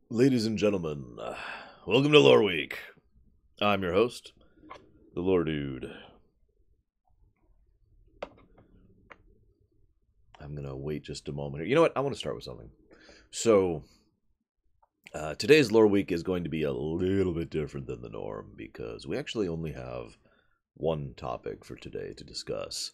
Ladies and gentlemen, welcome to Loreweek. I'm your host, the Lore Dude. I'm gonna wait just a moment here. You know what? I want to start with something. So, today's Loreweek is going to be a little bit different than the norm because we actually only have one topic for today to discuss.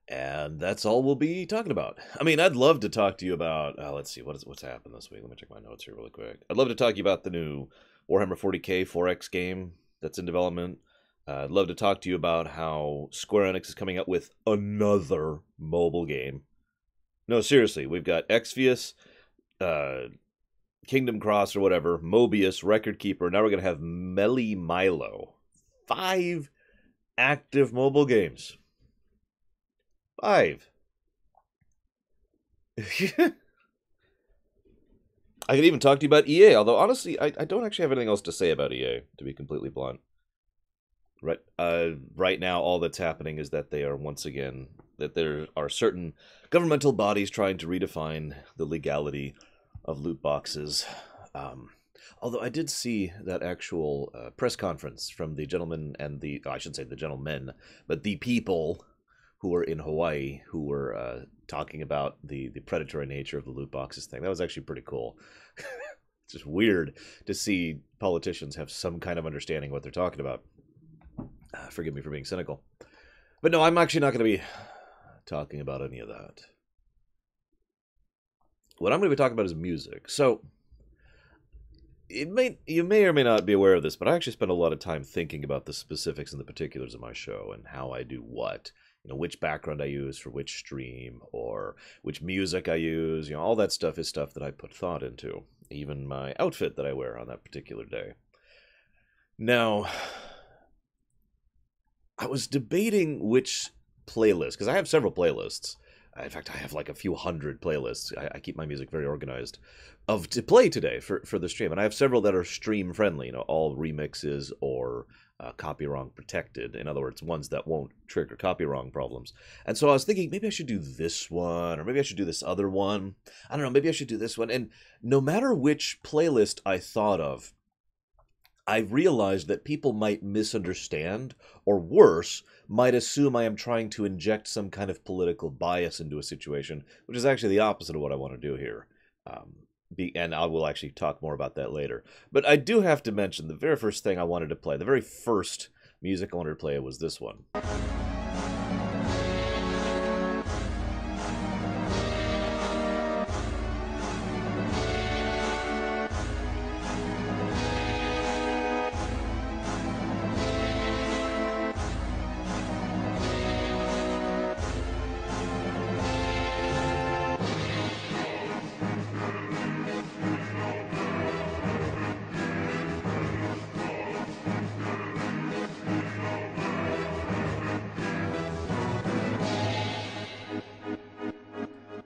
And that's all we'll be talking about. I mean, I'd love to talk to you about. Let's see, what's happened this week? Let me check my notes here really quick. I'd love to talk to you about the new Warhammer 40k 4X game that's in development. I'd love to talk to you about how Square Enix is coming out with another mobile game. No, seriously, we've got Exvius, Kingdom Cross or whatever, Mobius, Record Keeper. Now we're gonna have Meli Milo. 5 active mobile games. 5. I could even talk to you about EA, although honestly, I don't actually have anything else to say about EA, to be completely blunt. Right now, all that's happening is that they are once again, that there are certain governmental bodies trying to redefine the legality of loot boxes. Although I did see that actual press conference from the gentleman and I shouldn't say the gentlemen, but the people who were in Hawaii who were talking about the predatory nature of the loot boxes thing. That was actually pretty cool. It's just weird to see politicians have some kind of understanding of what they're talking about. Forgive me for being cynical. But no, I'm actually not going to be talking about any of that. What I'm going to be talking about is music. So, you may or may not be aware of this, but I actually spend a lot of time thinking about the specifics and the particulars of my show and how I do what. You know, which background I use for which stream, or which music I use. You know, all that stuff is stuff that I put thought into. Even my outfit that I wear on that particular day. Now, I was debating which playlist, because I have several playlists. In fact, I have like a few hundred playlists. I keep my music very organized to play today for the stream. And I have several that are stream friendly, you know, all remixes or copy-wrong protected. In other words, ones that won't trigger copy-wrong problems. And so I was thinking, maybe I should do this one, or maybe I should do this other one. I don't know, maybe I should do this one. And no matter which playlist I thought of, I realized that people might misunderstand, or worse, might assume I am trying to inject some kind of political bias into a situation, which is actually the opposite of what I want to do here. And I will actually talk more about that later. But I do have to mention the very first thing I wanted to play, the very first music I wanted to play was this one.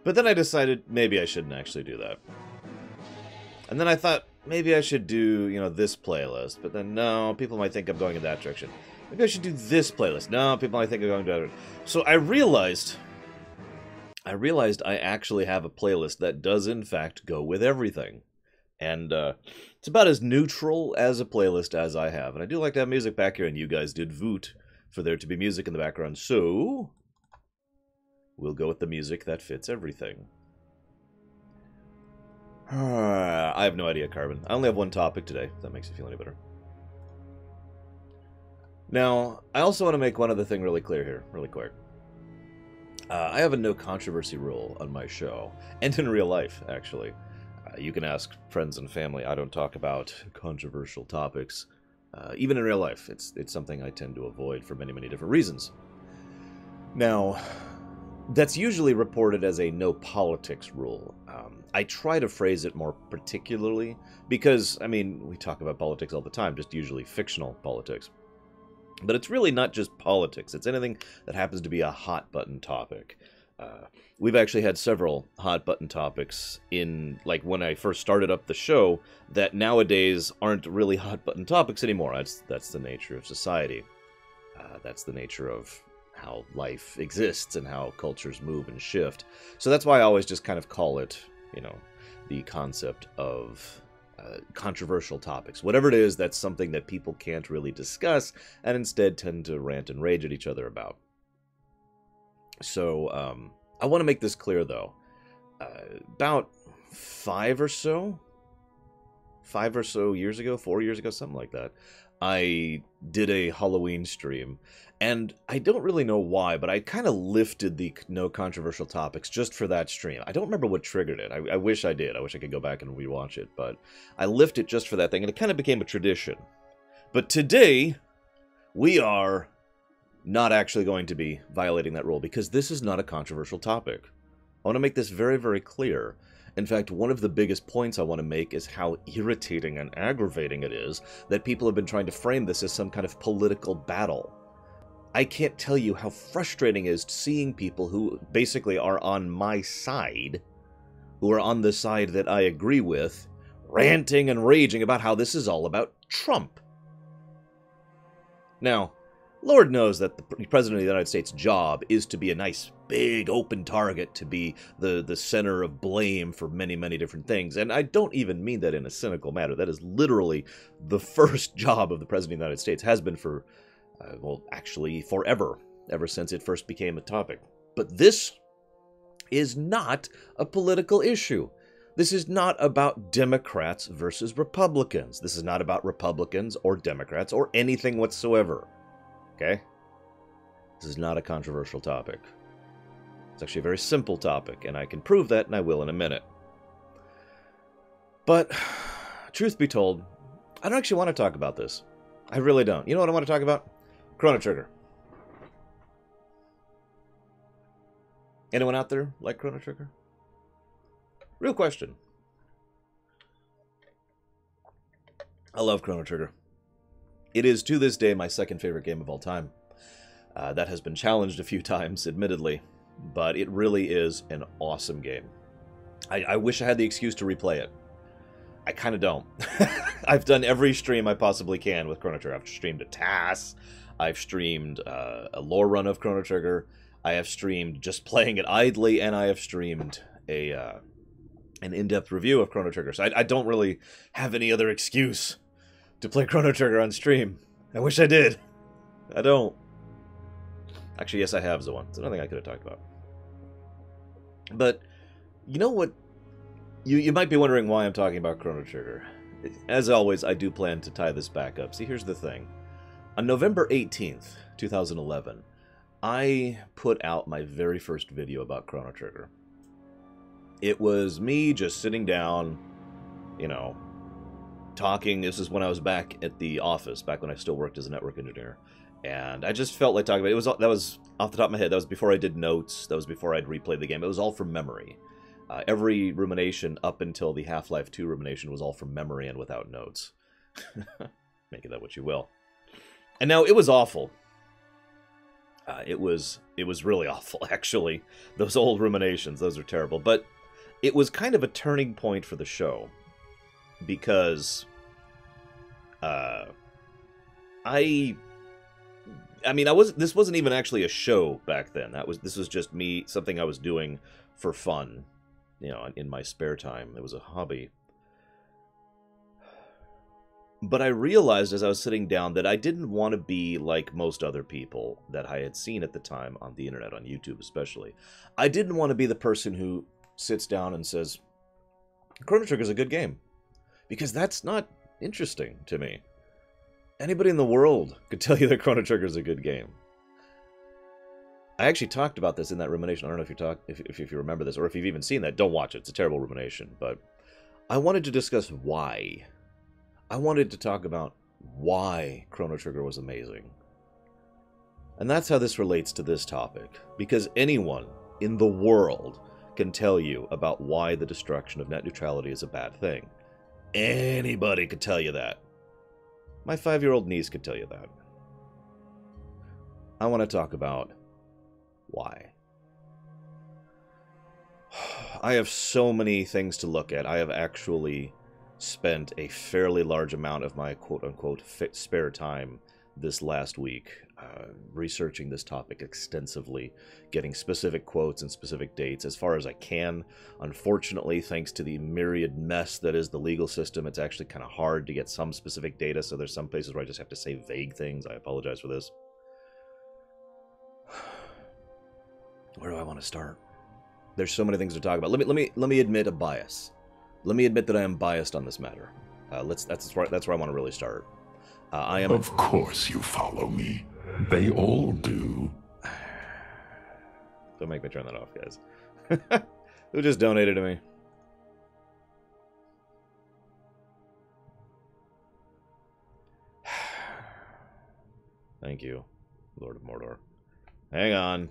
But then I decided maybe I shouldn't actually do that. And then I thought maybe I should do, you know, this playlist. But then no, people might think I'm going in that direction. Maybe I should do this playlist. No, people might think I'm going to that direction. So I realized I actually have a playlist that does in fact go with everything. And it's about as neutral as a playlist as I have. And I do like to have music back here, and you guys did vote for there to be music in the background. So we'll go with the music that fits everything. I have no idea, Carbon. I only have one topic today, if that makes you feel any better. Now, I also want to make one other thing really clear here, really quick. I have a no controversy rule on my show, and in real life, actually. You can ask friends and family. I don't talk about controversial topics. Even in real life, it's something I tend to avoid for many, many different reasons. Now, that's usually reported as a no politics rule. I try to phrase it more particularly because, I mean, we talk about politics all the time, just usually fictional politics. But it's really not just politics. It's anything that happens to be a hot-button topic. We've actually had several hot-button topics in, like, when I first started up the show that nowadays aren't really hot-button topics anymore. That's the nature of society. That's the nature of how life exists and how cultures move and shift. So that's why I always just kind of call it, you know, the concept of controversial topics. Whatever it is, that's something that people can't really discuss and instead tend to rant and rage at each other about. So I want to make this clear, though. About 5 or so years ago, 4 years ago, something like that, I did a Halloween stream, and I don't really know why, but I kind of lifted the no controversial topics just for that stream. I don't remember what triggered it. I wish I did. I wish I could go back and rewatch it, but I lifted it just for that thing, and it kind of became a tradition. But today, we are not actually going to be violating that rule, because this is not a controversial topic. I want to make this very, very clear. In fact, one of the biggest points I want to make is how irritating and aggravating it is that people have been trying to frame this as some kind of political battle. I can't tell you how frustrating it is seeing people who basically are on my side, who are on the side that I agree with, ranting and raging about how this is all about Trump. Now, Lord knows that the President of the United States' job is to be a nice, big, open target, to be the center of blame for many, many different things. And I don't even mean that in a cynical manner. That is literally the first job of the President of the United States, has been for, well, actually forever, ever since it first became a topic. But this is not a political issue. This is not about Democrats versus Republicans. This is not about Republicans or Democrats or anything whatsoever. Okay? This is not a controversial topic. It's actually a very simple topic, and I can prove that, and I will in a minute. But, truth be told, I don't actually want to talk about this. I really don't. You know what I want to talk about? Chrono Trigger. Anyone out there like Chrono Trigger? Real question. I love Chrono Trigger. It is, to this day, my second favorite game of all time. That has been challenged a few times, admittedly, but it really is an awesome game. I wish I had the excuse to replay it. I kind of don't. I've done every stream I possibly can with Chrono Trigger. I've streamed a TAS. I've streamed a lore run of Chrono Trigger. I have streamed just playing it idly, and I have streamed an in-depth review of Chrono Trigger. So I don't really have any other excuse to play Chrono Trigger on stream. I wish I did. I don't. Actually, yes, I have, Zoan. It's another thing I could have talked about. But, you know what? You might be wondering why I'm talking about Chrono Trigger. As always, I do plan to tie this back up. See, here's the thing. On November 18th, 2011, I put out my very first video about Chrono Trigger. It was me just sitting down, you know, talking. This is when I was back at the office, back when I still worked as a network engineer. And I just felt like talking about it. That was off the top of my head. That was before I did notes. That was before I'd replayed the game. It was all from memory. Every rumination up until the Half-Life 2 rumination was all from memory and without notes. Make of that what you will. And now, it was awful. It was really awful, actually. Those old ruminations, those are terrible. But it was kind of a turning point for the show. Because this wasn't even actually a show back then. This was just me, something I was doing for fun, you know, in my spare time. It was a hobby. But I realized as I was sitting down that I didn't want to be like most other people that I had seen at the time on the internet, on YouTube especially. I didn't want to be the person who sits down and says, Chrono Trigger is a good game. Because that's not interesting to me. Anybody in the world could tell you that Chrono Trigger is a good game. I actually talked about this in that rumination. I don't know if you remember this, or if you've even seen that. Don't watch it. It's a terrible rumination. But I wanted to discuss why. I wanted to talk about why Chrono Trigger was amazing. And that's how this relates to this topic. Because anyone in the world can tell you about why the destruction of net neutrality is a bad thing. Anybody could tell you that. My 5-year-old niece could tell you that. I want to talk about why. I have so many things to look at. I have actually spent a fairly large amount of my quote-unquote spare time this last week, researching this topic extensively, getting specific quotes and specific dates as far as I can. Unfortunately, thanks to the myriad mess that is the legal system, it's actually kind of hard to get some specific data, so there's some places where I just have to say vague things. I apologize for this. Where do I want to start? There's so many things to talk about. Let me admit a bias. Let me admit that I am biased on this matter. That's where I want to really start. I am. Of course you follow me. They all do. Don't make me turn that off, guys. Who just donated to me? Thank you, Lord of Mordor. Hang on.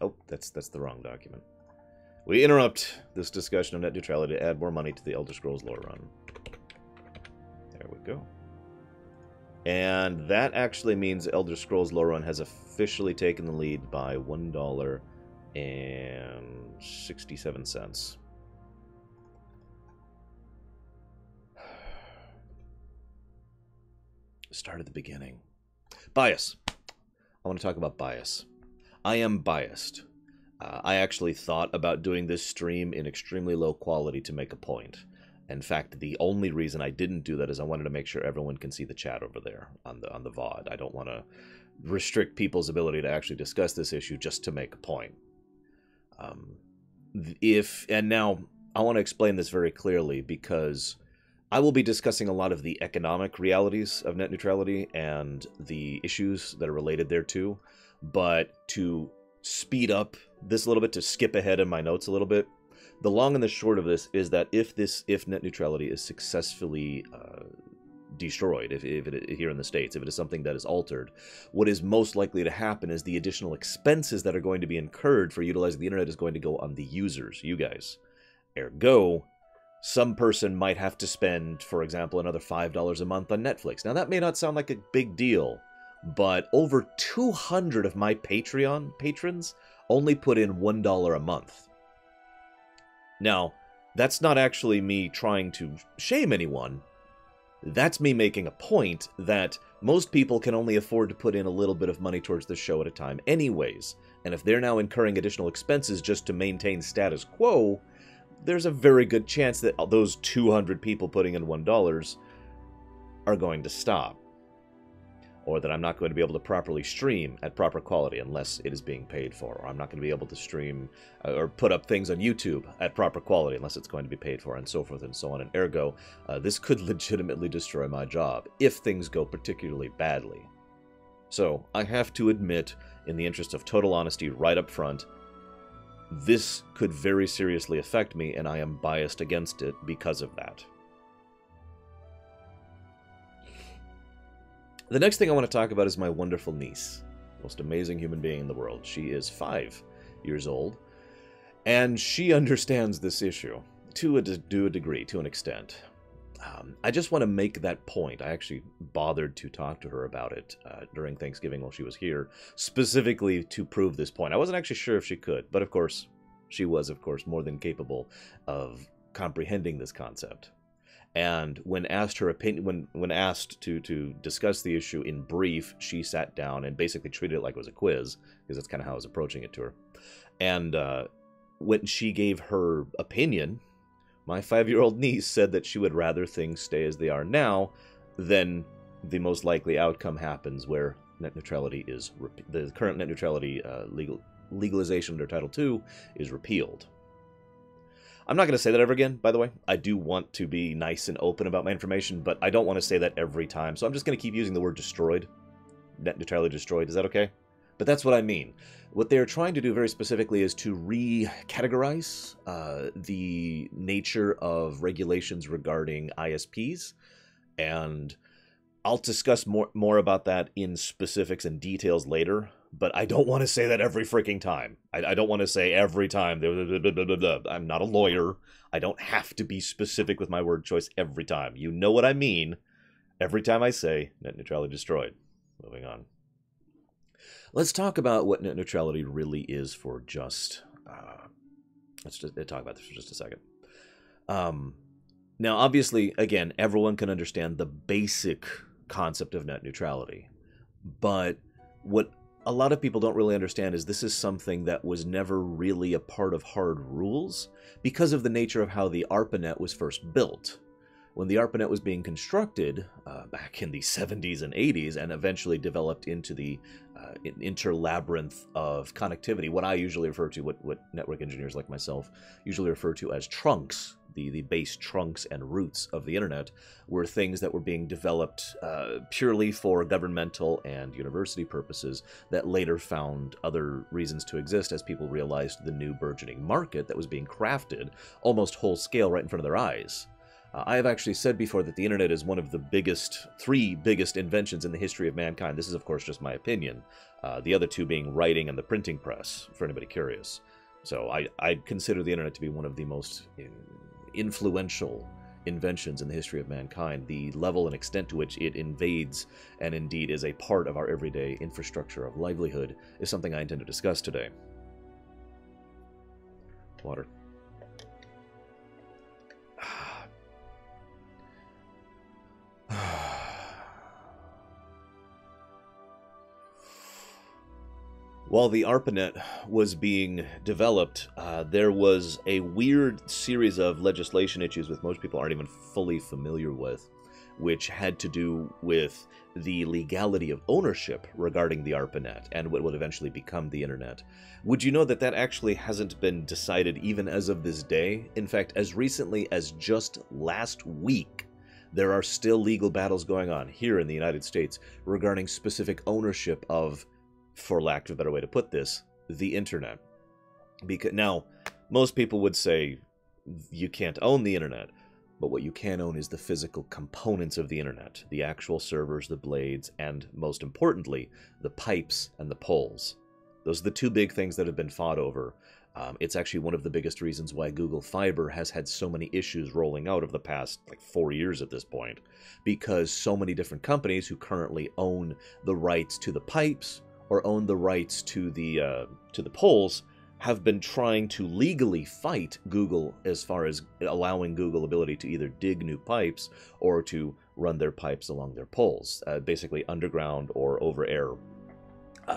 Oh, that's the wrong document. We interrupt this discussion of net neutrality to add more money to the Elder Scrolls lore run. There we go. And that actually means Elder Scrolls lore run has officially taken the lead by $1.67. Start at the beginning. Bias. I want to talk about bias. I am biased. I actually thought about doing this stream in extremely low quality to make a point. In fact, the only reason I didn't do that is I wanted to make sure everyone can see the chat over there on the VOD. I don't want to restrict people's ability to actually discuss this issue just to make a point. And now I want to explain this very clearly because I will be discussing a lot of the economic realities of net neutrality and the issues that are related thereto. But to speed up this a little bit, to skip ahead in my notes a little bit, the long and the short of this is that if net neutrality is successfully destroyed, if it, here in the States, if it is something that is altered, what is most likely to happen is the additional expenses that are going to be incurred for utilizing the internet is going to go on the users, you guys. Ergo, some person might have to spend, for example, another $5 a month on Netflix. Now, that may not sound like a big deal, but over 200 of my Patreon patrons only put in $1 a month. Now, that's not actually me trying to shame anyone. That's me making a point that most people can only afford to put in a little bit of money towards the show at a time anyways. And if they're now incurring additional expenses just to maintain status quo, there's a very good chance that those 200 people putting in $1 are going to stop. Or that I'm not going to be able to properly stream at proper quality unless it is being paid for. Or I'm not going to be able to stream or put up things on YouTube at proper quality unless it's going to be paid for, and so forth and so on. And ergo, this could legitimately destroy my job if things go particularly badly. So I have to admit, in the interest of total honesty right up front, this could very seriously affect me, and I am biased against it because of that. The next thing I want to talk about is my wonderful niece. Most amazing human being in the world. She is 5 years old, and she understands this issue to a degree, to an extent. I just want to make that point. I actually bothered to talk to her about it during Thanksgiving while she was here, specifically to prove this point. I wasn't actually sure if she could, but of course, she was, of course, more than capable of comprehending this concept. And when asked her opinion, when asked to discuss the issue in brief, she sat down and basically treated it like it was a quiz, because that's kind of how I was approaching it to her. And when she gave her opinion, my 5-year-old niece said that she would rather things stay as they are now than the most likely outcome happens, where net neutrality is the current net neutrality legalization under Title II is repealed. I'm not going to say that ever again, by the way. I do want to be nice and open about my information, but I don't want to say that every time. So I'm just going to keep using the word destroyed. Net neutrality destroyed. Is that okay? But that's what I mean. What they're trying to do very specifically is to recategorize the nature of regulations regarding ISPs. And I'll discuss more about that in specifics and details later. But I don't want to say that every freaking time. I don't want to say every time. I'm not a lawyer. I don't have to be specific with my word choice every time. You know what I mean every time I say net neutrality destroyed. Moving on. Let's talk about what net neutrality really is for just... let's just talk about this for just a second. Now, obviously, again, everyone can understand the basic concept of net neutrality. But what a lot of people don't really understand is this is something that was never really a part of hard rules because of the nature of how the ARPANET was first built. When the ARPANET was being constructed back in the 70s and 80s and eventually developed into the interlabyrinth of connectivity, what I usually refer to, what network engineers like myself usually refer to as trunks, the base trunks and roots of the internet, were things that were being developed purely for governmental and university purposes that later found other reasons to exist as people realized the new burgeoning market that was being crafted almost whole scale right in front of their eyes. I have actually said before that the internet is one of the three biggest inventions in the history of mankind. This is, of course, just my opinion. The other two being writing and the printing press, for anybody curious. So I consider the internet to be one of the most influential inventions in the history of mankind. The level and extent to which it invades and indeed is a part of our everyday infrastructure of livelihood is something I intend to discuss today. Water. While the ARPANET was being developed, there was a weird series of legislation issues which most people aren't even fully familiar with, which had to do with the legality of ownership regarding the ARPANET and what would eventually become the internet. Would you know that that actually hasn't been decided even as of this day? In fact, as recently as just last week, there are still legal battles going on here in the United States regarding specific ownership of, for lack of a better way to put this, the internet. Because now, most people would say you can't own the internet, but what you can own is the physical components of the internet, the actual servers, the blades, and most importantly, the pipes and the poles. Those are the two big things that have been fought over. It's actually one of the biggest reasons why Google Fiber has had so many issues rolling out over the past 4 years at this point, because so many different companies who currently own the rights to the pipes or own the rights to the poles have been trying to legally fight Google as far as allowing Google ability to either dig new pipes or to run their pipes along their poles, basically underground or over-air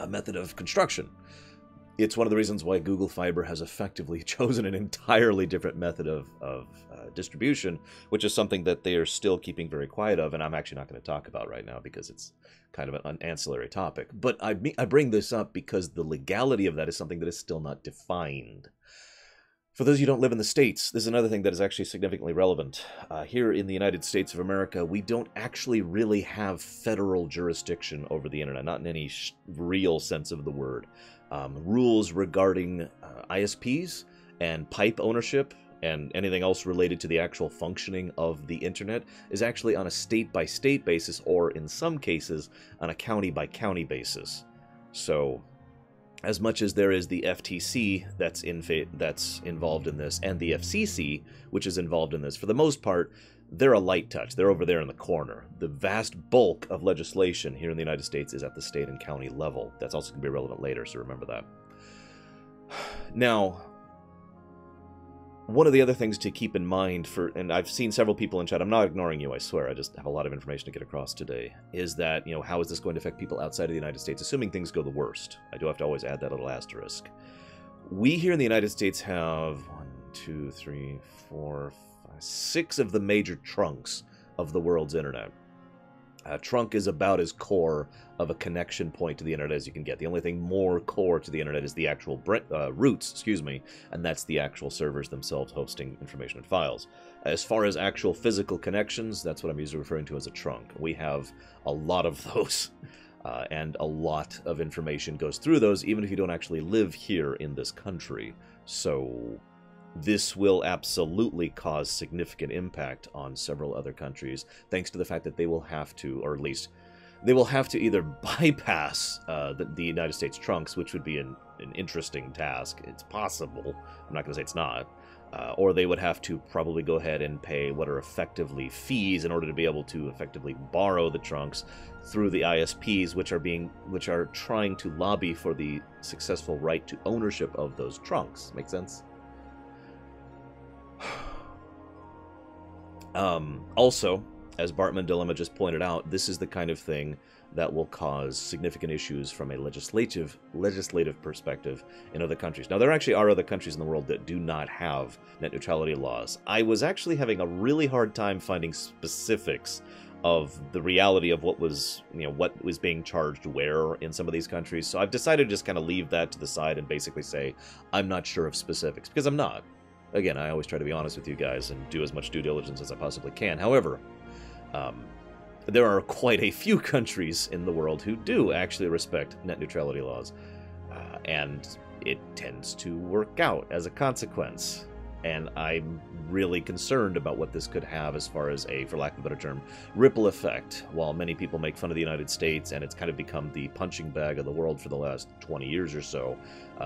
method of construction. It's one of the reasons why Google Fiber has effectively chosen an entirely different method of distribution, which is something that they are still keeping very quiet of, and I'm actually not going to talk about right now because it's kind of an ancillary topic. But I bring this up because the legality of that is something that is still not defined. For those of you who don't live in the States, this is another thing that is actually significantly relevant. Here in the United States of America, we don't actually really have federal jurisdiction over the internet, not in any real sense of the word. Rules regarding ISPs and pipe ownership and anything else related to the actual functioning of the internet is actually on a state-by-state basis, or in some cases, on a county-by-county basis. So, as much as there is the FTC that's involved in this, and the FCC, which is involved in this, for the most part, they're a light touch. They're over there in the corner. The vast bulk of legislation here in the United States is at the state and county level. That's also going to be relevant later, so remember that. Now, one of the other things to keep in mind, and I've seen several people in chat, I'm not ignoring you, I swear, I just have a lot of information to get across today, is that, how is this going to affect people outside of the United States, assuming things go the worst? I do have to always add that little asterisk. We here in the United States have 6 of the major trunks of the world's internet. A trunk is about as core of a connection point to the internet as you can get. The only thing more core to the internet is the actual roots, and that's the actual servers themselves hosting information and files. As far as actual physical connections, that's what I'm usually referring to as a trunk. We have a lot of those, and a lot of information goes through those, even if you don't actually live here in this country. So this will absolutely cause significant impact on several other countries, thanks to the fact that they will have to, or at least they will have to either bypass the United States trunks, which would be an interesting task. It's possible. I'm not going to say it's not. Or they would have to probably go ahead and pay what are effectively fees in order to be able to effectively borrow the trunks through the ISPs, which are trying to lobby for the successful right to ownership of those trunks. Make sense? Also, as Bartman Dilemma just pointed out, this is the kind of thing that will cause significant issues from a legislative perspective in other countries. Now, there actually are other countries in the world that do not have net neutrality laws. I was actually having a really hard time finding specifics of the reality of what was being charged where in some of these countries. So I've decided to just kind of leave that to the side and basically say I'm not sure of specifics, because I'm not. Again, I always try to be honest with you guys and do as much due diligence as I possibly can. However, there are quite a few countries in the world who do actually respect net neutrality laws, and it tends to work out as a consequence. And I'm really concerned about what this could have as far as a, for lack of a better term, ripple effect. While many people make fun of the United States, and it's kind of become the punching bag of the world for the last 20 years or so,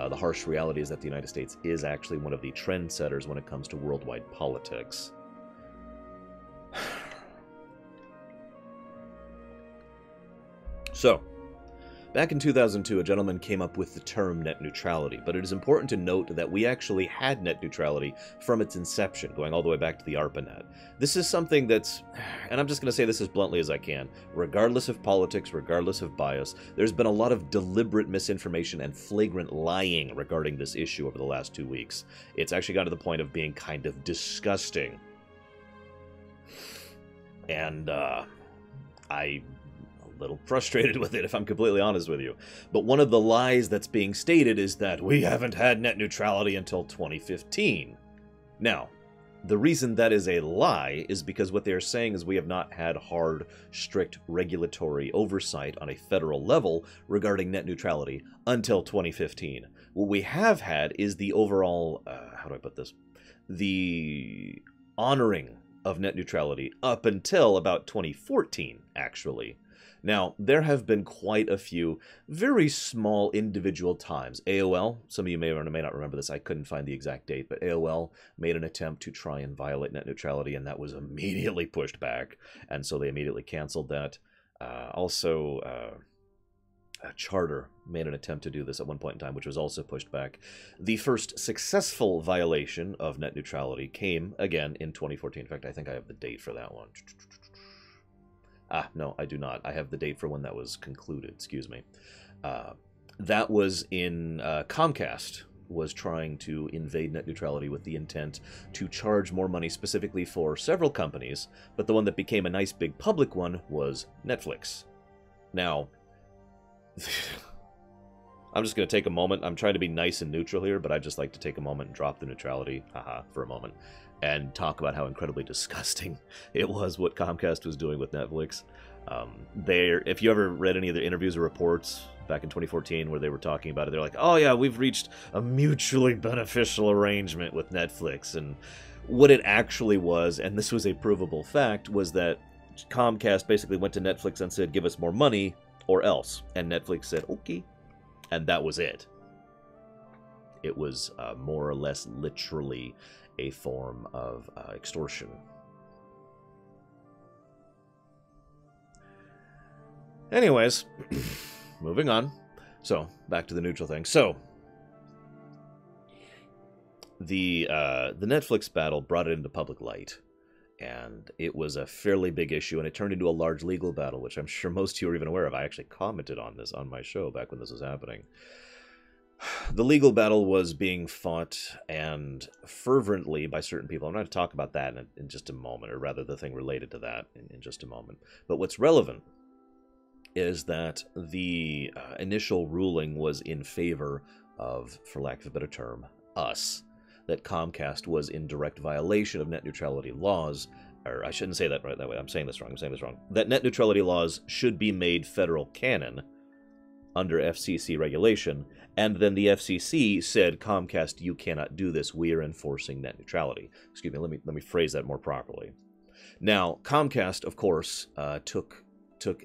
the harsh reality is that the United States is actually one of the trendsetters when it comes to worldwide politics. So, back in 2002, a gentleman came up with the term net neutrality, but it is important to note that we actually had net neutrality from its inception, going all the way back to the ARPANET. This is something that's, and I'm just going to say this as bluntly as I can, regardless of politics, regardless of bias, there's been a lot of deliberate misinformation and flagrant lying regarding this issue over the last 2 weeks. It's actually got to the point of being kind of disgusting. And, I'm a little frustrated with it, if I'm completely honest with you. But one of the lies that's being stated is that we haven't had net neutrality until 2015. Now, the reason that is a lie is because what they are saying is we have not had hard, strict regulatory oversight on a federal level regarding net neutrality until 2015. What we have had is the overall, how do I put this? The honoring of net neutrality up until about 2014, actually. Now, there have been quite a few very small individual times. AOL, some of you may or may not remember this, I couldn't find the exact date, but AOL made an attempt to try and violate net neutrality, and that was immediately pushed back, and so they immediately canceled that. Charter made an attempt to do this at one point in time, which was also pushed back. The first successful violation of net neutrality came, again, in 2014. In fact, I think I have the date for that one. No, I do not. I have the date for when that was concluded, excuse me. That was in Comcast was trying to invade net neutrality with the intent to charge more money specifically for several companies, but the one that became a nice big public one was Netflix. Now, I'm just going to take a moment. I'm trying to be nice and neutral here, but I'd just like to take a moment and drop the neutrality, for a moment, and talk about how incredibly disgusting it was what Comcast was doing with Netflix. If you ever read any of their interviews or reports back in 2014 where they were talking about it, they're like, oh yeah, we've reached a mutually beneficial arrangement with Netflix. And what it actually was, and this was a provable fact, was that Comcast basically went to Netflix and said, give us more money or else. And Netflix said, okay. And that was it. It was more or less literally a form of extortion. Anyways, moving on. So, back to the neutral thing. So, the Netflix battle brought it into public light. And it was a fairly big issue, and it turned into a large legal battle, which I'm sure most of you are even aware of. I actually commented on this on my show back when this was happening. The legal battle was being fought and fervently by certain people. I'm going to talk about that in just a moment, or rather the thing related to that in just a moment. But what's relevant is that the initial ruling was in favor of, for lack of a better term, us. That Comcast was in direct violation of net neutrality laws, or I shouldn't say that right that way. I'm saying this wrong. That net neutrality laws should be made federal canon under FCC regulation, and then the FCC said, Comcast, you cannot do this. We are enforcing net neutrality. Excuse me. Let me phrase that more properly. Now, Comcast, of course, took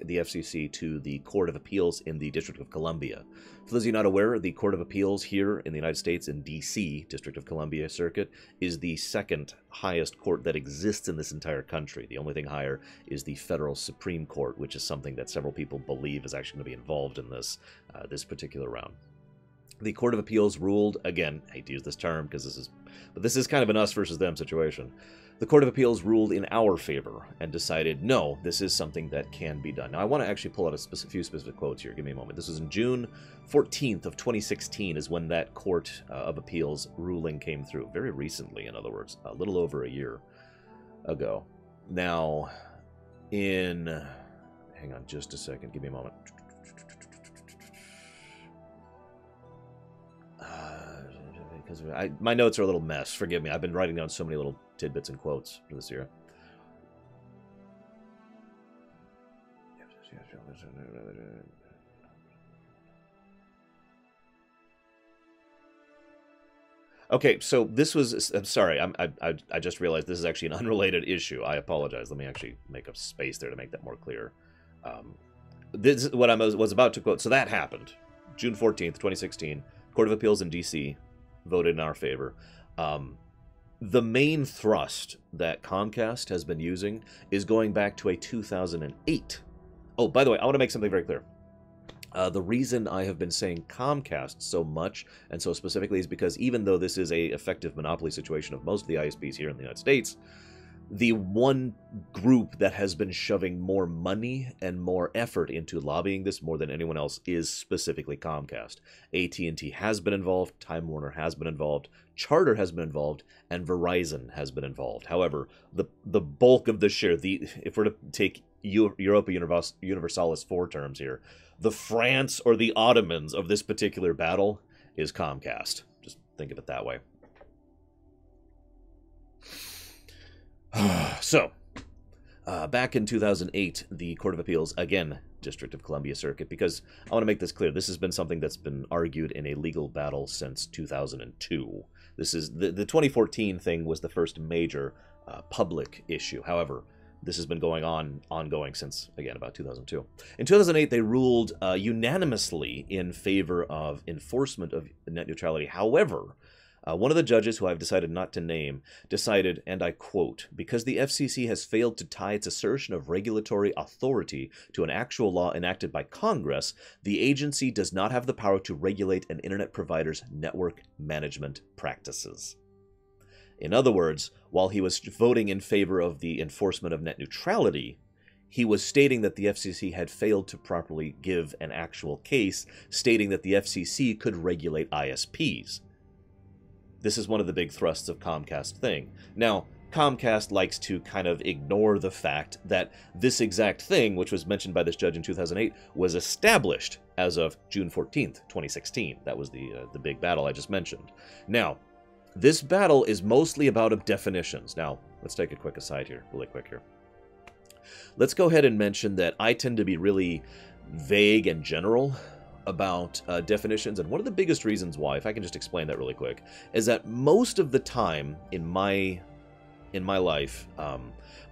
the FCC to the Court of Appeals in the District of Columbia. For those of you not aware, the Court of Appeals here in the United States in D.C., District of Columbia Circuit, is the second highest court that exists in this entire country. The only thing higher is the federal Supreme Court, which is something that several people believe is actually going to be involved in this particular round. The Court of Appeals ruled, again, I hate to use this term because this is kind of an us versus them situation. The Court of Appeals ruled in our favor and decided, no, this is something that can be done. Now, I want to actually pull out a few specific quotes here. Give me a moment. This was in June 14th of 2016 is when that Court of Appeals ruling came through. Very recently, in other words, a little over a year ago. Now, hang on just a second. Give me a moment. Because my notes are a little mess. Forgive me. I've been writing down so many little tidbits and quotes for this year. Okay, so this was... I'm sorry. I just realized this is actually an unrelated issue. I apologize. Let me actually make a space there to make that more clear. This is what I was about to quote. So that happened. June 14th, 2016. Court of Appeals in D.C. voted in our favor. The main thrust that Comcast has been using is going back to a 2008. Oh, by the way, I want to make something very clear. The reason I have been saying Comcast so much and so specifically is because even though this is a effective monopoly situation of most of the ISPs here in the United States, the one group that has been shoving more money and more effort into lobbying this more than anyone else is specifically Comcast. AT&T has been involved, Time Warner has been involved, Charter has been involved, and Verizon has been involved. However, the bulk of the share, if we're to take Europa Universalis 4 terms here, the France or the Ottomans of this particular battle is Comcast. Just think of it that way. So, back in 2008, the Court of Appeals, again, District of Columbia Circuit, because I want to make this clear, this has been something that's been argued in a legal battle since 2002. This is the 2014 thing was the first major public issue. However, this has been ongoing since, again, about 2002. In 2008, they ruled unanimously in favor of enforcement of net neutrality. However, one of the judges, who I've decided not to name, decided, and I quote, because the FCC has failed to tie its assertion of regulatory authority to an actual law enacted by Congress, the agency does not have the power to regulate an internet provider's network management practices. In other words, while he was voting in favor of the enforcement of net neutrality, he was stating that the FCC had failed to properly give an actual case, stating that the FCC could regulate ISPs. This is one of the big thrusts of Comcast thing. Now, Comcast likes to kind of ignore the fact that this exact thing, which was mentioned by this judge in 2008, was established as of June 14th, 2016. That was the big battle I just mentioned. Now, this battle is mostly about definitions. Now, let's take a quick aside here, really quick here. Let's go ahead and mention that I tend to be really vague and general about definitions, and one of the biggest reasons why, if I can just explain that really quick, is that most of the time in my life,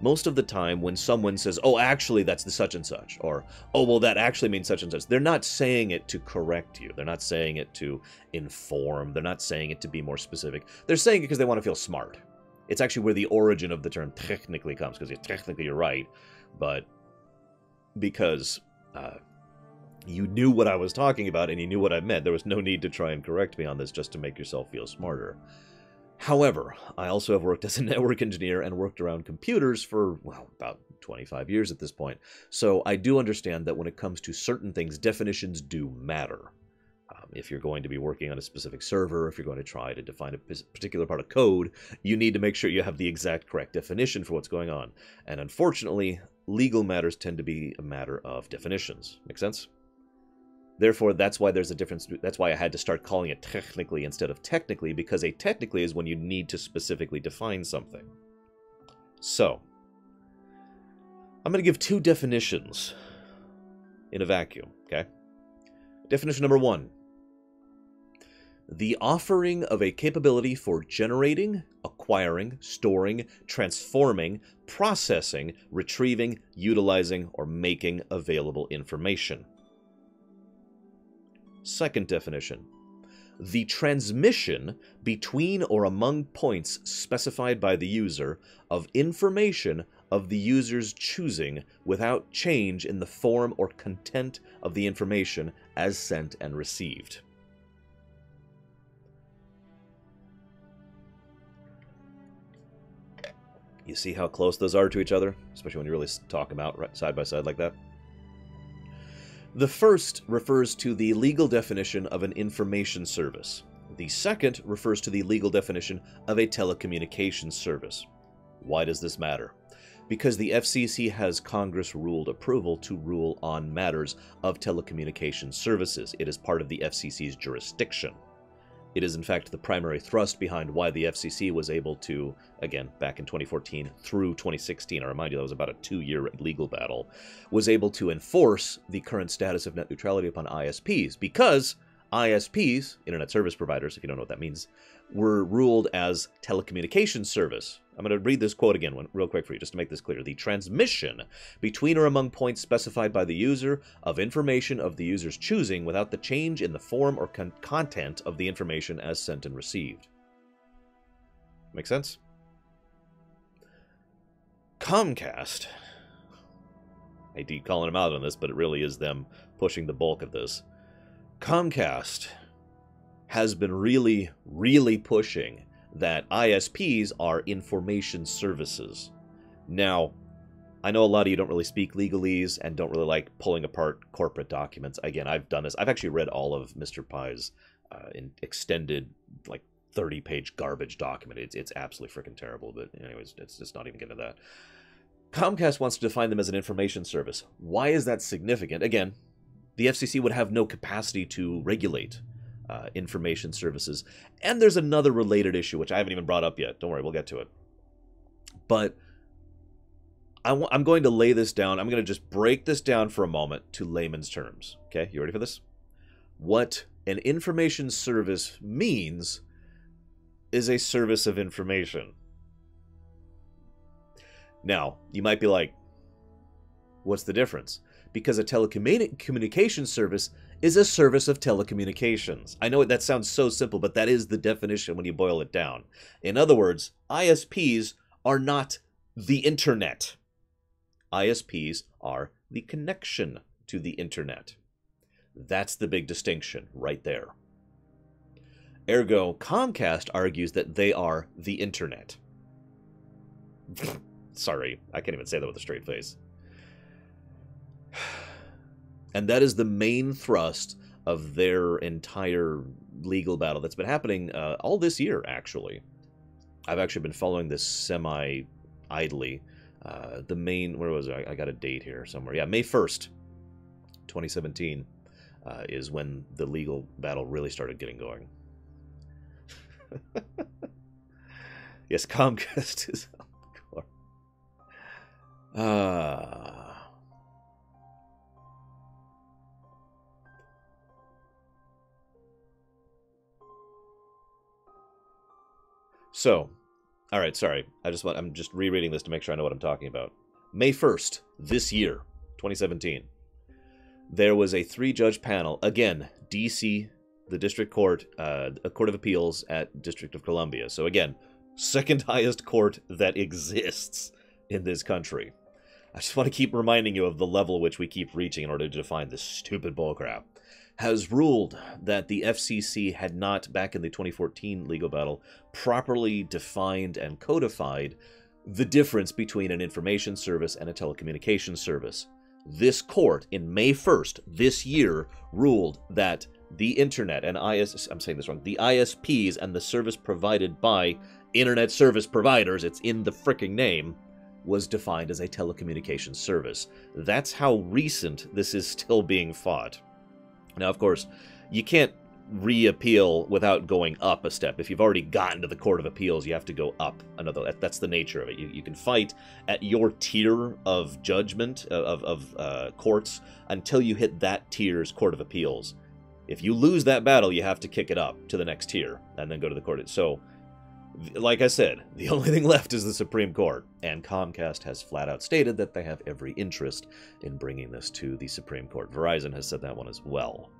most of the time when someone says, oh, actually that's the such and such, or, oh, well, that actually means such and such, they're not saying it to correct you. They're not saying it to inform. They're not saying it to be more specific. They're saying it because they want to feel smart. It's actually where the origin of the term technically comes, because technically you're right, but because you knew what I was talking about and you knew what I meant. There was no need to try and correct me on this just to make yourself feel smarter. However, I also have worked as a network engineer and worked around computers for, well, about 25 years at this point. So I do understand that when it comes to certain things, definitions do matter. If you're going to be working on a specific server, if you're going to try to define a particular part of code, you need to make sure you have the exact correct definition for what's going on. And unfortunately, legal matters tend to be a matter of definitions. Make sense? Therefore, that's why there's a difference. That's why I had to start calling it technically instead of technically, because a technically is when you need to specifically define something. So, I'm going to give two definitions in a vacuum, okay? Definition number one. The offering of a capability for generating, acquiring, storing, transforming, processing, retrieving, utilizing, or making available information. Second definition. The transmission between or among points specified by the user of information of the user's choosing without change in the form or content of the information as sent and received. You see how close those are to each other, especially when you really talk them out right side by side like that? The first refers to the legal definition of an information service. The second refers to the legal definition of a telecommunications service. Why does this matter? Because the FCC has Congress-ruled approval to rule on matters of telecommunications services. It is part of the FCC's jurisdiction. It is, in fact, the primary thrust behind why the FCC was able to, again, back in 2014 through 2016, I remind you that was about a 2-year legal battle, was able to enforce the current status of net neutrality upon ISPs, because ISPs, Internet Service Providers, if you don't know what that means, were ruled as telecommunications service. I'm going to read this quote again real quick for you, just to make this clear. The transmission between or among points specified by the user of information of the user's choosing without the change in the form or content of the information as sent and received. Make sense? Comcast. I hate calling them out on this, but it really is them pushing the bulk of this. Comcast has been really, really pushing that ISPs are information services. Now, I know a lot of you don't really speak legalese and don't really like pulling apart corporate documents. Again, I've done this. I've actually read all of Mr. Pye's extended, like, 30-page garbage document. It's absolutely freaking terrible, but anyways, it's just not even getting to that. Comcast wants to define them as an information service. Why is that significant? Again, the FCC would have no capacity to regulate information services. And there's another related issue, which I haven't even brought up yet. Don't worry, we'll get to it. But I'm going to lay this down. I'm going to just break this down for a moment to layman's terms. Okay, you ready for this? What an information service means is a service of information. Now, you might be like, what's the difference? Because a telecommunications service is a service of telecommunications. I know that sounds so simple, but that is the definition when you boil it down. In other words, ISPs are not the internet. ISPs are the connection to the internet. That's the big distinction right there. Ergo, Comcast argues that they are the internet. Sorry, I can't even say that with a straight face. And that is the main thrust of their entire legal battle that's been happening all this year, actually. I've actually been following this semi-idly. The main, where was it? I got a date here somewhere. Yeah, May 1st, 2017 is when the legal battle really started getting going. Yes, Comcast is on the court. So, all right, sorry. I'm just rereading this to make sure I know what I'm talking about. May 1st, this year, 2017, there was a 3-judge panel. Again, D.C., the District Court, a Court of Appeals at District of Columbia. So again, second highest court that exists in this country. I just want to keep reminding you of the level at which we keep reaching in order to define this stupid bullcrap. Has ruled that the FCC had not, back in the 2014 legal battle, properly defined and codified the difference between an information service and a telecommunications service. This court, in May 1st, this year, ruled that the internet and I'm saying this wrong, the ISPs and the service provided by Internet Service Providers, it's in the fricking name, was defined as a telecommunications service. That's how recent this is still being fought. Now, of course, you can't reappeal without going up a step. If you've already gotten to the Court of Appeals, you have to go up another. That's the nature of it. You can fight at your tier of judgment, of courts, until you hit that tier's Court of Appeals. If you lose that battle, you have to kick it up to the next tier and then go to the court. So, like I said, the only thing left is the Supreme Court, and Comcast has flat out stated that they have every interest in bringing this to the Supreme Court. Verizon has said that one as well.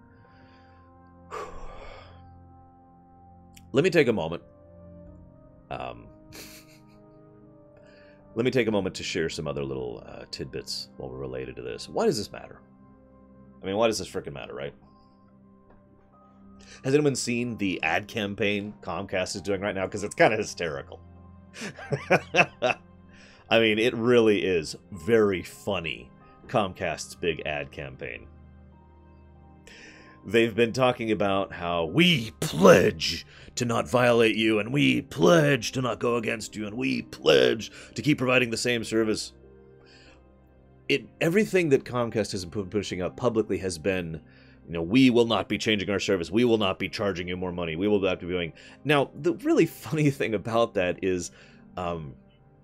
Let me take a moment. Let me take a moment to share some other little tidbits while we're related to this. Why does this matter? I mean, why does this frickin' matter, right? Has anyone seen the ad campaign Comcast is doing right now? Because it's kind of hysterical. I mean, it really is very funny, Comcast's big ad campaign. They've been talking about how we pledge to not violate you, and we pledge to not go against you, and we pledge to keep providing the same service. Everything that Comcast has been pushing out publicly has been, you know, we will not be changing our service. We will not be charging you more money. We will not be doing... Now, the really funny thing about that is,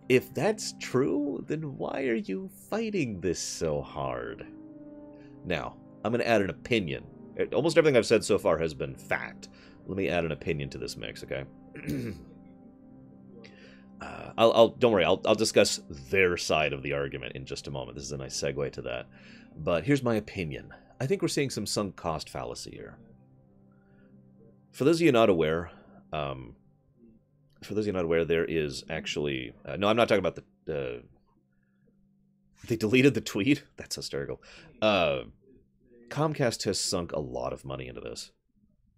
if that's true, then why are you fighting this so hard? Now, I'm going to add an opinion. Almost everything I've said so far has been fact. Let me add an opinion to this mix, okay? Don't worry, I'll discuss their side of the argument in just a moment. This is a nice segue to that. But here's my opinion. I think we're seeing some sunk cost fallacy here. For those of you not aware, there is actually... no, I'm not talking about the... they deleted the tweet? That's hysterical. Comcast has sunk a lot of money into this.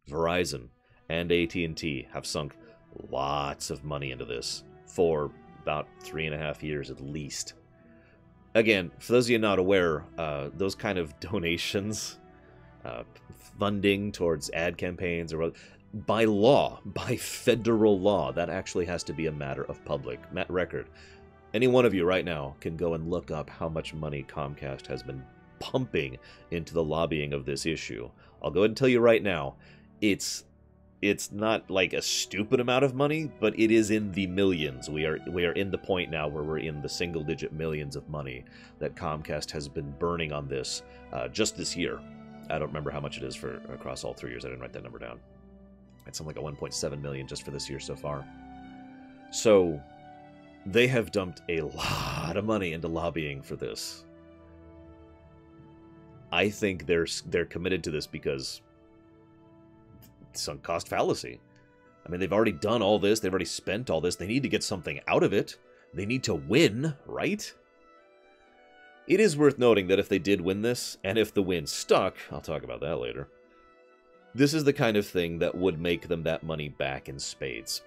Verizon and AT&T have sunk lots of money into this for about 3.5 years at least. Again, for those of you not aware, those kind of donations, funding towards ad campaigns, or by law, by federal law, that actually has to be a matter of public record. Any one of you right now can go and look up how much money Comcast has been pumping into the lobbying of this issue. I'll go ahead and tell you right now, it's not like a stupid amount of money, but it is in the millions. We are in the point now where we're in the single-digit millions of money that Comcast has been burning on this just this year. I don't remember how much it is for across all 3 years. I didn't write that number down. It's something like a 1.7 million just for this year so far. So they have dumped a lot of money into lobbying for this. I think they're committed to this because sunk cost fallacy. I mean, they've already done all this. They've already spent all this. They need to get something out of it. They need to win, right? It is worth noting that if they did win this, and if the win stuck, I'll talk about that later, this is the kind of thing that would make them that money back in spades.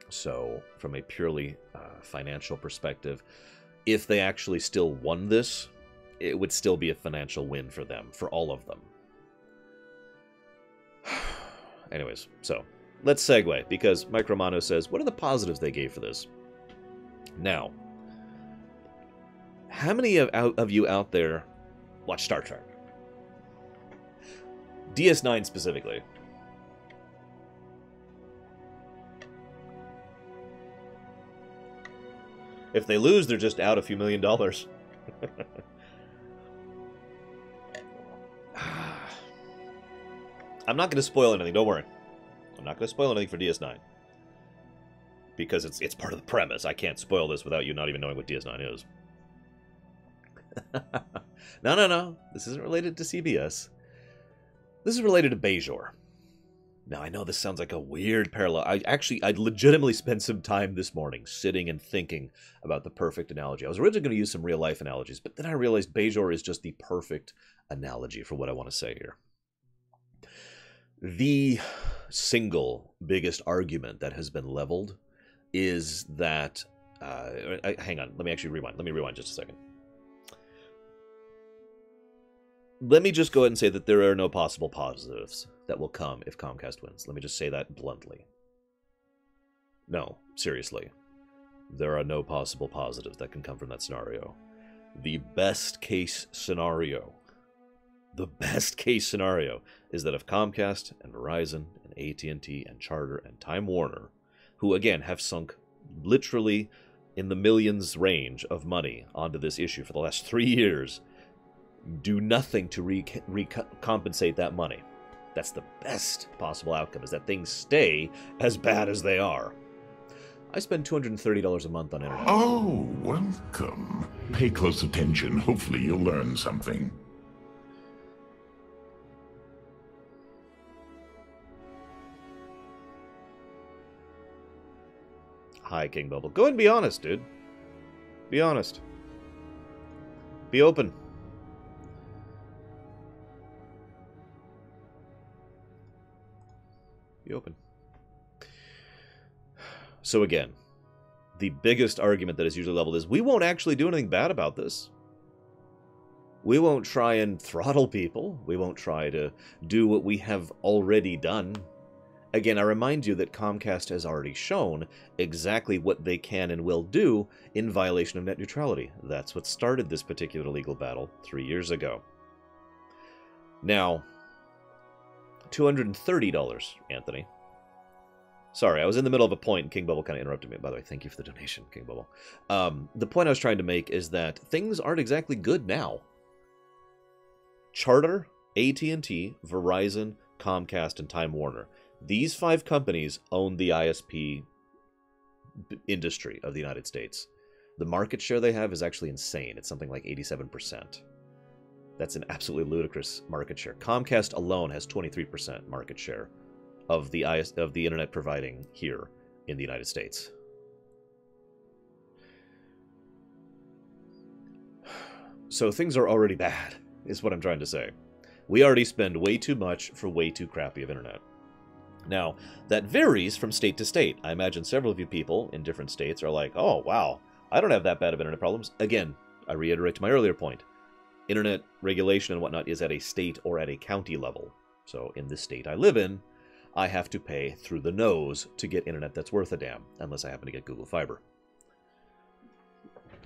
So, from a purely financial perspective, if they actually still won this, it would still be a financial win for them, for all of them. Anyways, so, let's segue, because Mike Romano says, what are the positives they gave for this? Now, how many of you out there watch Star Trek? DS9 specifically. If they lose, they're just out a few $1 million. I'm not going to spoil anything, don't worry. I'm not going to spoil anything for DS9. Because it's part of the premise. I can't spoil this without you not even knowing what DS9 is. No. This isn't related to CBS. This is related to Bajor. Now, I know this sounds like a weird parallel. I legitimately spent some time this morning sitting and thinking about the perfect analogy. I was originally going to use some real-life analogies, but then I realized Bajor is just the perfect analogy for what I want to say here. The single biggest argument that has been leveled is that... hang on, let me actually rewind. Let me rewind just a second. Let me just go ahead and say that there are no possible positives that will come if Comcast wins. Let me just say that bluntly. No, seriously. There are no possible positives that can come from that scenario. The best case scenario is that if Comcast and Verizon and AT&T and Charter and Time Warner, who again have sunk literally in the millions range of money onto this issue for the last 3 years, do nothing to recompensate that money. That's the best possible outcome, is that things stay as bad as they are. I spend $230 a month on internet. Oh, welcome. Pay close attention. Hopefully you'll learn something. Hi, King Bubble. Go ahead and be honest, dude. Be honest. Be open. Be open. So again, the biggest argument that is usually leveled is, we won't actually do anything bad about this. We won't try and throttle people. We won't try to do what we have already done. Again, I remind you that Comcast has already shown exactly what they can and will do in violation of net neutrality. That's what started this particular legal battle 3 years ago. Now, $230, Anthony. Sorry, I was in the middle of a point and King Bubble kind of interrupted me. By the way, thank you for the donation, King Bubble. The point I was trying to make is that things aren't exactly good now. Charter, AT&T, Verizon, Comcast, and Time Warner. These 5 companies own the ISP industry of the United States. The market share they have is actually insane. It's something like 87%. That's an absolutely ludicrous market share. Comcast alone has 23% market share of the internet providing here in the United States. So things are already bad, is what I'm trying to say. We already spend way too much for way too crappy of internet. Now, that varies from state to state. I imagine several of you people in different states are like, oh, wow, I don't have that bad of internet problems. Again, I reiterate to my earlier point. Internet regulation and whatnot is at a state or at a county level. So in the state I live in, I have to pay through the nose to get internet that's worth a damn, unless I happen to get Google Fiber.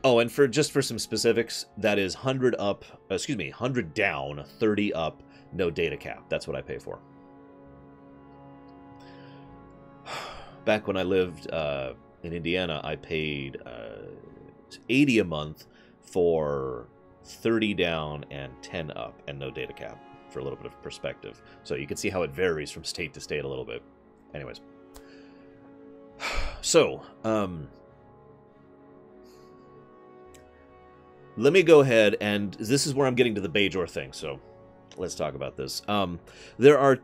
Oh, and just for some specifics, that is 100 down, 30 up, no data cap. That's what I pay for. Back when I lived in Indiana, I paid $80 a month for 30 down and 10 up, and no data cap, for a little bit of perspective. So you can see how it varies from state to state a little bit. Anyways. So, let me go ahead, and this is where I'm getting to the Bajor thing, so let's talk about this. There are...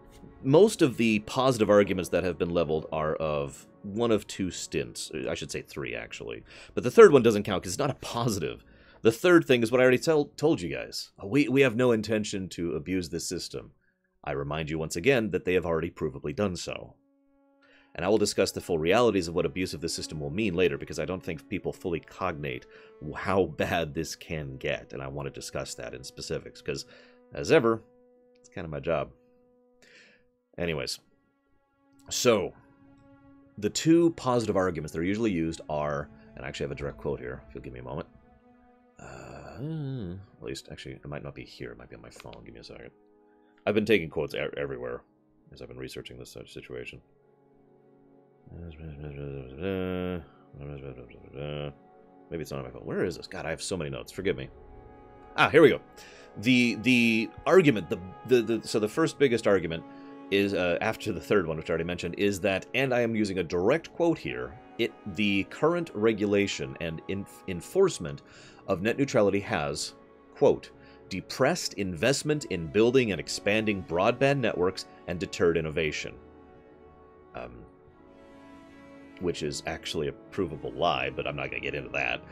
Most of the positive arguments that have been leveled are of one of 2 stints. I should say 3, actually. But the third one doesn't count because it's not a positive. The third thing is what I already told you guys. We have no intention to abuse this system. I remind you once again that they have already provably done so. And I will discuss the full realities of what abuse of this system will mean later, because I don't think people fully cognate how bad this can get. And I want to discuss that in specifics, because, as ever, it's kind of my job. Anyways, so the 2 positive arguments that are usually used are, and I actually have a direct quote here, if you'll give me a moment. At least, actually, it might not be here. It might be on my phone. Give me a second. I've been taking quotes everywhere as I've been researching this situation. Maybe it's not on my phone. Where is this? God, I have so many notes. Forgive me. Ah, here we go. The argument, so the first biggest argument is, after the third one, which I already mentioned, is that, and I am using a direct quote here, the current regulation and enforcement of net neutrality has, quote, depressed investment in building and expanding broadband networks and deterred innovation. Which is actually a provable lie, but I'm not going to get into that.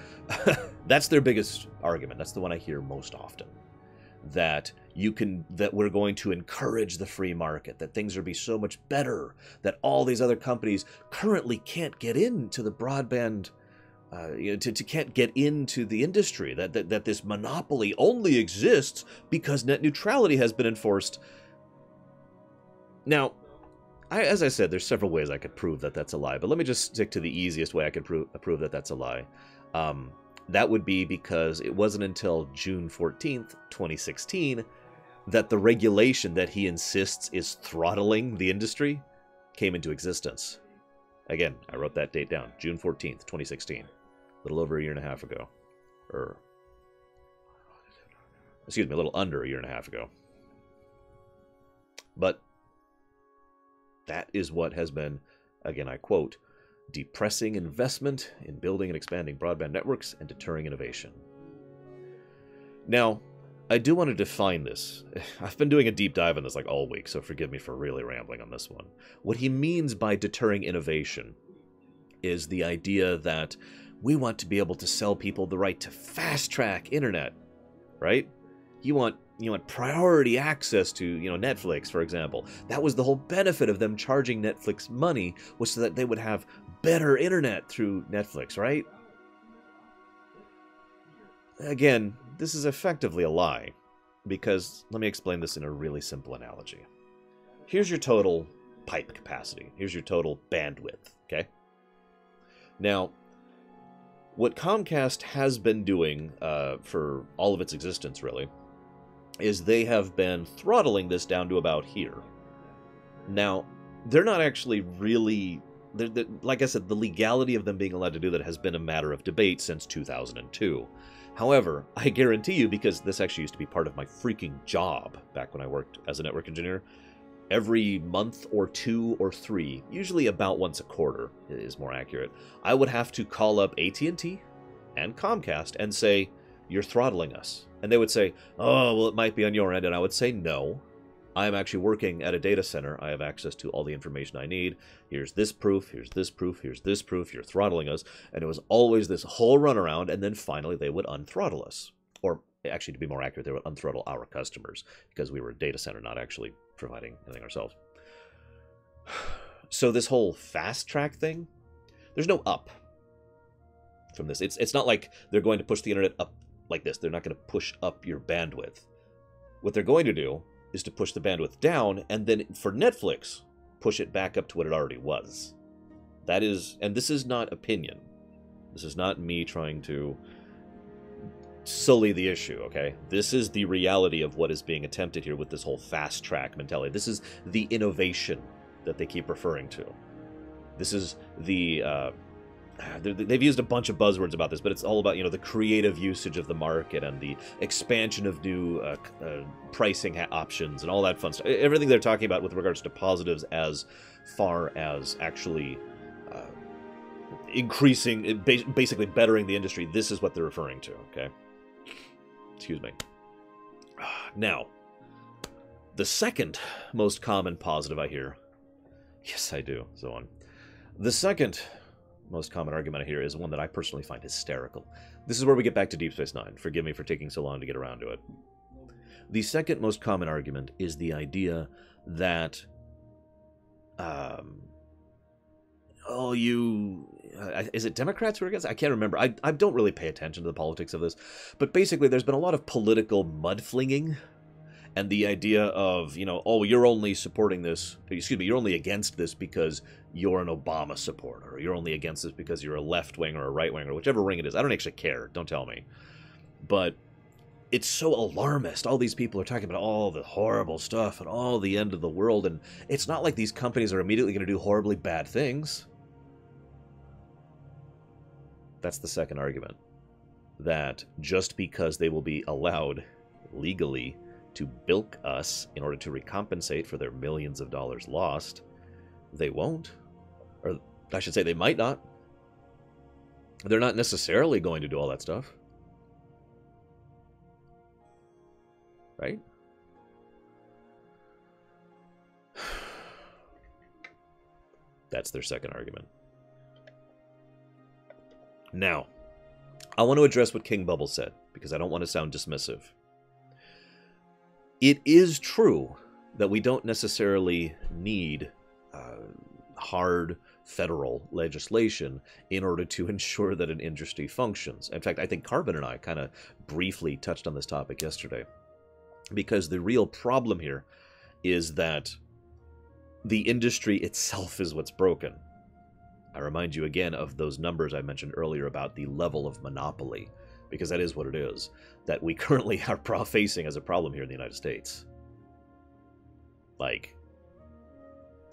That's their biggest argument. That's the one I hear most often. That we're going to encourage the free market, that things will be so much better, that all these other companies currently can't get into the broadband, can't get into the industry, that this monopoly only exists because net neutrality has been enforced. Now, as I said, there's several ways I could prove that that's a lie, but let me just stick to the easiest way I could prove that that's a lie. That would be because it wasn't until June 14th, 2016, that the regulation that he insists is throttling the industry came into existence. Again, I wrote that date down, June 14th, 2016. A little over a year and a half ago. Excuse me, a little under a year and a half ago. But that is what has been, again, I quote, depressing investment in building and expanding broadband networks and deterring innovation. Now, I do want to define this. I've been doing a deep dive on this like all week, so forgive me for really rambling on this one. What he means by deterring innovation is the idea that we want to be able to sell people the right to fast-track internet, right? You want had priority access to, Netflix, for example. That was the whole benefit of them charging Netflix money, was so that they would have better internet through Netflix, right? Again, this is effectively a lie, because let me explain this in a really simple analogy. Here's your total pipe capacity. Here's your total bandwidth, okay? Now, what Comcast has been doing for all of its existence, really, is they have been throttling this down to about here. Now, they're not actually really... like I said, the legality of them being allowed to do that has been a matter of debate since 2002. However, I guarantee you, because this actually used to be part of my freaking job back when I worked as a network engineer, every month or 2 or 3, usually about once a quarter is more accurate, I would have to call up AT&T and Comcast and say, "You're throttling us." And they would say, "Oh, well, it might be on your end." And I would say, "No. I am actually working at a data center. I have access to all the information I need. Here's this proof, here's this proof, here's this proof. You're throttling us." And it was always this whole runaround, and then finally they would unthrottle us. Or actually, to be more accurate, they would unthrottle our customers, because we were a data center, not actually providing anything ourselves. So this whole fast track thing, there's no up from this. It's not like they're going to push the internet up like this. They're not going to push up your bandwidth. What they're going to do is to push the bandwidth down, and then for Netflix, push it back up to what it already was. That is, and this is not opinion. This is not me trying to sully the issue, okay? This is the reality of what is being attempted here with this whole fast track mentality. This is the innovation that they keep referring to. This is the... they've used a bunch of buzzwords about this, but it's all about, the creative usage of the market and the expansion of new pricing options and all that fun stuff. Everything they're talking about with regards to positives as far as actually increasing, basically bettering the industry, this is what they're referring to, okay? Excuse me. Now, the second most common positive I hear, yes, I do, so on. The second most common argument I hear is one that I personally find hysterical. This is where we get back to Deep Space Nine. Forgive me for taking so long to get around to it. The second most common argument is the idea that, is it Democrats who are against? I can't remember. I don't really pay attention to the politics of this, but basically there's been a lot of political mudflinging. And the idea of, oh, you're only supporting this, you're only against this because you're an Obama supporter, or you're only against this because you're a left-wing or a right-wing, or whichever wing it is. I don't actually care. Don't tell me. But it's so alarmist. All these people are talking about all the horrible stuff and all the end of the world, and it's not like these companies are immediately going to do horribly bad things. That's the second argument. That just because they will be allowed legally to bilk us in order to recompensate for their millions of dollars lost, they won't. Or I should say they might not. They're not necessarily going to do all that stuff. Right? That's their second argument. Now, I want to address what King Bubble said, because I don't want to sound dismissive. It is true that we don't necessarily need hard federal legislation in order to ensure that an industry functions. In fact, I think Carbon and I kind of briefly touched on this topic yesterday, because the real problem here is that the industry itself is what's broken. I remind you again of those numbers I mentioned earlier about the level of monopoly, because that is what it is, that we currently are facing as a problem here in the United States. Like,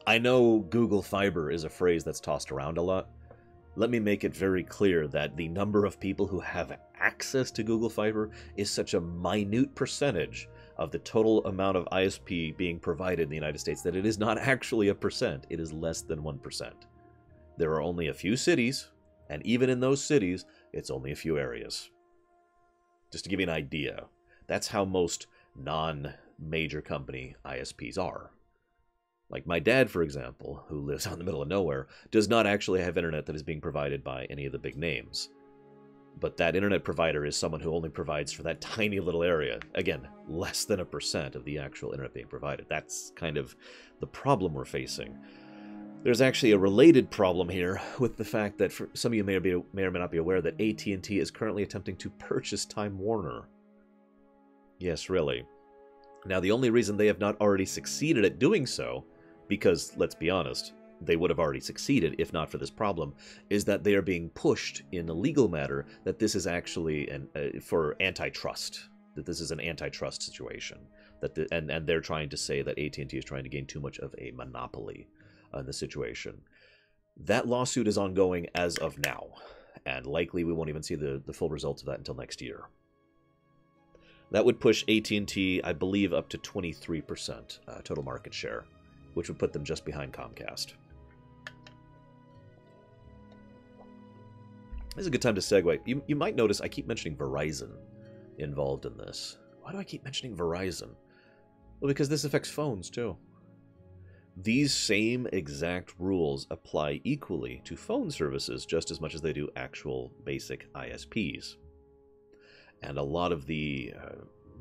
I know Google Fiber is a phrase that's tossed around a lot. Let me make it very clear that the number of people who have access to Google Fiber is such a minute percentage of the total amount of ISP being provided in the United States that it is not actually a percent. It is less than 1%. There are only a few cities, and even in those cities, it's only a few areas. Just to give you an idea, that's how most non-major company ISPs are. Like my dad, for example, who lives out in the middle of nowhere, does not actually have internet that is being provided by any of the big names. But that internet provider is someone who only provides for that tiny little area. Again, less than 1% of the actual internet being provided. That's kind of the problem we're facing. There's actually a related problem here with the fact that for some of you may or may not be aware that AT&T is currently attempting to purchase Time Warner. Yes, really. Now, the only reason they have not already succeeded at doing so, because, let's be honest, they would have already succeeded if not for this problem, is that they are being pushed in a legal matter that this is actually for antitrust, that this is an antitrust situation, and they're trying to say that AT&T is trying to gain too much of a monopoly in the situation. That lawsuit is ongoing as of now, and likely we won't even see the full results of that until next year. That would push AT&T, I believe, up to 23% total market share, which would put them just behind Comcast. This is a good time to segue. You might notice I keep mentioning Verizon involved in this. Why do I keep mentioning Verizon? Well, because this affects phones, too. These same exact rules apply equally to phone services just as much as they do actual basic ISPs. And a lot of the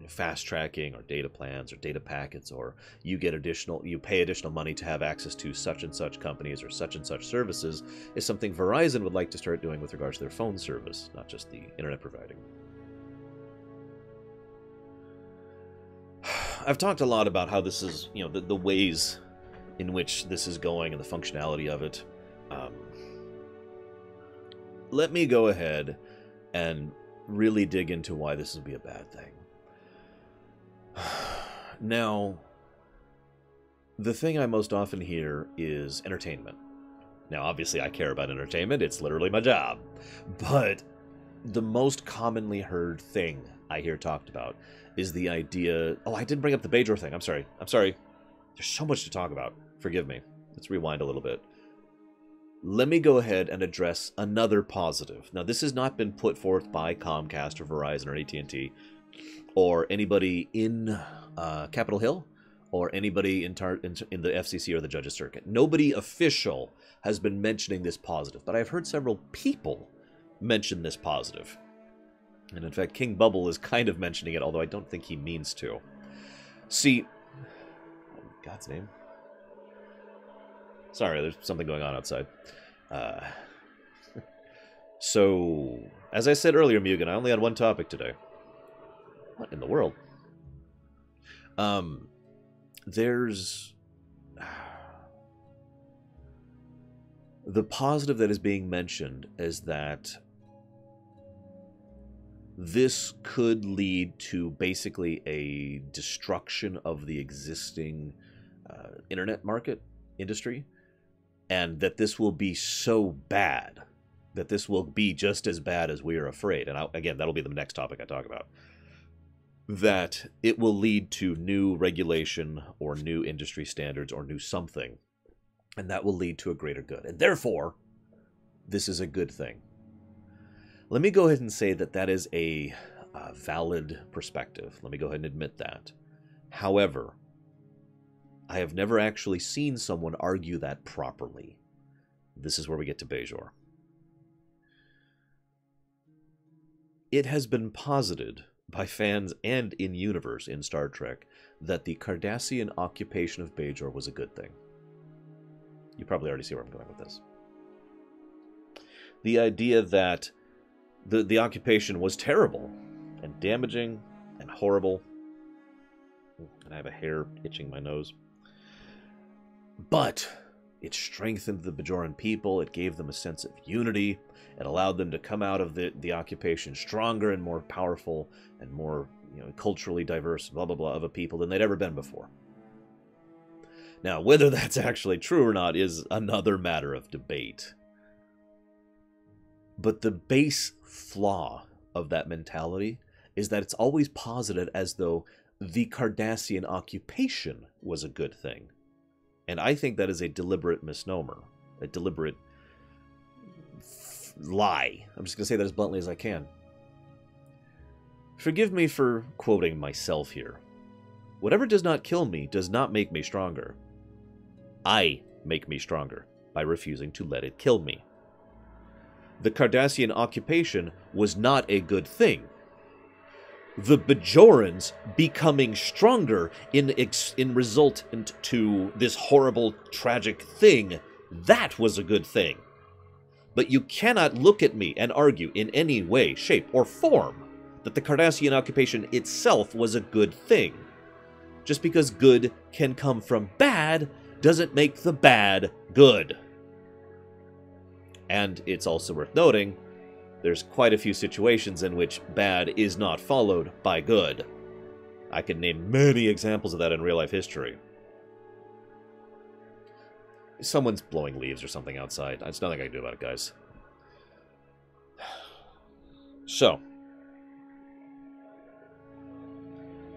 fast tracking or data plans or data packets, or you pay additional money to have access to such and such companies or such and such services, is something Verizon would like to start doing with regards to their phone service, not just the internet providing. I've talked a lot about how this is, the ways in which this is going and the functionality of it. Let me go ahead and really dig into why this would be a bad thing. Now, the thing I most often hear is entertainment. Now, obviously, I care about entertainment. It's literally my job. But the most commonly heard thing I hear talked about is the idea... Oh, I didn't bring up the Bajor thing. I'm sorry. There's so much to talk about. Forgive me. Let's rewind a little bit. Let me go ahead and address another positive. Now, this has not been put forth by Comcast or Verizon or AT&T or anybody in Capitol Hill or anybody in the FCC or the Judges Circuit. Nobody official has been mentioning this positive, but I've heard several people mention this positive. And in fact, King Bubble is kind of mentioning it, although I don't think he means to. See, in God's name. Sorry, there's something going on outside. So, as I said earlier, Mugen, I only had one topic today. What in the world? There's... The positive that is being mentioned is that this could lead to basically a destruction of the existing internet market industry, and that this will be so bad that this will be just as bad as we are afraid. And again, that'll be the next topic I talk about. That it will lead to new regulation or new industry standards or new something, and that will lead to a greater good. And therefore, this is a good thing. Let me go ahead and say that that is a valid perspective. Let me go ahead and admit that. However, I have never actually seen someone argue that properly. This is where we get to Bajor. It has been posited by fans and in universe in Star Trek that the Cardassian occupation of Bajor was a good thing. You probably already see where I'm going with this. The idea that the occupation was terrible and damaging and horrible. And I have a hair itching my nose. But it strengthened the Bajoran people. It gave them a sense of unity. It allowed them to come out of the occupation stronger and more powerful and more, culturally diverse, blah, blah, blah, of a people than they'd ever been before. Now, whether that's actually true or not is another matter of debate. But the base flaw of that mentality is that it's always posited as though the Cardassian occupation was a good thing. And I think that is a deliberate misnomer, a deliberate lie. I'm just going to say that as bluntly as I can. Forgive me for quoting myself here. Whatever does not kill me does not make me stronger. I make me stronger by refusing to let it kill me. the Cardassian occupation was not a good thing. The Bajorans becoming stronger in resultant to this horrible, tragic thing, that was a good thing. But you cannot look at me and argue in any way, shape, or form that the Cardassian occupation itself was a good thing. Just because good can come from bad doesn't make the bad good. And it's also worth noting, there's quite a few situations in which bad is not followed by good. I can name many examples of that in real-life history. Someone's blowing leaves or something outside. There's nothing I can do about it, guys. So,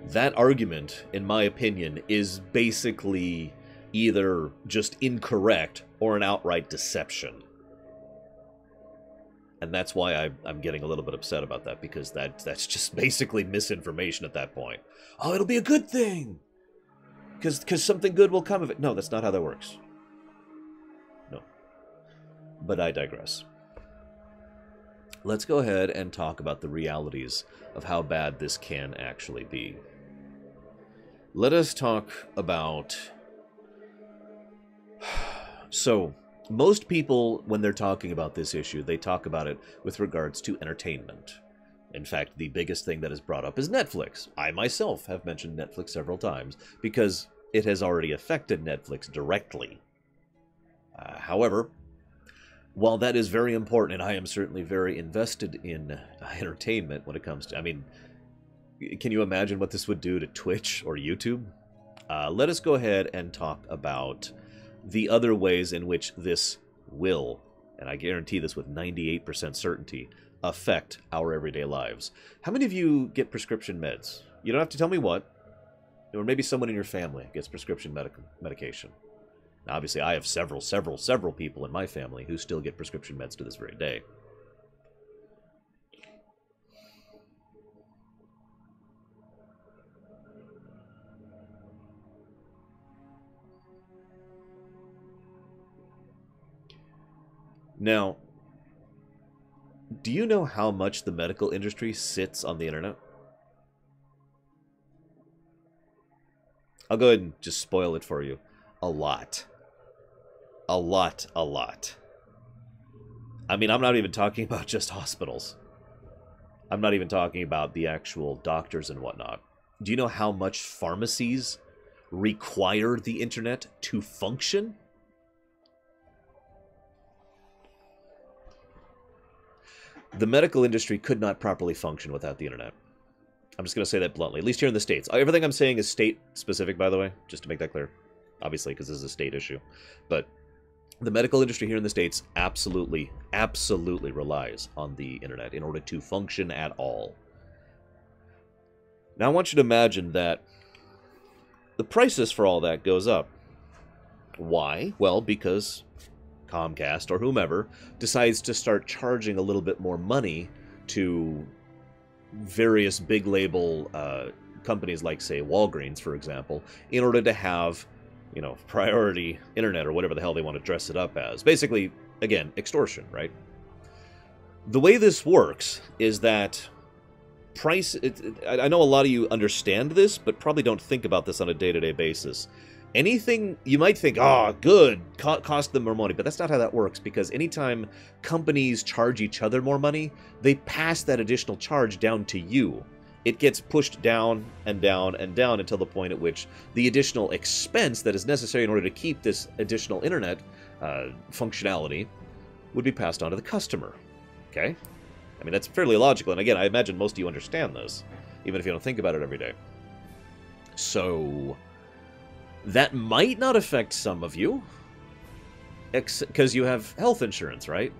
that argument, in my opinion, is basically either just incorrect or an outright deception. And that's why I'm getting a little bit upset about that, because that's just basically misinformation at that point. Oh, it'll be a good thing! Because something good will come of it. No, that's not how that works. No. But I digress. Let's go ahead and talk about the realities of how bad this can actually be. Let us talk about... So, most people, when they're talking about this issue, they talk about it with regards to entertainment. In fact, the biggest thing that is brought up is Netflix. I myself have mentioned Netflix several times because it has already affected Netflix directly. However, while that is very important, and I am certainly very invested in entertainment when it comes to... I mean, can you imagine what this would do to Twitch or YouTube? Let us go ahead and talk about the other ways in which this will, and I guarantee this with 98% certainty, affect our everyday lives. How many of you get prescription meds? You don't have to tell me what. Or maybe someone in your family gets prescription medication. Now, obviously, I have several people in my family who still get prescription meds to this very day. Now, do you know how much the medical industry sits on the internet? I'll go ahead and just spoil it for you. A lot. A lot. I mean, I'm not even talking about just hospitals. I'm not even talking about the actual doctors and whatnot. Do you know how much pharmacies require the internet to function? The medical industry could not properly function without the internet. I'm just going to say that bluntly, at least here in the States. Everything I'm saying is state-specific, by the way, just to make that clear. Obviously, because this is a state issue. But the medical industry here in the States absolutely relies on the internet in order to function at all. Now, I want you to imagine that the prices for all that goes up. Why? Well, because Comcast or whomever decides to start charging a little bit more money to various big label companies like, say, Walgreens, for example, in order to have, you know, priority internet or whatever the hell they want to dress it up as. Basically, again, extortion, right? The way this works is that I know a lot of you understand this, but probably don't think about this on a day-to-day basis. Anything you might think, oh, good, cost them more money, but that's not how that works, because anytime companies charge each other more money, they pass that additional charge down to you. It gets pushed down and down and down until the point at which the additional expense that is necessary in order to keep this additional internet functionality would be passed on to the customer. Okay? I mean, that's fairly logical, and again, I imagine most of you understand this, even if you don't think about it every day. So that might not affect some of you, because you have health insurance, right?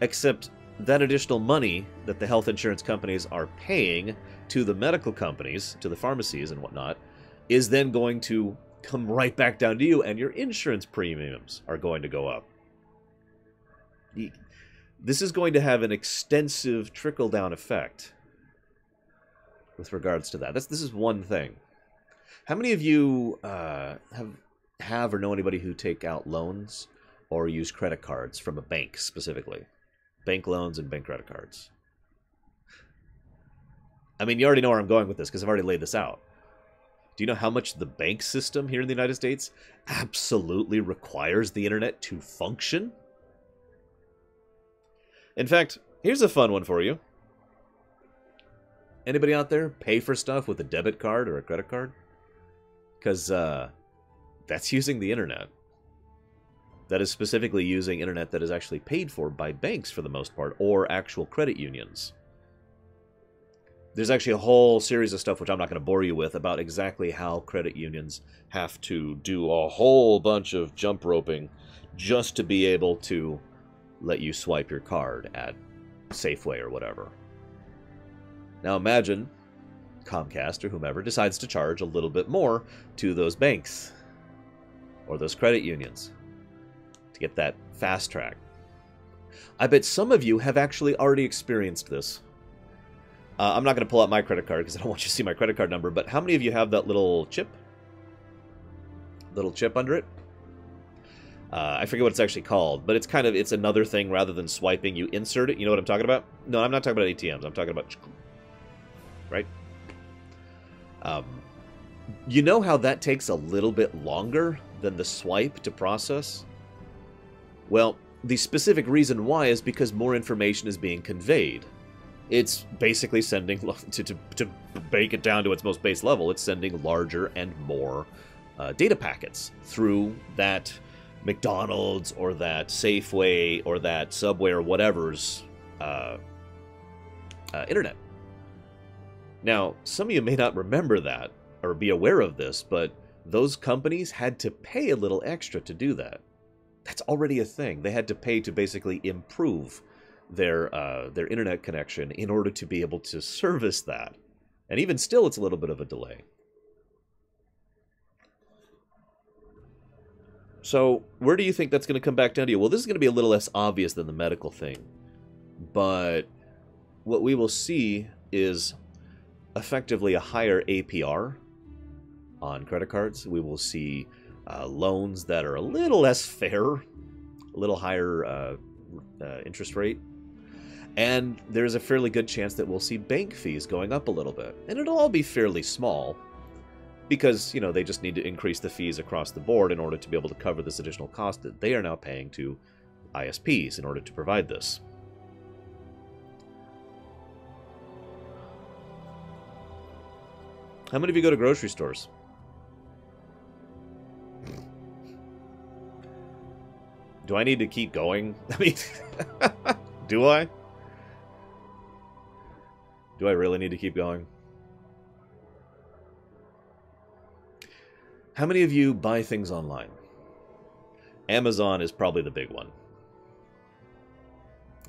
Except that additional money that the health insurance companies are paying to the medical companies, to the pharmacies and whatnot, is then going to come right back down to you, and your insurance premiums are going to go up. This is going to have an extensive trickle-down effect with regards to that. This is one thing. How many of you have or know anybody who take out loans or use credit cards from a bank specifically. Bank loans and bank credit cards. I mean, you already know where I'm going with this because I've already laid this out. Do you know how much the bank system here in the United States absolutely requires the internet to function? In fact, here's a fun one for you. Anybody out there pay for stuff with a debit card or a credit card? Because that's using the internet. That is specifically using internet that is actually paid for by banks for the most part, or actual credit unions. There's actually a whole series of stuff, which I'm not going to bore you with, about exactly how credit unions have to do a whole bunch of jump roping just to be able to let you swipe your card at Safeway or whatever. Now imagine Comcast or whomever decides to charge a little bit more to those banks or those credit unions to get that fast track. I bet some of you have actually already experienced this. I'm not going to pull out my credit card because I don't want you to see my credit card number, but how many of you have that little chip? Little chip under it? I forget what it's actually called, but it's another thing rather than swiping. You insert it. You know what I'm talking about? No, I'm not talking about ATMs. I'm talking about... Right? You know how that takes a little bit longer than the swipe to process? Well, the specific reason why is because more information is being conveyed. It's basically sending, to break it down to its most base level, it's sending larger and more data packets through that McDonald's or that Safeway or that Subway or whatever's internet. Now, some of you may not remember that or be aware of this, but those companies had to pay a little extra to do that. That's already a thing. They had to pay to basically improve their internet connection in order to be able to service that. And even still, it's a little bit of a delay. So where do you think that's going to come back down to you? Well, this is going to be a little less obvious than the medical thing. But what we will see is effectively a higher APR on credit cards. We will see loans that are a little less fair, a little higher interest rate. And there's a fairly good chance that we'll see bank fees going up a little bit. And it'll all be fairly small because, you know, they just need to increase the fees across the board in order to be able to cover this additional cost that they are now paying to ISPs in order to provide this. How many of you go to grocery stores? Do I need to keep going? I mean, do I? Do I really need to keep going? How many of you buy things online? Amazon is probably the big one.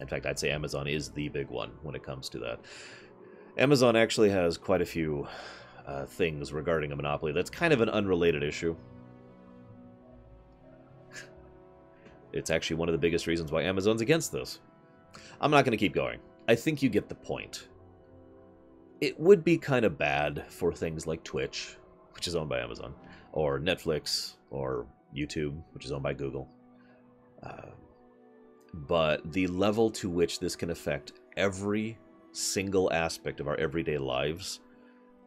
In fact, I'd say Amazon is the big one when it comes to that. Amazon actually has quite a few things regarding a monopoly. That's kind of an unrelated issue. It's actually one of the biggest reasons why Amazon's against this. I'm not going to keep going. I think you get the point. It would be kind of bad for things like Twitch, which is owned by Amazon, or Netflix, or YouTube, which is owned by Google. But the level to which this can affect every single aspect of our everyday lives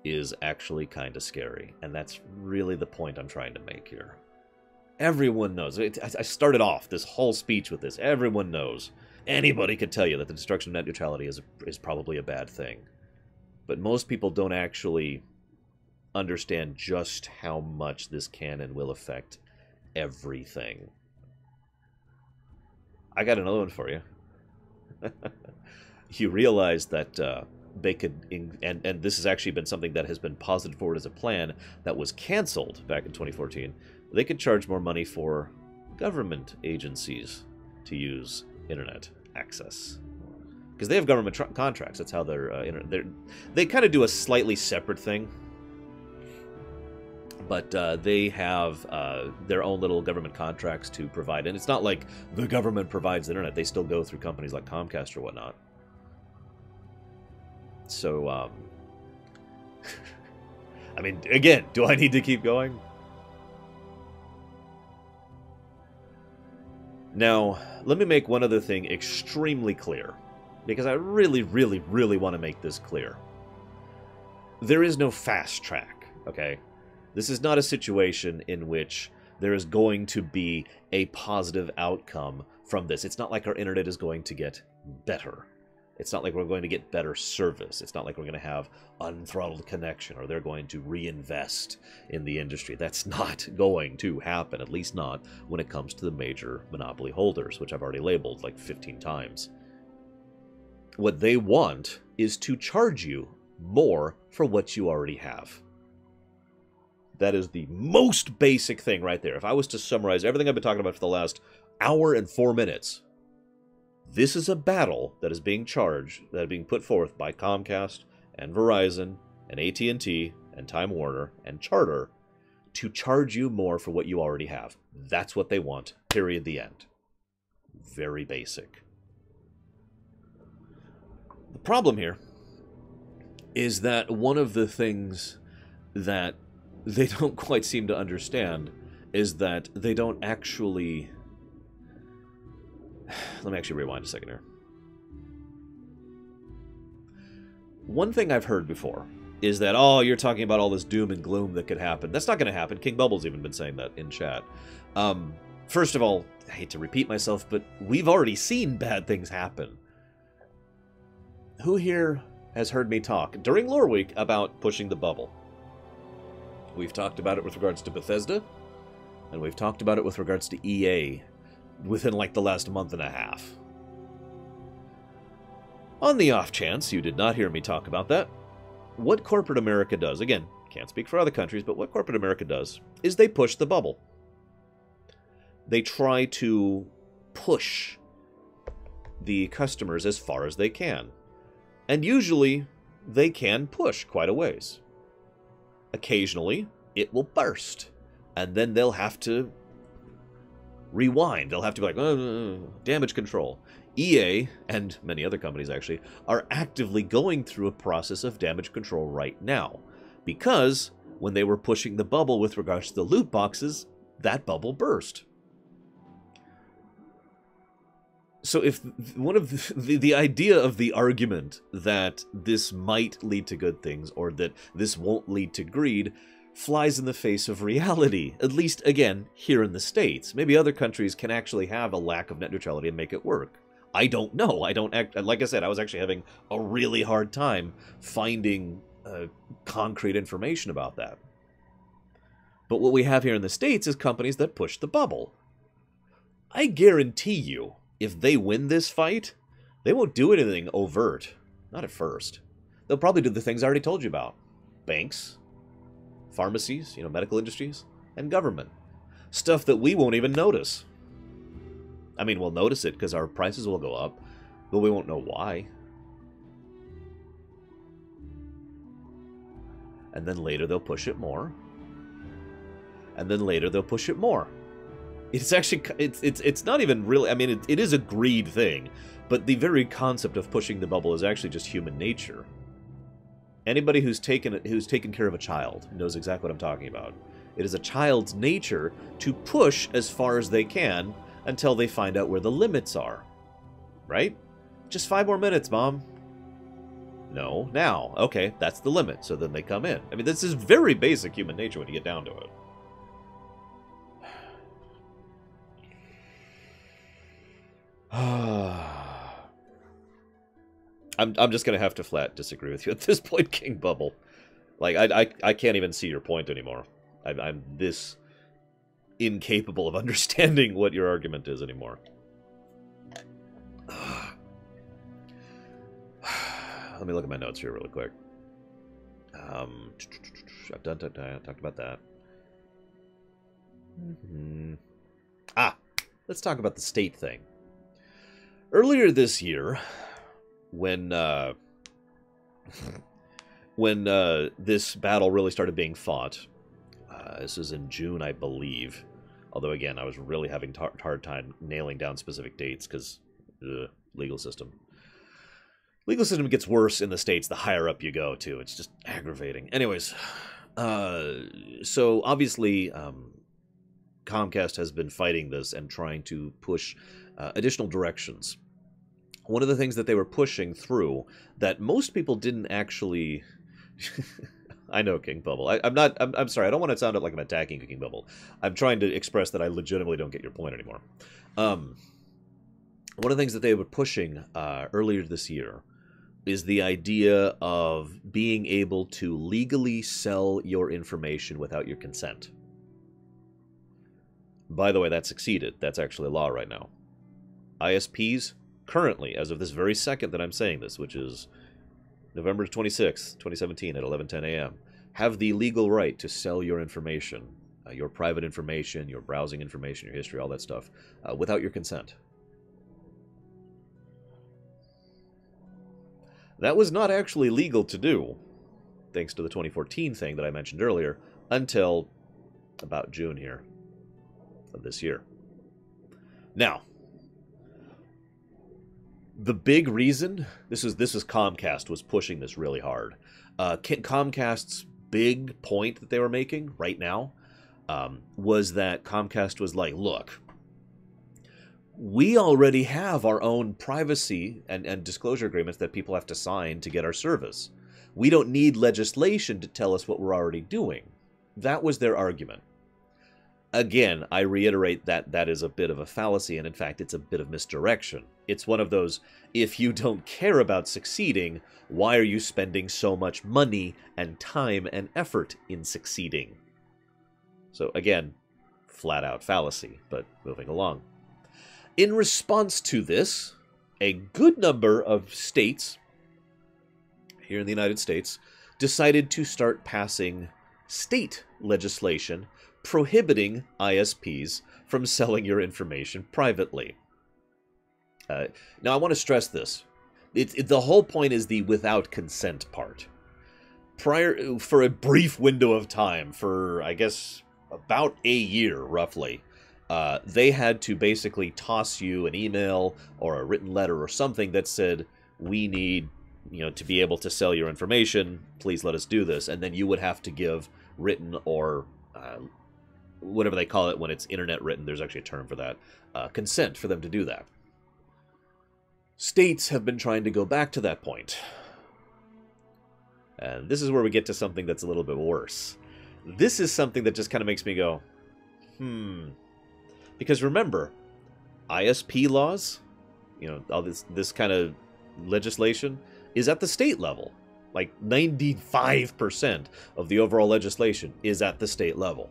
is actually kind of scary. And that's really the point I'm trying to make here. Everyone knows. I started off this whole speech with this. Everyone knows. Anybody could tell you that the destruction of net neutrality is probably a bad thing. But most people don't actually understand just how much this can and will affect everything. I got another one for you. You realize that they could, and this has actually been something that has been posited forward as a plan that was canceled back in 2014. They could charge more money for government agencies to use internet access. Because they have government contracts. That's how they kind of do a slightly separate thing. But they have their own little government contracts to provide. And it's not like the government provides the internet. They still go through companies like Comcast or whatnot. So, I mean, again, do I need to keep going? Now, let me make one other thing extremely clear, because I really, really, really want to make this clear. There is no fast track, okay? This is not a situation in which there is going to be a positive outcome from this. It's not like our internet is going to get better. It's not like we're going to get better service. It's not like we're going to have unthrottled connection or they're going to reinvest in the industry. That's not going to happen, at least not when it comes to the major monopoly holders, which I've already labeled like 15 times. What they want is to charge you more for what you already have. That is the most basic thing right there. If I was to summarize everything I've been talking about for the last hour and 4 minutes, this is a battle that is being charged, that is being put forth by Comcast and Verizon and AT&T and Time Warner and Charter to charge you more for what you already have. That's what they want. Period. The end. Very basic. The problem here is that one of the things that they don't quite seem to understand is that they don't actually... Let me actually rewind a second here. One thing I've heard before is that, oh, you're talking about all this doom and gloom that could happen. That's not going to happen. King Bubble's even been saying that in chat. First of all, I hate to repeat myself, but we've already seen bad things happen. Who here has heard me talk during Loreweek about pushing the bubble? We've talked about it with regards to Bethesda, and we've talked about it with regards to EA within like the last month and a half. On the off chance you did not hear me talk about that, what corporate America does, again, can't speak for other countries, but what corporate America does is they push the bubble. They try to push the customers as far as they can. And usually, they can push quite a ways. Occasionally, it will burst. And then they'll have to rewind. They'll have to be like, damage control. EA, and many other companies actually, are actively going through a process of damage control right now. Because when they were pushing the bubble with regards to the loot boxes, that bubble burst. So if one of the idea of the argument that this might lead to good things or that this won't lead to greed flies in the face of reality, at least, again, here in the States. Maybe other countries can actually have a lack of net neutrality and make it work. I don't know. Like I said, I was actually having a really hard time finding concrete information about that. But what we have here in the States is companies that push the bubble. I guarantee you, if they win this fight, they won't do anything overt. Not at first. They'll probably do the things I already told you about. Banks, pharmacies, medical industries, and government. Stuff that we won't even notice. I mean, we'll notice it because our prices will go up, but we won't know why. And then later they'll push it more. And then later they'll push it more. It's actually, it's not even really, I mean, it is a greed thing, but the very concept of pushing the bubble is actually just human nature. Anybody who's taken care of a child knows exactly what I'm talking about. It is a child's nature to push as far as they can until they find out where the limits are. Right? Just 5 more minutes, Mom. No, now. Okay, that's the limit. So then they come in. I mean, this is very basic human nature when you get down to it. I'm just gonna have to flat disagree with you at this point, King Bubble. Like, I can't even see your point anymore. I'm this incapable of understanding what your argument is anymore. Let me look at my notes here really quick. I've talked about that. Let's talk about the state thing. Earlier this year, when this battle really started being fought, this was in June, I believe. Although, again, I was really having a hard time nailing down specific dates because legal system. Legal system gets worse in the States the higher up you go, too. It's just aggravating. Anyways, so obviously Comcast has been fighting this and trying to push additional directions. One of the things that they were pushing through that most people didn't actually... I know, King Bubble. I'm sorry, I don't want to sound like I'm attacking King Bubble. I'm trying to express that I legitimately don't get your point anymore. One of the things that they were pushing earlier this year is the idea of being able to legally sell your information without your consent. By the way, that succeeded. That's actually law right now. ISPs, currently, as of this very second that I'm saying this, which is November 26th, 2017 at 11:10 a.m., have the legal right to sell your information, your private information, your browsing information, your history, all that stuff, without your consent. That was not actually legal to do, thanks to the 2014 thing that I mentioned earlier, until about June here of this year. Now, the big reason, this is Comcast was pushing this really hard. Comcast's big point that they were making right now was that Comcast was like, look, we already have our own privacy and disclosure agreements that people have to sign to get our service. We don't need legislation to tell us what we're already doing. That was their argument. Again, I reiterate that that is a bit of a fallacy, and in fact, it's a bit of misdirection. It's one of those, if you don't care about succeeding, why are you spending so much money and time and effort in succeeding? So again, flat-out fallacy, but moving along. In response to this, a good number of states here in the United States decided to start passing state legislation prohibiting ISPs from selling your information privately. Now, I want to stress this. The whole point is the without consent part. For a brief window of time, for, I guess, about a year, roughly, they had to basically toss you an email or a written letter or something that said, we need, to be able to sell your information, please let us do this. And then you would have to give written or whatever they call it when it's internet written, there's actually a term for that, consent for them to do that. States have been trying to go back to that point. And this is where we get to something that's a little bit worse. This is something that just kind of makes me go, Because remember, ISP laws, all this kind of legislation is at the state level. Like 95% of the overall legislation is at the state level.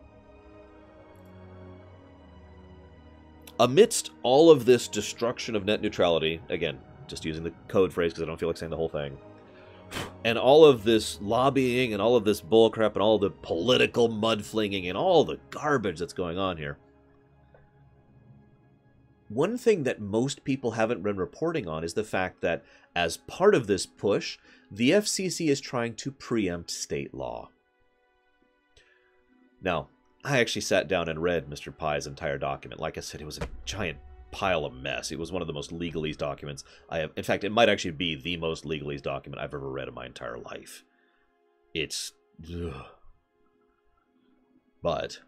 Amidst all of this destruction of net neutrality, again, just using the code phrase because I don't feel like saying the whole thing, and all of this lobbying and all of this bullcrap and all the political mudflinging and all the garbage that's going on here, one thing that most people haven't been reporting on is the fact that as part of this push, the FCC is trying to preempt state law. Now, I actually sat down and read Mr. Pye's entire document. Like I said, it was a giant pile of mess. It was one of the most legalese documents I have. In fact, it might actually be the most legalese document I've ever read in my entire life. It's... Ugh. But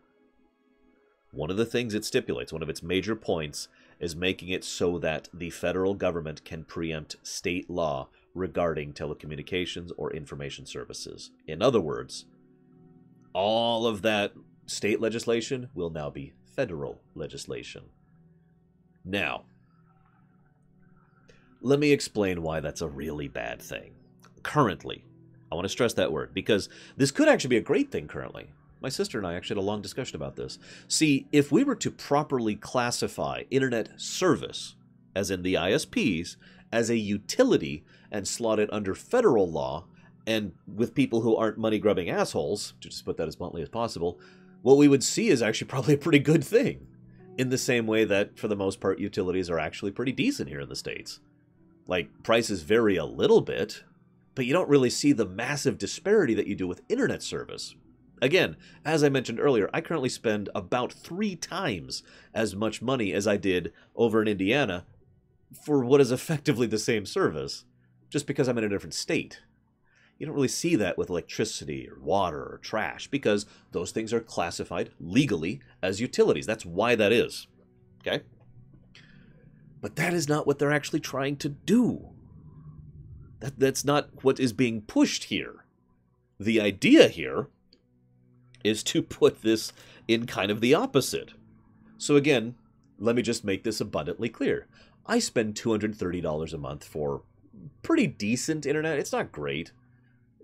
one of the things it stipulates, one of its major points, is making it so that the federal government can preempt state law regarding telecommunications or information services. In other words, all of that state legislation will now be federal legislation. Now, let me explain why that's a really bad thing. Currently, I want to stress that word, because this could actually be a great thing currently. My sister and I actually had a long discussion about this. See, if we were to properly classify internet service, as in the ISPs, as a utility and slot it under federal law, and with people who aren't money-grubbing assholes, to just put that as bluntly as possible, what we would see is actually probably a pretty good thing. In the same way that, for the most part, utilities are actually pretty decent here in the States. Like, prices vary a little bit, but you don't really see the massive disparity that you do with internet service. Again, as I mentioned earlier, I currently spend about 3 times as much money as I did over in Indiana for what is effectively the same service, just because I'm in a different state. You don't really see that with electricity or water or trash because those things are classified legally as utilities. That's why that is. Okay? But that is not what they're actually trying to do. That's not what is being pushed here. The idea here is to put this in kind of the opposite. So again, let me just make this abundantly clear. I spend $230 a month for pretty decent internet. It's not great.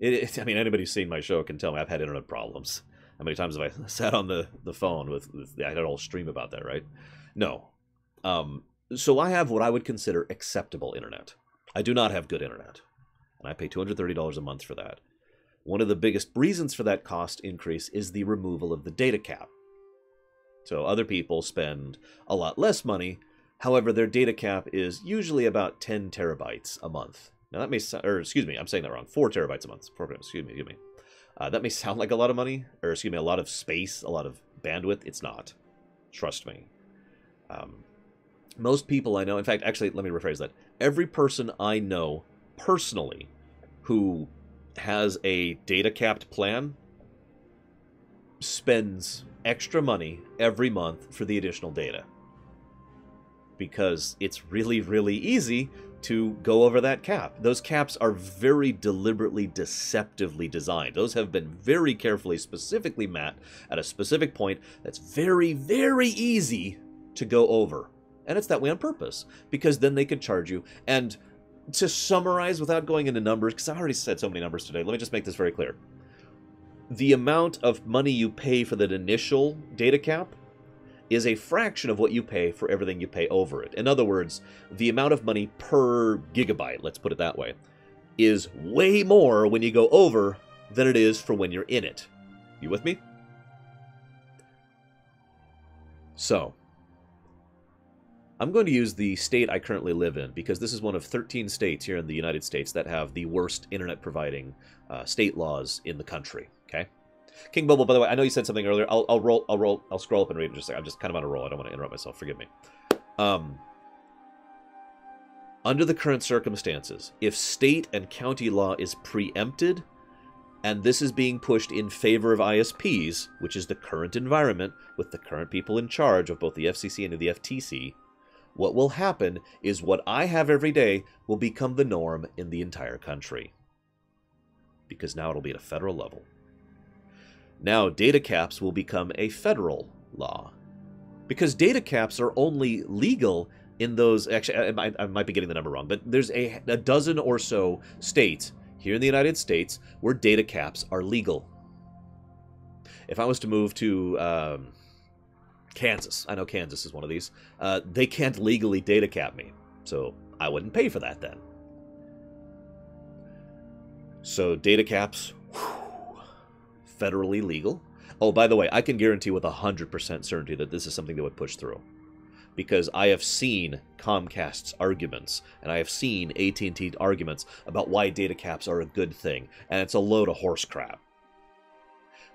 I mean, anybody who's seen my show can tell me I've had internet problems. How many times have I sat on the phone with I had a whole stream about that, right? No. So I have what I would consider acceptable internet. I do not have good internet. And I pay $230 a month for that. One of the biggest reasons for that cost increase is the removal of the data cap. So other people spend a lot less money. However, their data cap is usually about 10 terabytes a month. Now that may sound, or excuse me, I'm saying that wrong. 4 terabytes a month. Excuse me. That may sound like a lot of money, or excuse me, a lot of space, a lot of bandwidth. It's not. Trust me. Most people I know, in fact, actually, let me rephrase that. Every person I know personally who has a data capped plan spends extra money every month for the additional data. Because it's really, really easy to go over that cap. Those caps are very deliberately, deceptively designed. Those have been very carefully, specifically mapped at a specific point that's very, very easy to go over. And it's that way on purpose, because then they could charge you. And to summarize without going into numbers, because I already said so many numbers today, let me just make this very clear. The amount of money you pay for that initial data cap is a fraction of what you pay for everything you pay over it. In other words, the amount of money per gigabyte, let's put it that way, is way more when you go over than it is for when you're in it. You with me? So, I'm going to use the state I currently live in because this is one of 13 states here in the United States that have the worst internet providing state laws in the country. Okay, King Bubble. By the way, I know you said something earlier. I'll scroll up and read it. Just like I'm just kind of on a roll. I don't want to interrupt myself. Forgive me. Under the current circumstances, if state and county law is preempted, and this is being pushed in favor of ISPs, which is the current environment with the current people in charge of both the FCC and the FTC, what will happen is what I have every day will become the norm in the entire country. Because now it'll be at a federal level. Now data caps will become a federal law. Because data caps are only legal in those... Actually, I might be getting the number wrong, but there's a dozen or so states here in the United States where data caps are legal. If I was to move to... Kansas. I know Kansas is one of these. They can't legally data cap me, so I wouldn't pay for that then. So data caps, federally legal. Oh, by the way, I can guarantee with 100% certainty that this is something that would push through. Because I have seen Comcast's arguments, and I have seen AT&T arguments about why data caps are a good thing, and it's a load of horse crap.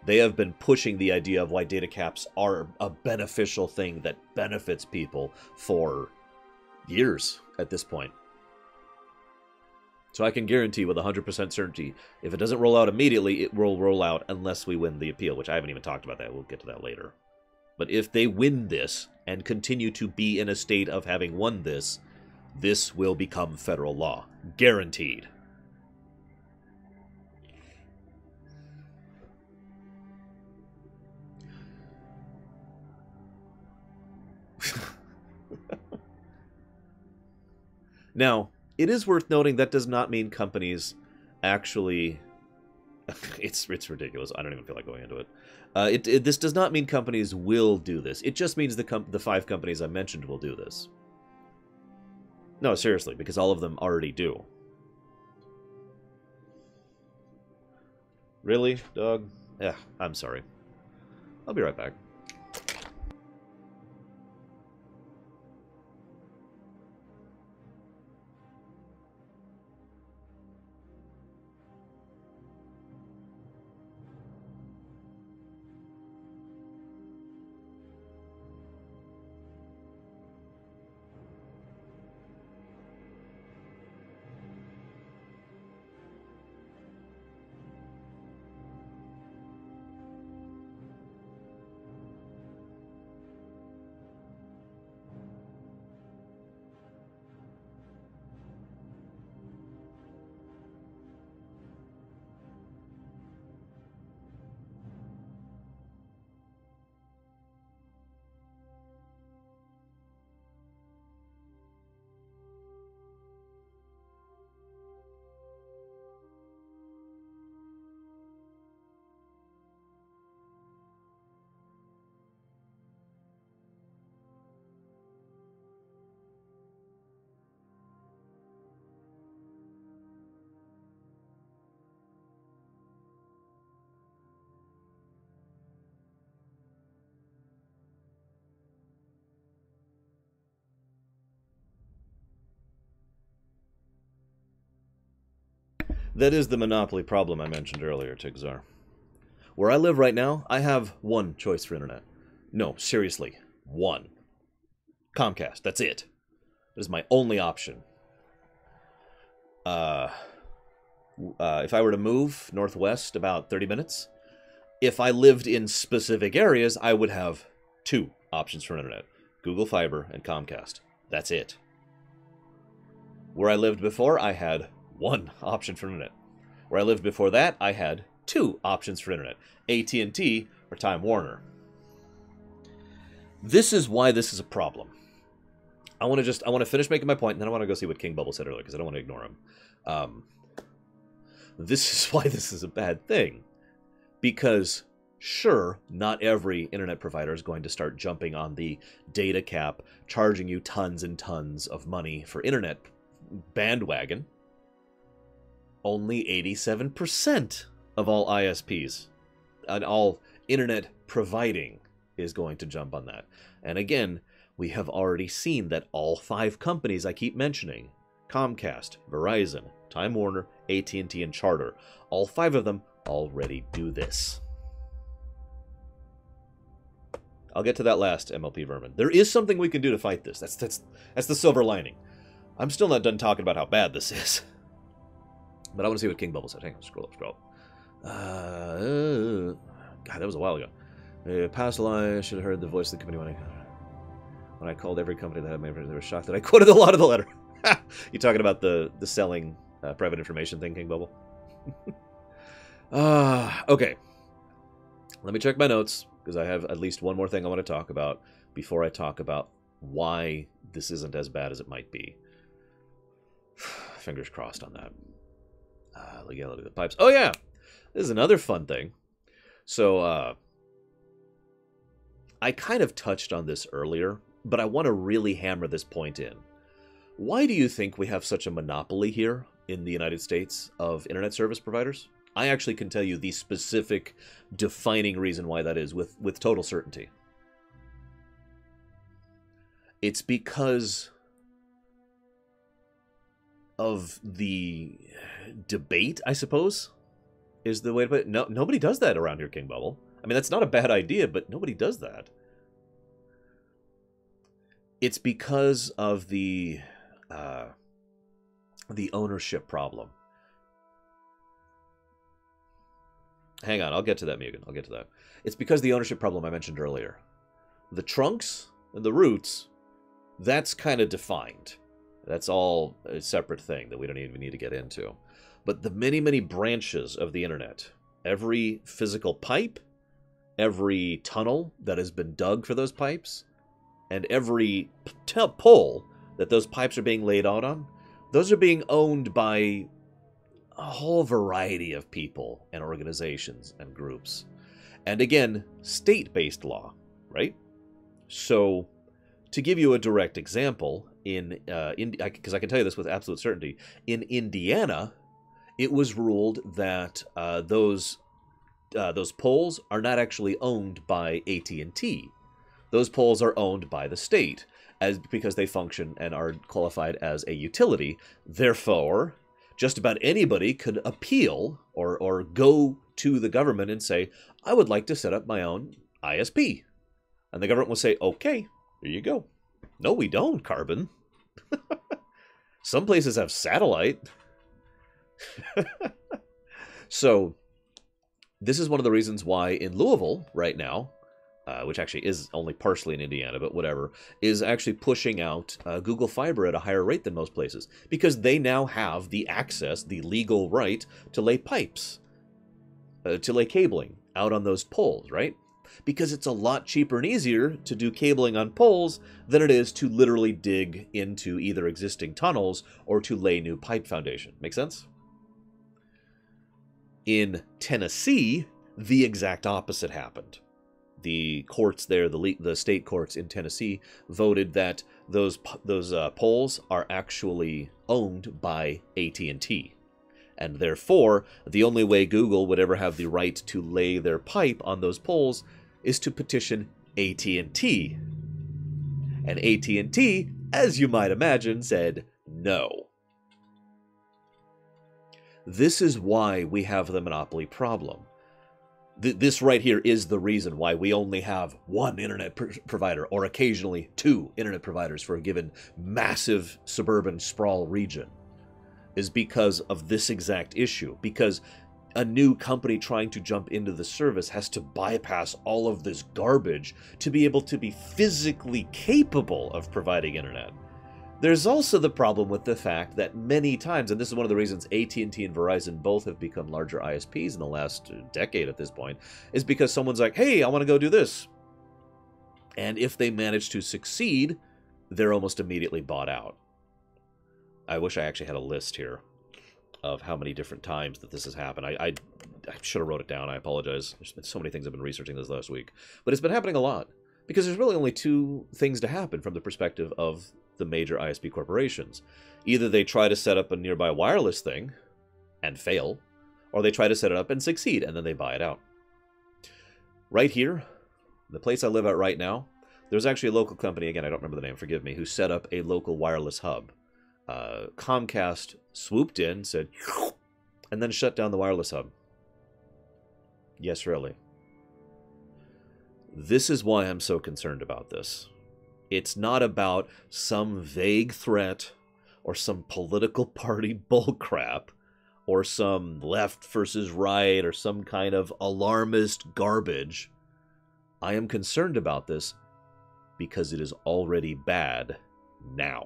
They have been pushing the idea of why data caps are a beneficial thing that benefits people for years at this point. So I can guarantee with 100% certainty, if it doesn't roll out immediately, it will roll out unless we win the appeal, which I haven't even talked about that. We'll get to that later. But if they win this and continue to be in a state of having won this, this will become federal law. Guaranteed. Now, it is worth noting that does not mean companies actually... it's ridiculous. I don't even feel like going into it. This does not mean companies will do this. It just means the 5 companies I mentioned will do this. No, seriously, because all of them already do. Really, Doug? Yeah, I'm sorry. I'll be right back. That is the monopoly problem I mentioned earlier, Tigzar. Where I live right now, I have one choice for internet. No, seriously, one. Comcast, that's it. It is my only option. If I were to move northwest about 30 minutes, if I lived in specific areas, I would have two options for internet. Google Fiber and Comcast. That's it. Where I lived before, I had one option for internet. Where I lived before that, I had two options for internet. AT&T or Time Warner. This is why this is a problem. I want to finish making my point, and then I want to go see what King Bubble said earlier, because I don't want to ignore him. This is why this is a bad thing. Because, sure, not every internet provider is going to start jumping on the data cap, charging you tons and tons of money for internet bandwagon. Only 87% of all ISPs and all internet providing is going to jump on that. And again, we have already seen that all 5 companies I keep mentioning, Comcast, Verizon, Time Warner, AT&T, and Charter, all 5 of them already do this. I'll get to that last, MLP Vermin. There is something we can do to fight this. That's the silver lining. I'm still not done talking about how bad this is. But I want to see what King Bubble said. Hang on, scroll up. God, that was a while ago. Past lie, I should have heard the voice of the company when I called every company that had made. They were shocked that I quoted a lot of the letter. You talking about the selling private information thing, King Bubble? Okay. Let me check my notes, because I have at least one more thing I want to talk about before I talk about why this isn't as bad as it might be. Fingers crossed on that. Legality of the pipes. Oh, yeah! This is another fun thing. So, I kind of touched on this earlier, but I want to really hammer this point in. Why do you think we have such a monopoly here in the United States of internet service providers? I actually can tell you the specific defining reason why that is with total certainty. It's because of the debate, I suppose, is the way to put it. No, nobody does that around here, King Bubble. I mean, that's not a bad idea, but nobody does that. It's because of the ownership problem. Hang on, I'll get to that, Mugen. I'll get to that. It's because of the ownership problem I mentioned earlier. The trunks and the roots, that's kind of defined. That's all a separate thing that we don't even need to get into. But the many, many branches of the internet, every physical pipe, every tunnel that has been dug for those pipes, and every pole that those pipes are being laid out on, those are being owned by a whole variety of people and organizations and groups. And again, state-based law, right? So, to give you a direct example, because I can tell you this with absolute certainty, in Indiana, it was ruled that those poles are not actually owned by AT&T. Those poles are owned by the state, because they function and are qualified as a utility. Therefore, just about anybody could appeal or go to the government and say, I would like to set up my own ISP. And the government will say, okay, here you go. No, we don't, Carbon. Some places have satellite. So, this is one of the reasons why in Louisville right now, which actually is only partially in Indiana, but whatever, is actually pushing out Google Fiber at a higher rate than most places. Because they now have the access, the legal right, to lay pipes, to lay cabling out on those poles, right? Because it's a lot cheaper and easier to do cabling on poles than it is to literally dig into either existing tunnels or to lay new pipe foundation. Make sense? In Tennessee, the exact opposite happened. The courts there, the state courts in Tennessee, voted that those poles are actually owned by AT&T. And therefore, the only way Google would ever have the right to lay their pipe on those poles is to petition AT&T. And AT&T, as you might imagine, said no. This is why we have the monopoly problem. This right here is the reason why we only have one internet provider, or occasionally two internet providers for a given massive suburban sprawl region, is because of this exact issue. Because a new company trying to jump into the service has to bypass all of this garbage to be able to be physically capable of providing internet. There's also the problem with the fact that many times, and this is one of the reasons AT&T and Verizon both have become larger ISPs in the last decade at this point, is because someone's like, hey, I want to go do this. And if they manage to succeed, they're almost immediately bought out. I wish I actually had a list here of how many different times that this has happened. I should have wrote it down. I apologize. There's been so many things I've been researching this last week. But it's been happening a lot. Because there's really only two things to happen from the perspective of the major ISP corporations. Either they try to set up a nearby wireless thing and fail, or they try to set it up and succeed, and then they buy it out. Right here, the place I live at right now, there's actually a local company, again, I don't remember the name, forgive me, who set up a local wireless hub. Comcast swooped in, said, and then shut down the wireless hub. Yes, really. This is why I'm so concerned about this. It's not about some vague threat or some political party bullcrap or some left versus right or some kind of alarmist garbage. I am concerned about this because it is already bad now.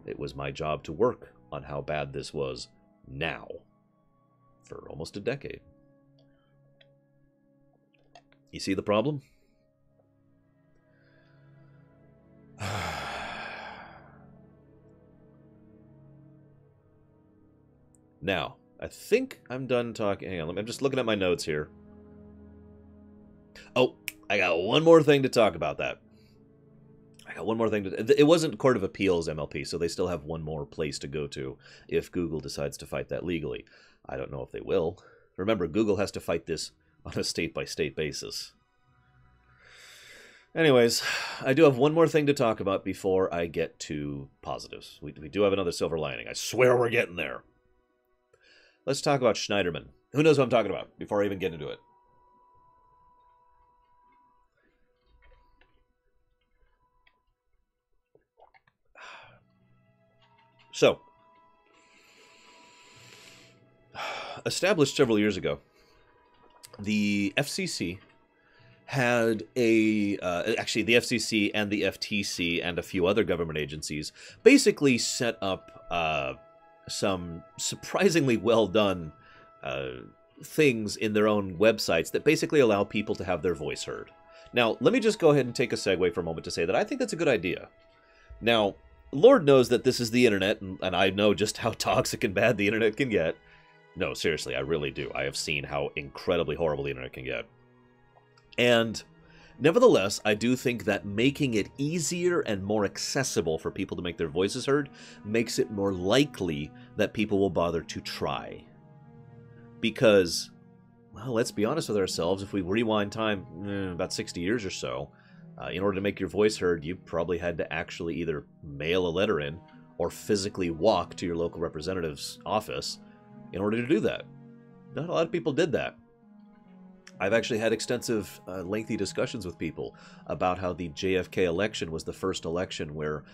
It was my job to work on how bad this was now for almost a decade. You see the problem? Now, I think I'm done talking. Hang on, I'm just looking at my notes here. Oh, I got one more thing to talk about that. It wasn't Court of Appeals MLP, so they still have one more place to go to if Google decides to fight that legally. I don't know if they will. Remember, Google has to fight this on a state-by-state basis. Anyways, I do have one more thing to talk about before I get to positives. We do have another silver lining. I swear we're getting there. Let's talk about Schneiderman. Who knows what I'm talking about before I even get into it? So, established several years ago, the FCC had actually the FCC and the FTC and a few other government agencies basically set up some surprisingly well done things in their own websites that basically allow people to have their voice heard. Now, let me just go ahead and take a segue for a moment to say that I think that's a good idea. Now, Lord knows that this is the internet, and I know just how toxic and bad the internet can get. No, seriously, I really do. I have seen how incredibly horrible the internet can get. And nevertheless, I do think that making it easier and more accessible for people to make their voices heard makes it more likely that people will bother to try. Because, well, let's be honest with ourselves, if we rewind time about 60 years or so, in order to make your voice heard, you probably had to actually either mail a letter in or physically walk to your local representative's office in order to do that. Not a lot of people did that. I've actually had extensive, lengthy discussions with people about how the JFK election was the first election where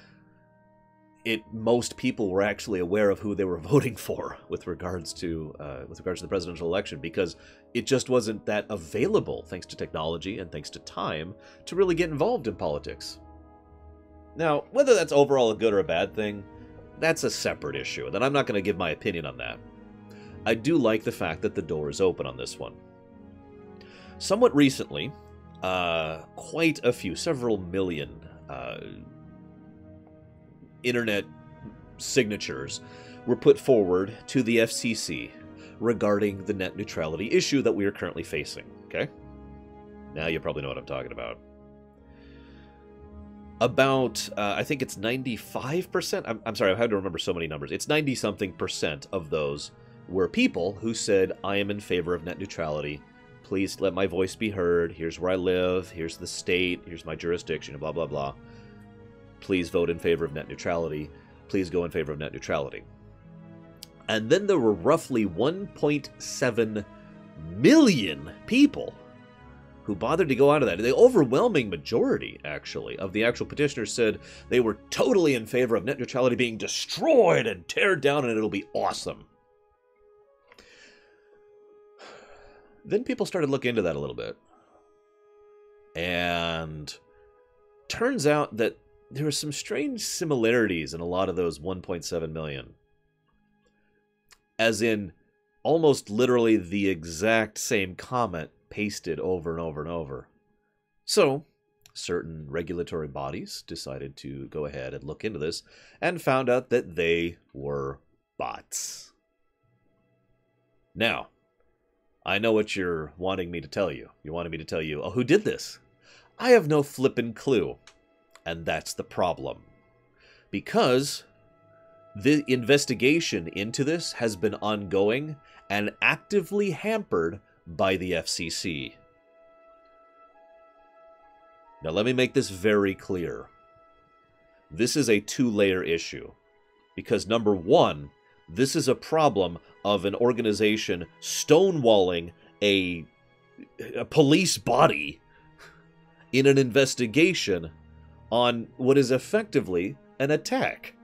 most people were actually aware of who they were voting for with regards to the presidential election, because it just wasn't that available, thanks to technology and thanks to time, to really get involved in politics. Now, whether that's overall a good or a bad thing, that's a separate issue, and I'm not going to give my opinion on that. I do like the fact that the door is open on this one. Somewhat recently, quite a few, several million internet signatures were put forward to the FCC regarding the net neutrality issue that we are currently facing, okay? Now you probably know what I'm talking about. About, I think it's 95%, I'm sorry, I've had to remember so many numbers. It's 90-something% of those were people who said, I am in favor of net neutrality. Please let my voice be heard. Here's where I live. Here's the state. Here's my jurisdiction, blah, blah, blah. Please vote in favor of net neutrality. please go in favor of net neutrality. And then there were roughly 1.7 million people who bothered to go out of that. The overwhelming majority, actually, of the actual petitioners said they were totally in favor of net neutrality being destroyed and teared down, and it'll be awesome. Then people started looking into that a little bit. And turns out that there were some strange similarities in a lot of those 1.7 million. As in, almost literally the exact same comment pasted over and over and over. So, certain regulatory bodies decided to go ahead and look into this and found out that they were bots. Now, I know what you're wanting me to tell you. You're wanting me to tell you, oh, who did this? I have no flippin' clue. And that's the problem. Because the investigation into this has been ongoing and actively hampered by the FCC. Now let me make this very clear. This is a two-layer issue. Because number one, this is a problem of an organization stonewalling a police body in an investigation on what is effectively an attack.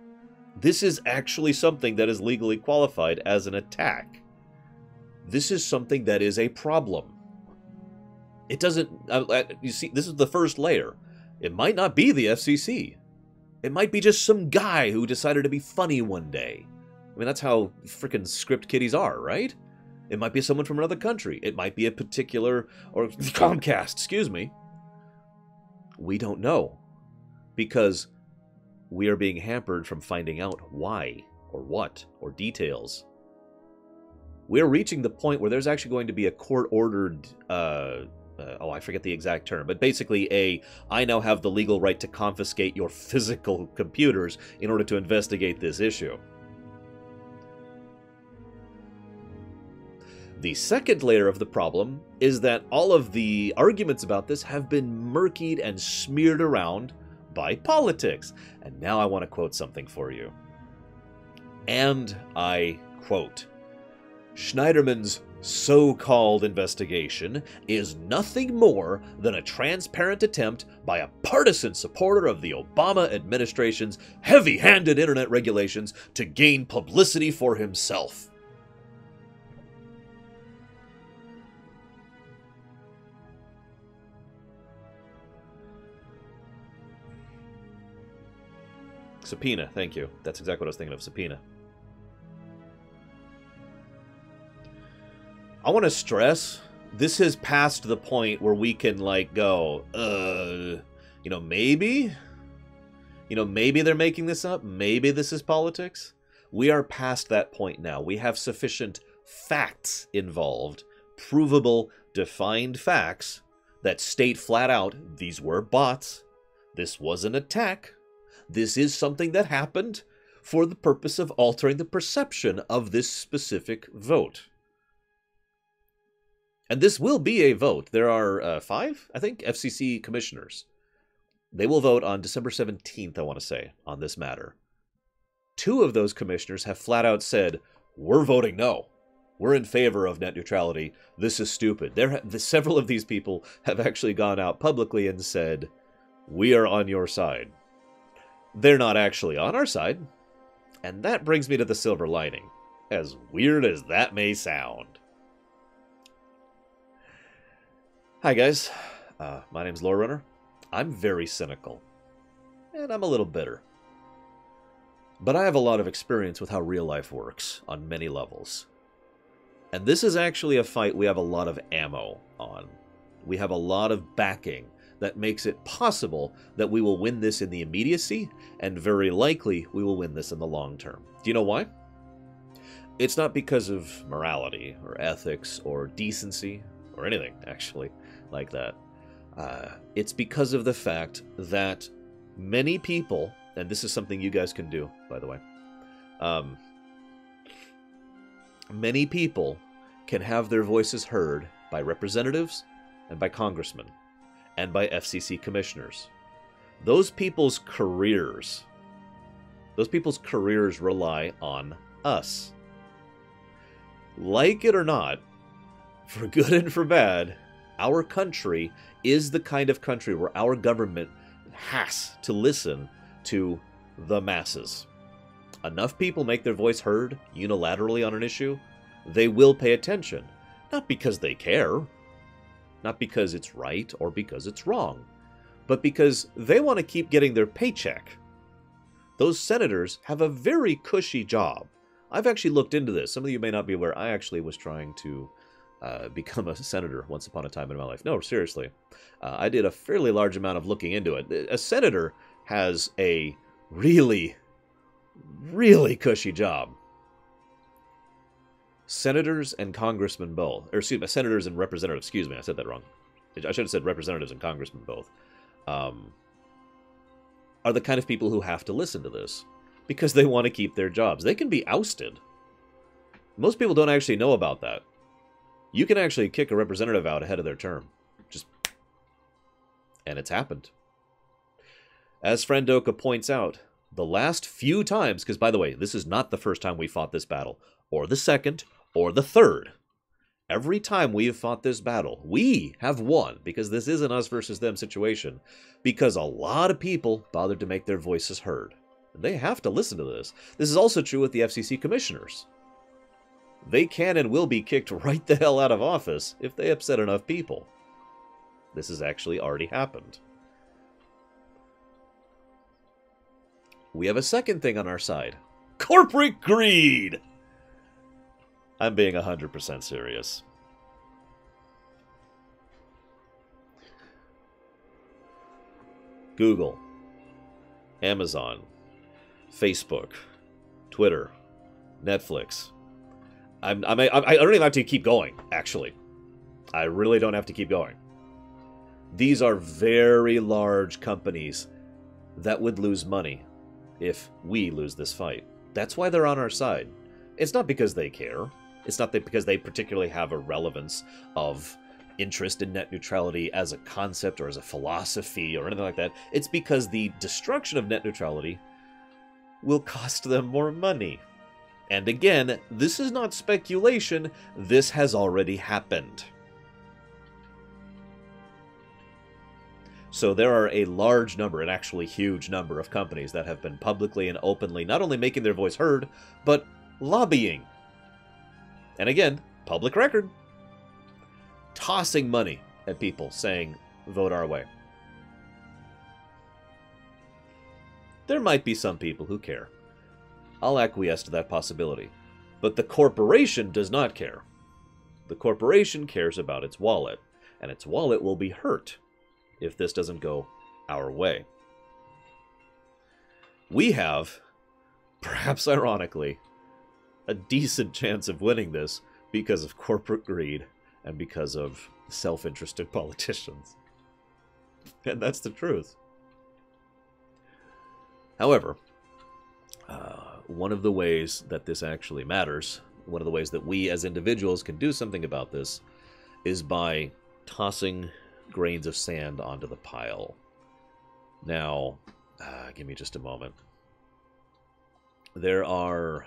This is actually something that is legally qualified as an attack. This is something that is a problem. It doesn't... you see, this is the first layer. It might not be the FCC. It might be just some guy who decided to be funny one day. I mean, that's how frickin' script kiddies are, right? It might be someone from another country. It might be a particular... or Comcast, excuse me. We don't know. Because we are being hampered from finding out why, or what, or details. We're reaching the point where there's actually going to be a court-ordered... oh, I forget the exact term, but basically I now have the legal right to confiscate your physical computers in order to investigate this issue. The second layer of the problem is that all of the arguments about this have been murkied and smeared around by politics. And now I want to quote something for you. And I quote, Schneiderman's so-called investigation is nothing more than a transparent attempt by a partisan supporter of the Obama administration's heavy-handed internet regulations to gain publicity for himself. Subpoena, thank you. That's exactly what I was thinking of, subpoena. I want to stress, this has passed the point where we can, like, go, maybe? Maybe they're making this up? Maybe this is politics? We are past that point now. We have sufficient facts involved, provable, defined facts, that state flat out, these were bots, this was an attack, this is something that happened for the purpose of altering the perception of this specific vote. And this will be a vote. There are 5, I think, FCC commissioners. They will vote on December 17th, I want to say, on this matter. 2 of those commissioners have flat out said, we're voting no. We're in favor of net neutrality. This is stupid. Several of these people have actually gone out publicly and said, we are on your side. They're not actually on our side. And that brings me to the silver lining, as weird as that may sound. Hi guys, my name's Loreweek. I'm very cynical, and I'm a little bitter. But I have a lot of experience with how real life works on many levels. And this is actually a fight we have a lot of ammo on. We have a lot of backing that makes it possible that we will win this in the immediacy, and very likely we will win this in the long term. Do you know why? It's not because of morality, or ethics, or decency, or anything, actually, like that. It's because of the fact that many people, and this is something you guys can do, by the way, many people can have their voices heard by representatives and by congressmen and by FCC commissioners. Those people's careers Those people's careers rely on us. Like it or not, for good and for bad, our country is the kind of country where our government has to listen to the masses. Enough people make their voice heard unilaterally on an issue, they will pay attention. Not because they care, not because it's right or because it's wrong, but because they want to keep getting their paycheck. Those senators have a very cushy job. I've actually looked into this. Some of you may not be aware. I actually was trying to become a senator once upon a time in my life. No, seriously. I did a fairly large amount of looking into it. A senator has a really, really cushy job. Senators and congressmen both, or excuse me, senators and representatives, excuse me, I said that wrong. I should have said representatives and congressmen both, are the kind of people who have to listen to this because they want to keep their jobs. They can be ousted. Most people don't actually know about that. You can actually kick a representative out ahead of their term. And it's happened. As Friend Oka points out, the last few times, because by the way, this is not the first time we fought this battle, or the second, or the third. Every time we have fought this battle, we have won, because this is an us versus them situation, because a lot of people bothered to make their voices heard. And they have to listen to this. This is also true with the FCC commissioners. They can and will be kicked right the hell out of office if they upset enough people. This has actually already happened. We have a second thing on our side. Corporate greed! I'm being 100% serious. Google, Amazon, Facebook, Twitter, Netflix. I don't even have to keep going, actually. I really don't have to keep going. These are very large companies that would lose money if we lose this fight. That's why they're on our side. It's not because they care. It's not because they particularly have a relevance of interest in net neutrality as a concept or as a philosophy or anything like that. It's because the destruction of net neutrality will cost them more money. And again, this is not speculation. This has already happened. So there are a large number, an actually huge number of companies that have been publicly and openly not only making their voice heard, but lobbying. And again, public record. Tossing money at people saying, vote our way. There might be some people who care. I'll acquiesce to that possibility. But the corporation does not care. The corporation cares about its wallet, and its wallet will be hurt if this doesn't go our way. We have, perhaps ironically, a decent chance of winning this because of corporate greed and because of self-interested politicians. And that's the truth. However, one of the ways that this actually matters, one of the ways that we as individuals can do something about this, is by tossing grains of sand onto the pile. Now, give me just a moment. There are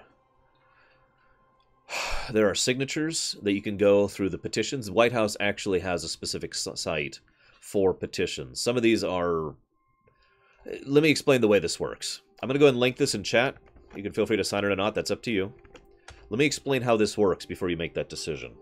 signatures that you can go through the petitions. The White House actually has a specific site for petitions. Some of these are... Let me explain the way this works. I'm going to go ahead and link this in chat. You can feel free to sign it or not. That's up to you. Let me explain how this works before you make that decision.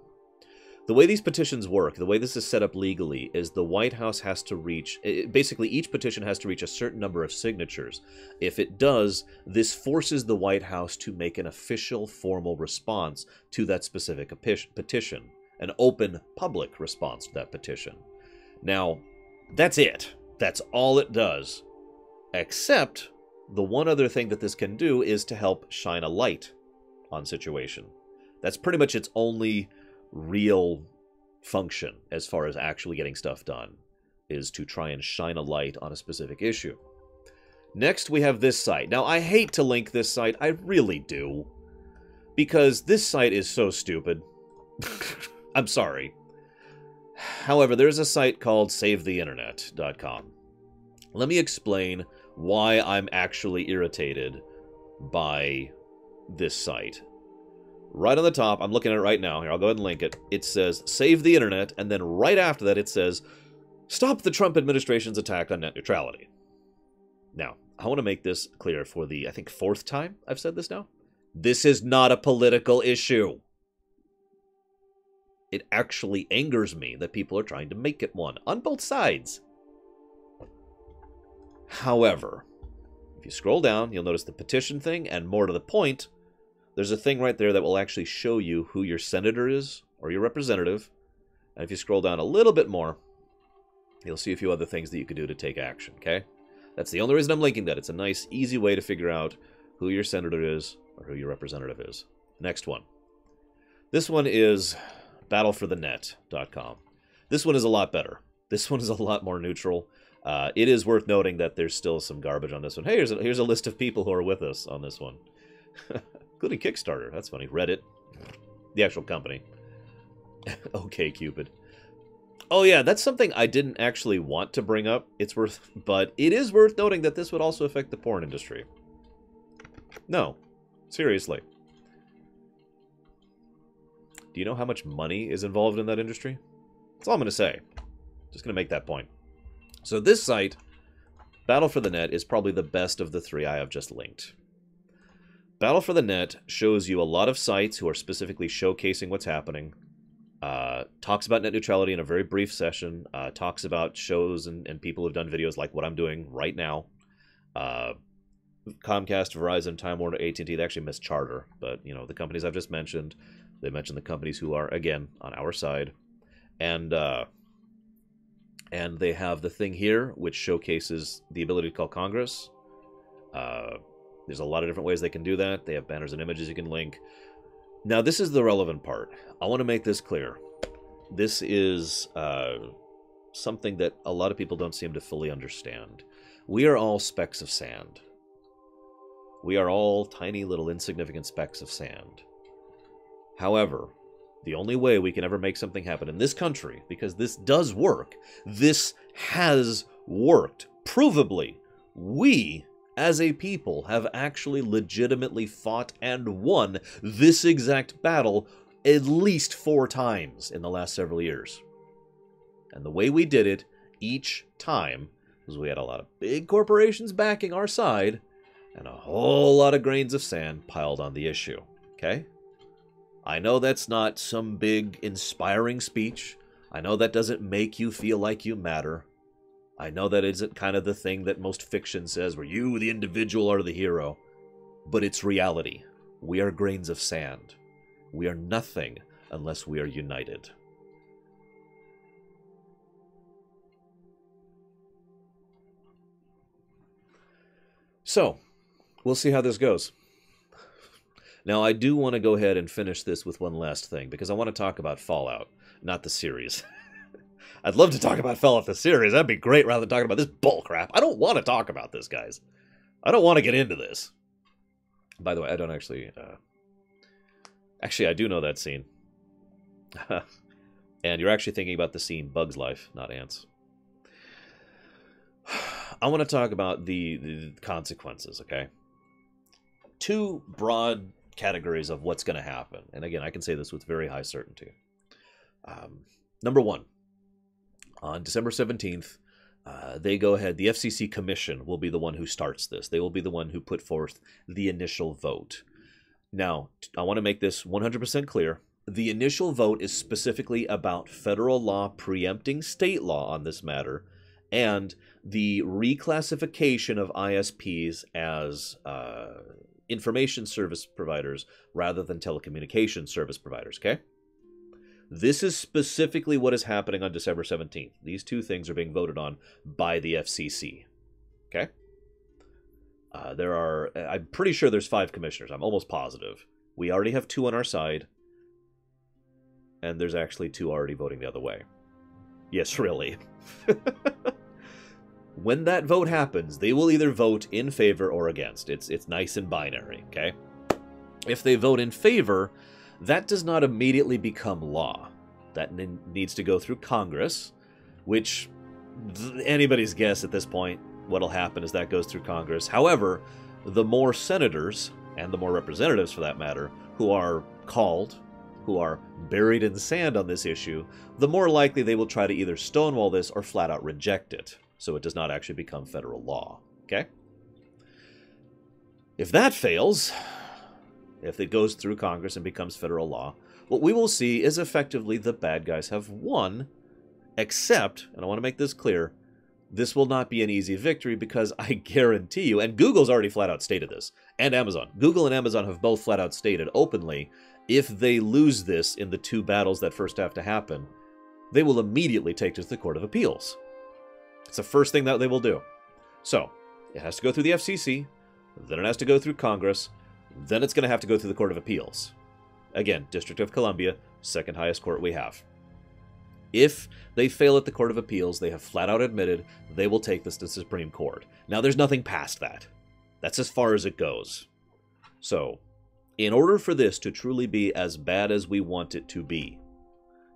The way these petitions work, the way this is set up legally, is the White House has to reach... Basically, each petition has to reach a certain number of signatures. If it does, this forces the White House to make an official, formal response to that specific petition. An open, public response to that petition. Now, that's it. That's all it does. Except, the one other thing that this can do is to help shine a light on situation. That's pretty much its only real function as far as actually getting stuff done, is to try and shine a light on a specific issue. Next, we have this site. Now, I hate to link this site. I really do. Because this site is so stupid. I'm sorry. However, there's a site called SaveTheInternet.com. Let me explain why I'm actually irritated by this site. Right on the top, I'm looking at it right now. Here, I'll go ahead and link it. It says, save the internet, and then right after that it says, stop the Trump administration's attack on net neutrality. Now, I want to make this clear for the, I think, 4th time I've said this now. This is not a political issue. It actually angers me that people are trying to make it one, on both sides. However, if you scroll down, you'll notice the petition thing, and more to the point, there's a thing right there that will actually show you who your senator is, or your representative. And if you scroll down a little bit more, you'll see a few other things that you could do to take action, okay? That's the only reason I'm linking that. It's a nice, easy way to figure out who your senator is, or who your representative is. Next one. This one is battleforthenet.com. This one is a lot better. This one is a lot more neutral. It is worth noting that there's still some garbage on this one. Hey, here's a list of people who are with us on this one. Including Kickstarter. That's funny. Reddit. The actual company. Okay, Cupid. Oh yeah, that's something I didn't actually want to bring up. But it is worth noting that this would also affect the porn industry. No. Seriously. Do you know how much money is involved in that industry? That's all I'm going to say. Just going to make that point. So this site, Battle for the Net, is probably the best of the 3 I have just linked. Battle for the Net shows you a lot of sites who are specifically showcasing what's happening. Talks about net neutrality in a very brief session. Talks about shows and people who've done videos like what I'm doing right now. Comcast, Verizon, Time Warner, AT&T, they actually missed Charter. But, you know, the companies I've just mentioned, they mentioned the companies who are, again, on our side. And they have the thing here, which showcases the ability to call Congress. There's a lot of different ways they can do that. They have banners and images you can link. Now, this is the relevant part. I want to make this clear. This is something that a lot of people don't seem to fully understand. We are all specks of sand. We are all tiny little insignificant specks of sand. However, the only way we can ever make something happen in this country, because this does work, this has worked. Provably, we, as a people, have actually legitimately fought and won this exact battle at least 4 times in the last several years. And the way we did it each time was we had a lot of big corporations backing our side and a whole lot of grains of sand piled on the issue. Okay? I know that's not some big inspiring speech. I know that doesn't make you feel like you matter. I know that isn't kind of the thing that most fiction says, where you, the individual, are the hero. But it's reality. We are grains of sand. We are nothing unless we are united. So, we'll see how this goes. Now, I do want to go ahead and finish this with one last thing, because I want to talk about Fallout, not the series. I'd love to talk about Fallout the series. That'd be great rather than talking about this bullcrap. I don't want to talk about this, guys. I don't want to get into this. By the way, I don't actually... Actually, I do know that scene. And you're actually thinking about the scene Bug's Life, not Ants. I want to talk about the consequences, okay? 2 broad categories of what's going to happen. And again, I can say this with very high certainty. Number 1. On December 17th, they go ahead. The FCC Commission will be the one who starts this. They will be the one who put forth the initial vote. Now, I want to make this 100% clear. The initial vote is specifically about federal law preempting state law on this matter and the reclassification of ISPs as information service providers rather than telecommunications service providers, okay? This is specifically what is happening on December 17th. These 2 things are being voted on by the FCC. Okay? I'm pretty sure there's 5 commissioners. I'm almost positive. We already have 2 on our side. And there's actually 2 already voting the other way. Yes, really. When that vote happens, they will either vote in favor or against. It's nice and binary, okay? If they vote in favor, that does not immediately become law. That needs to go through Congress, which anybody's guess at this point what'll happen as that goes through Congress. However, the more senators, and the more representatives for that matter, who are called, who are buried in sand on this issue, the more likely they will try to either stonewall this or flat out reject it, so it does not actually become federal law. Okay? If that fails, if it goes through Congress and becomes federal law, what we will see is effectively the bad guys have won, except, and I want to make this clear, this will not be an easy victory because I guarantee you, and Google's already flat out stated this, and Amazon. Google and Amazon have both flat out stated openly, if they lose this in the 2 battles that first have to happen, they will immediately take this to the Court of Appeals. It's the first thing that they will do. So, it has to go through the FCC, then it has to go through Congress, then it's going to have to go through the Court of Appeals. Again, District of Columbia, second highest court we have. If they fail at the Court of Appeals, they have flat out admitted they will take this to the Supreme Court. Now, there's nothing past that. That's as far as it goes. So, in order for this to truly be as bad as we want it to be,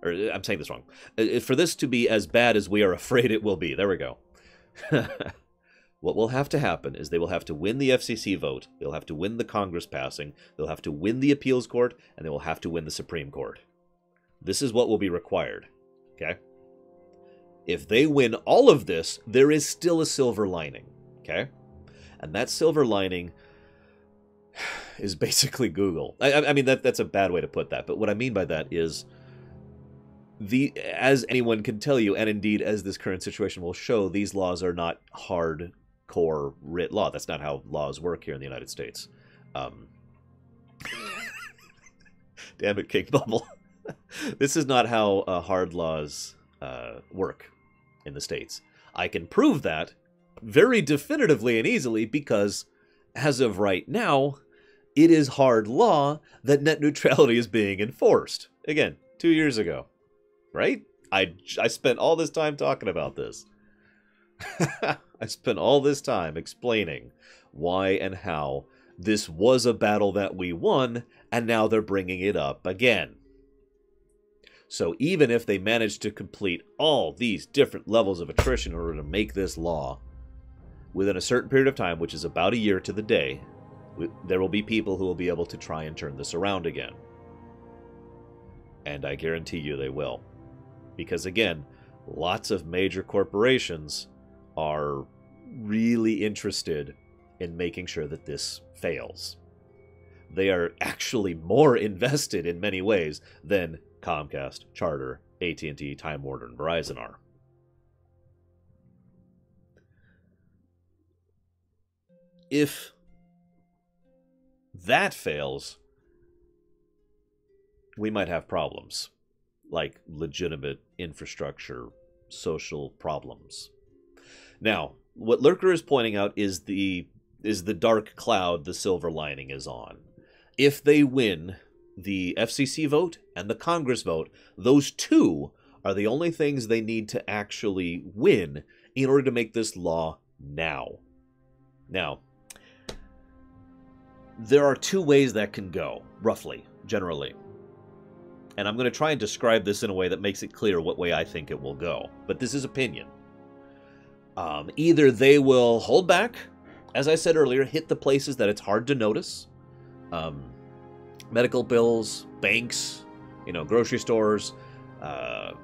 or I'm saying this wrong, for this to be as bad as we are afraid it will be, there we go. What will have to happen is they will have to win the FCC vote, they'll have to win the Congress passing, they'll have to win the appeals court, and they will have to win the Supreme Court. This is what will be required. Okay? If they win all of this, there is still a silver lining. Okay? And that silver lining is basically Google. I mean, that's a bad way to put that, but what I mean by that is, as anyone can tell you, and indeed as this current situation will show, these laws are not hardcore writ law. That's not how laws work here in the United States. Damn it, King Bubble. This is not how hard laws work in the States. I can prove that very definitively and easily because, as of right now, it is hard law that net neutrality is being enforced. Again, 2 years ago. Right? I spent all this time talking about this. I spent all this time explaining why and how this was a battle that we won, and now they're bringing it up again. So even if they manage to complete all these different levels of attrition in order to make this law, within a certain period of time, which is about a year to the day, there will be people who will be able to try and turn this around again. And I guarantee you they will. Because again, lots of major corporations are really interested in making sure that this fails. They are actually more invested in many ways than Comcast, Charter, AT&T, Time Warner, and Verizon are. If that fails, we might have problems. Like legitimate infrastructure, social problems. Now, what Lurker is pointing out is the dark cloud the silver lining is on. If they win the FCC vote and the Congress vote, those two are the only things they need to actually win in order to make this law now. Now, there are 2 ways that can go, roughly, generally. And I'm going to try and describe this in a way that makes it clear what way I think it will go. But this is opinion. Either they will hold back, as I said earlier, hit the places that it's hard to notice. Medical bills, banks, grocery stores. I'm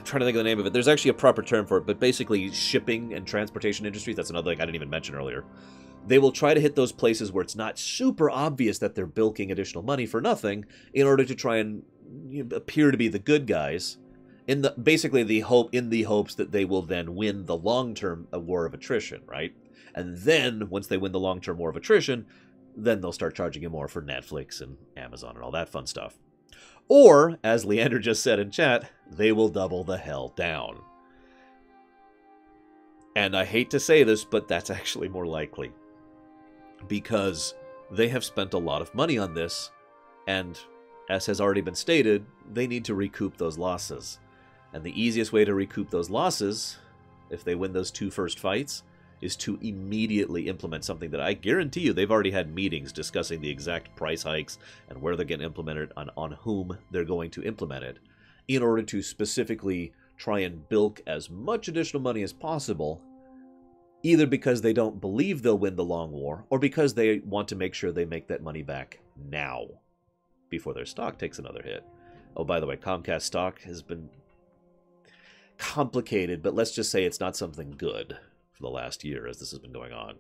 trying to think of the name of it. There's actually a proper term for it, but basically shipping and transportation industries. That's another thing I didn't even mention earlier. They will try to hit those places where it's not super obvious that they're bilking additional money for nothing in order to try and appear to be the good guys, in the hopes that they will then win the long-term war of attrition, right? And then once they win the long-term war of attrition, then they'll start charging you more for Netflix and Amazon and all that fun stuff. Or, as Leander just said in chat, they will double the hell down. And I hate to say this, but that's actually more likely. Because they have spent a lot of money on this, and as has already been stated, they need to recoup those losses. And the easiest way to recoup those losses, if they win those 2 first fights, is to immediately implement something that I guarantee you they've already had meetings discussing the exact price hikes and where they're going to implement it, on whom they're going to implement it, in order to specifically try and bilk as much additional money as possible either because they don't believe they'll win the long war, or because they want to make sure they make that money back now, before their stock takes another hit. Oh, by the way, Comcast stock has been complicated, but let's just say it's not something good for the last year as this has been going on.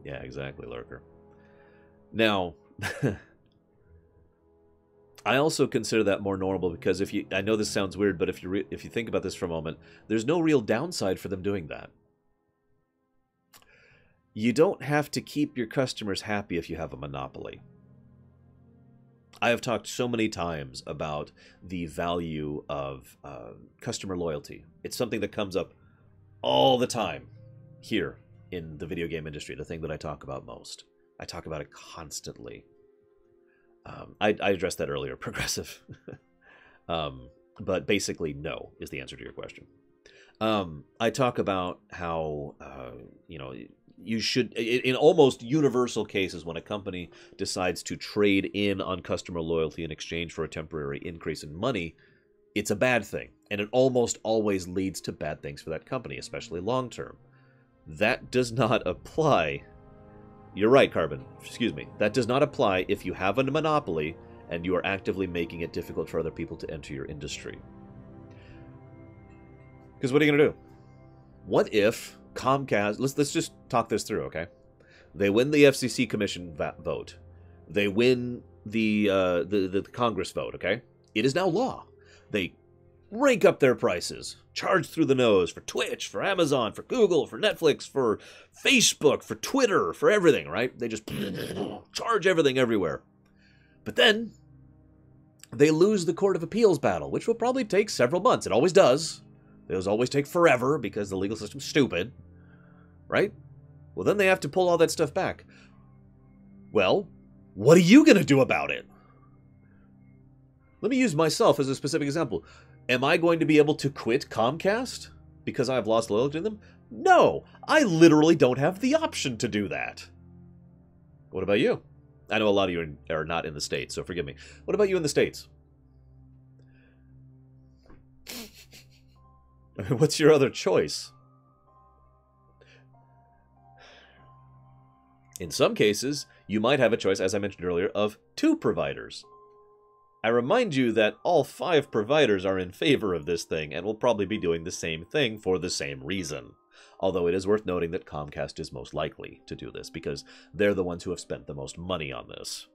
Yeah, exactly, Lurker. Now, I also consider that more normal because I know this sounds weird, but if you think about this for a moment, there's no real downside for them doing that. You don't have to keep your customers happy if you have a monopoly. I have talked so many times about the value of customer loyalty. It's something that comes up all the time here in the video game industry, the thing that I talk about most. I talk about it constantly. I addressed that earlier, progressive. But basically, no, is the answer to your question. I talk about how, you should, in almost universal cases, when a company decides to trade in on customer loyalty in exchange for a temporary increase in money, it's a bad thing. And it almost always leads to bad things for that company, especially long term. That does not apply. You're right, Carbon. Excuse me. That does not apply if you have a monopoly and you are actively making it difficult for other people to enter your industry. Because what are you going to do? What if Comcast... Let's just talk this through, okay? They win the FCC commission vote. They win the Congress vote, okay? It is now law. They rank up their prices, charge through the nose for Twitch, for Amazon, for Google, for Netflix, for Facebook, for Twitter, for everything, right? They just charge everything everywhere. But then they lose the Court of Appeals battle, which will probably take several months. It always does. Those always take forever because the legal system's stupid, right? Well, then they have to pull all that stuff back. Well, what are you going to do about it? Let me use myself as a specific example. Am I going to be able to quit Comcast because I've lost loyalty to them? No, I literally don't have the option to do that. What about you? I know a lot of you are not in the States, so forgive me. What about you in the States? What's your other choice? In some cases, you might have a choice, as I mentioned earlier, of 2 providers. I remind you that all 5 providers are in favor of this thing and will probably be doing the same thing for the same reason. Although it is worth noting that Comcast is most likely to do this because they're the ones who have spent the most money on this.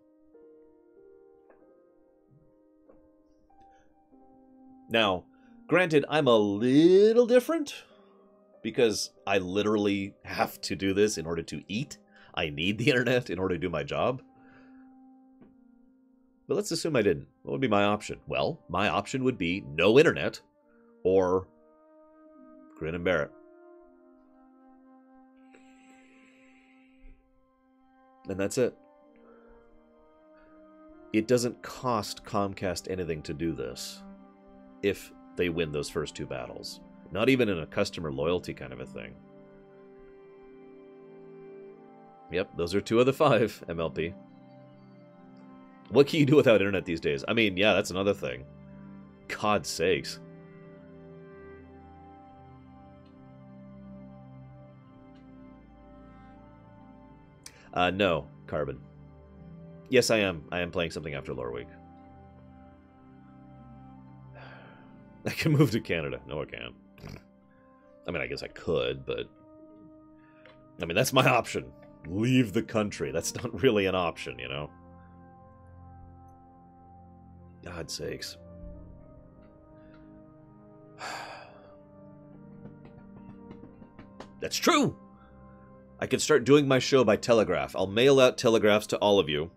Now, granted, I'm a little different because I literally have to do this in order to eat. I need the internet in order to do my job. But let's assume I didn't. What would be my option? Well, my option would be no internet or grin and bear it. And that's it. It doesn't cost Comcast anything to do this if they win those first 2 battles. Not even in a customer loyalty kind of a thing. Yep, those are 2 of the 5, MLP. What can you do without internet these days? I mean, yeah, that's another thing. God's sakes. No, Carbon. Yes, I am. I am playing something after Loreweek. I can move to Canada. No, I can't. I mean, I guess I could, but... I mean, that's my option. Leave the country. That's not really an option, you know? God's sakes. That's true! I could start doing my show by telegraph. I'll mail out telegraphs to all of you.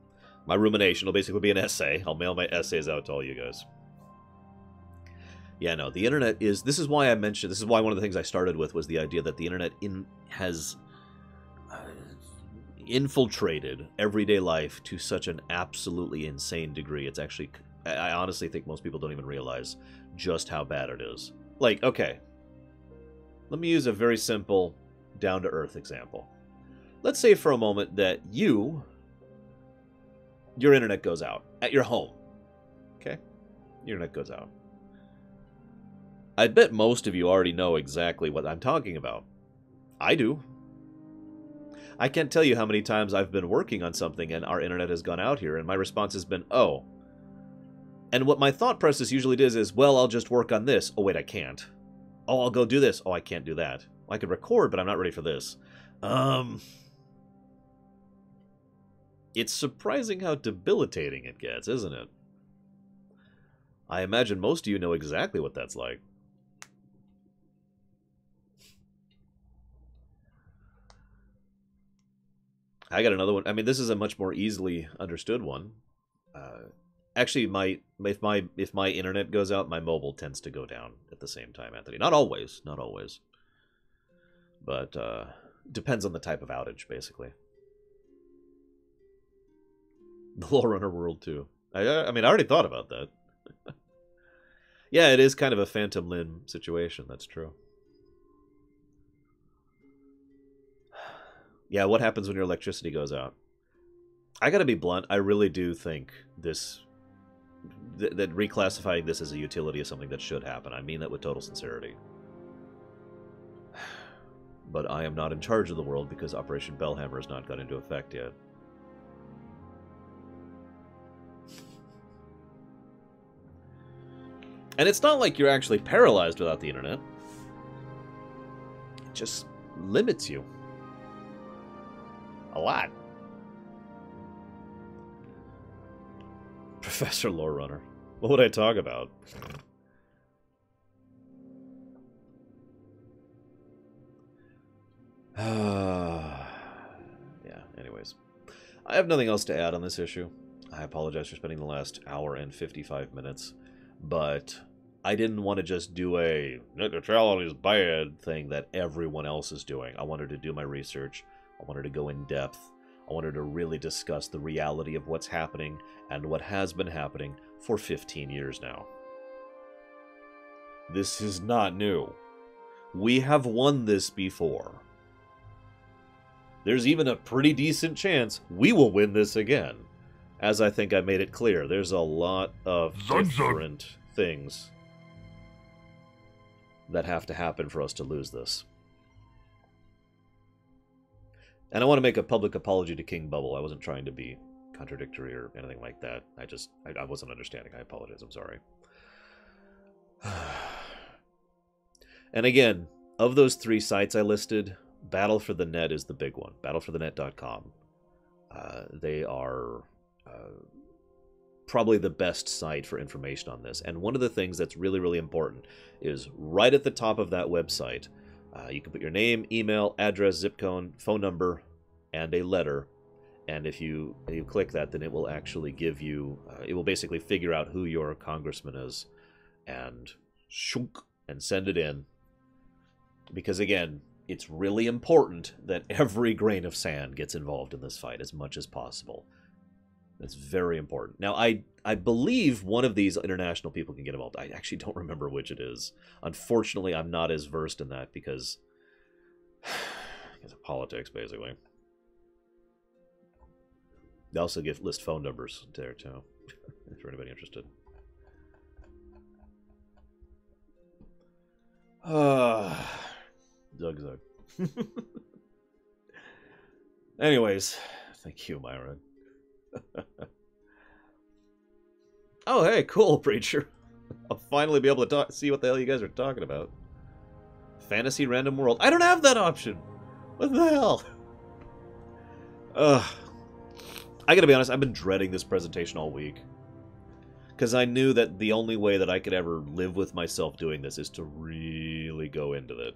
My rumination will basically be an essay. I'll mail my essays out to all you guys. Yeah, no, the internet is... This is why I mentioned... This is why one of the things I started with was the idea that the internet has infiltrated everyday life to such an absolutely insane degree. It's actually... I honestly think most people don't even realize just how bad it is. Like, okay. Let me use a very simple, down-to-earth example. Let's say for a moment that your internet goes out at your home. Okay? Your internet goes out. I bet most of you already know exactly what I'm talking about. I do. I can't tell you how many times I've been working on something and our internet has gone out here, and my response has been, oh. And what my thought process usually does is, well, I'll just work on this. Oh, wait, I can't. Oh, I'll go do this. Oh, I can't do that. Well, I could record, but I'm not ready for this. It's surprising how debilitating it gets, isn't it? I imagine most of you know exactly what that's like. I got another one. I mean, this is a much more easily understood one. Actually, if my internet goes out, my mobile tends to go down at the same time, Anthony. Not always, but depends on the type of outage, basically. The Lorerunner world too. I mean, I already thought about that. Yeah, it is kind of a Phantom Limb situation. That's true. Yeah, what happens when your electricity goes out? I gotta be blunt. I really do think that reclassifying this as a utility is something that should happen. I mean that with total sincerity. But I am not in charge of the world because Operation Bellhammer has not got into effect yet. And it's not like you're actually paralyzed without the internet. It just limits you. A lot. Professor Lorerunner. What would I talk about? Yeah, anyways. I have nothing else to add on this issue. I apologize for spending the last hour and 55 minutes. But I didn't want to just do a neutrality is bad thing that everyone else is doing. I wanted to do my research. I wanted to go in depth. I wanted to really discuss the reality of what's happening and what has been happening for 15 years now. This is not new. We have won this before. There's even a pretty decent chance we will win this again. As I think I made it clear, there's a lot of different things that have to happen for us to lose this. And I want to make a public apology to King Bubble. I wasn't trying to be contradictory or anything like that. I wasn't understanding. I apologize. I'm sorry. And again, of those 3 sites I listed, Battle for the Net is the big one. Battleforthenet.com. They are probably the best site for information on this. And one of the things that's really, really important is right at the top of that website, you can put your name, email, address, zip code, phone number, and a letter. And if you click that, then it will actually give you, it will basically figure out who your congressman is and shunk and send it in. Because again, it's really important that every grain of sand gets involved in this fight as much as possible. That's very important. Now, I believe one of these international people can get involved. I actually don't remember which it is. Unfortunately, I'm not as versed in that because of politics, basically. They also list phone numbers there, too, if you're anybody interested. Zug. Anyways, thank you, Myron. Oh, hey, cool, Preacher. I'll finally be able to see what the hell you guys are talking about. Fantasy Random World. I don't have that option. What the hell? I gotta be honest, I've been dreading this presentation all week. Because I knew that the only way that I could ever live with myself doing this is to really go into it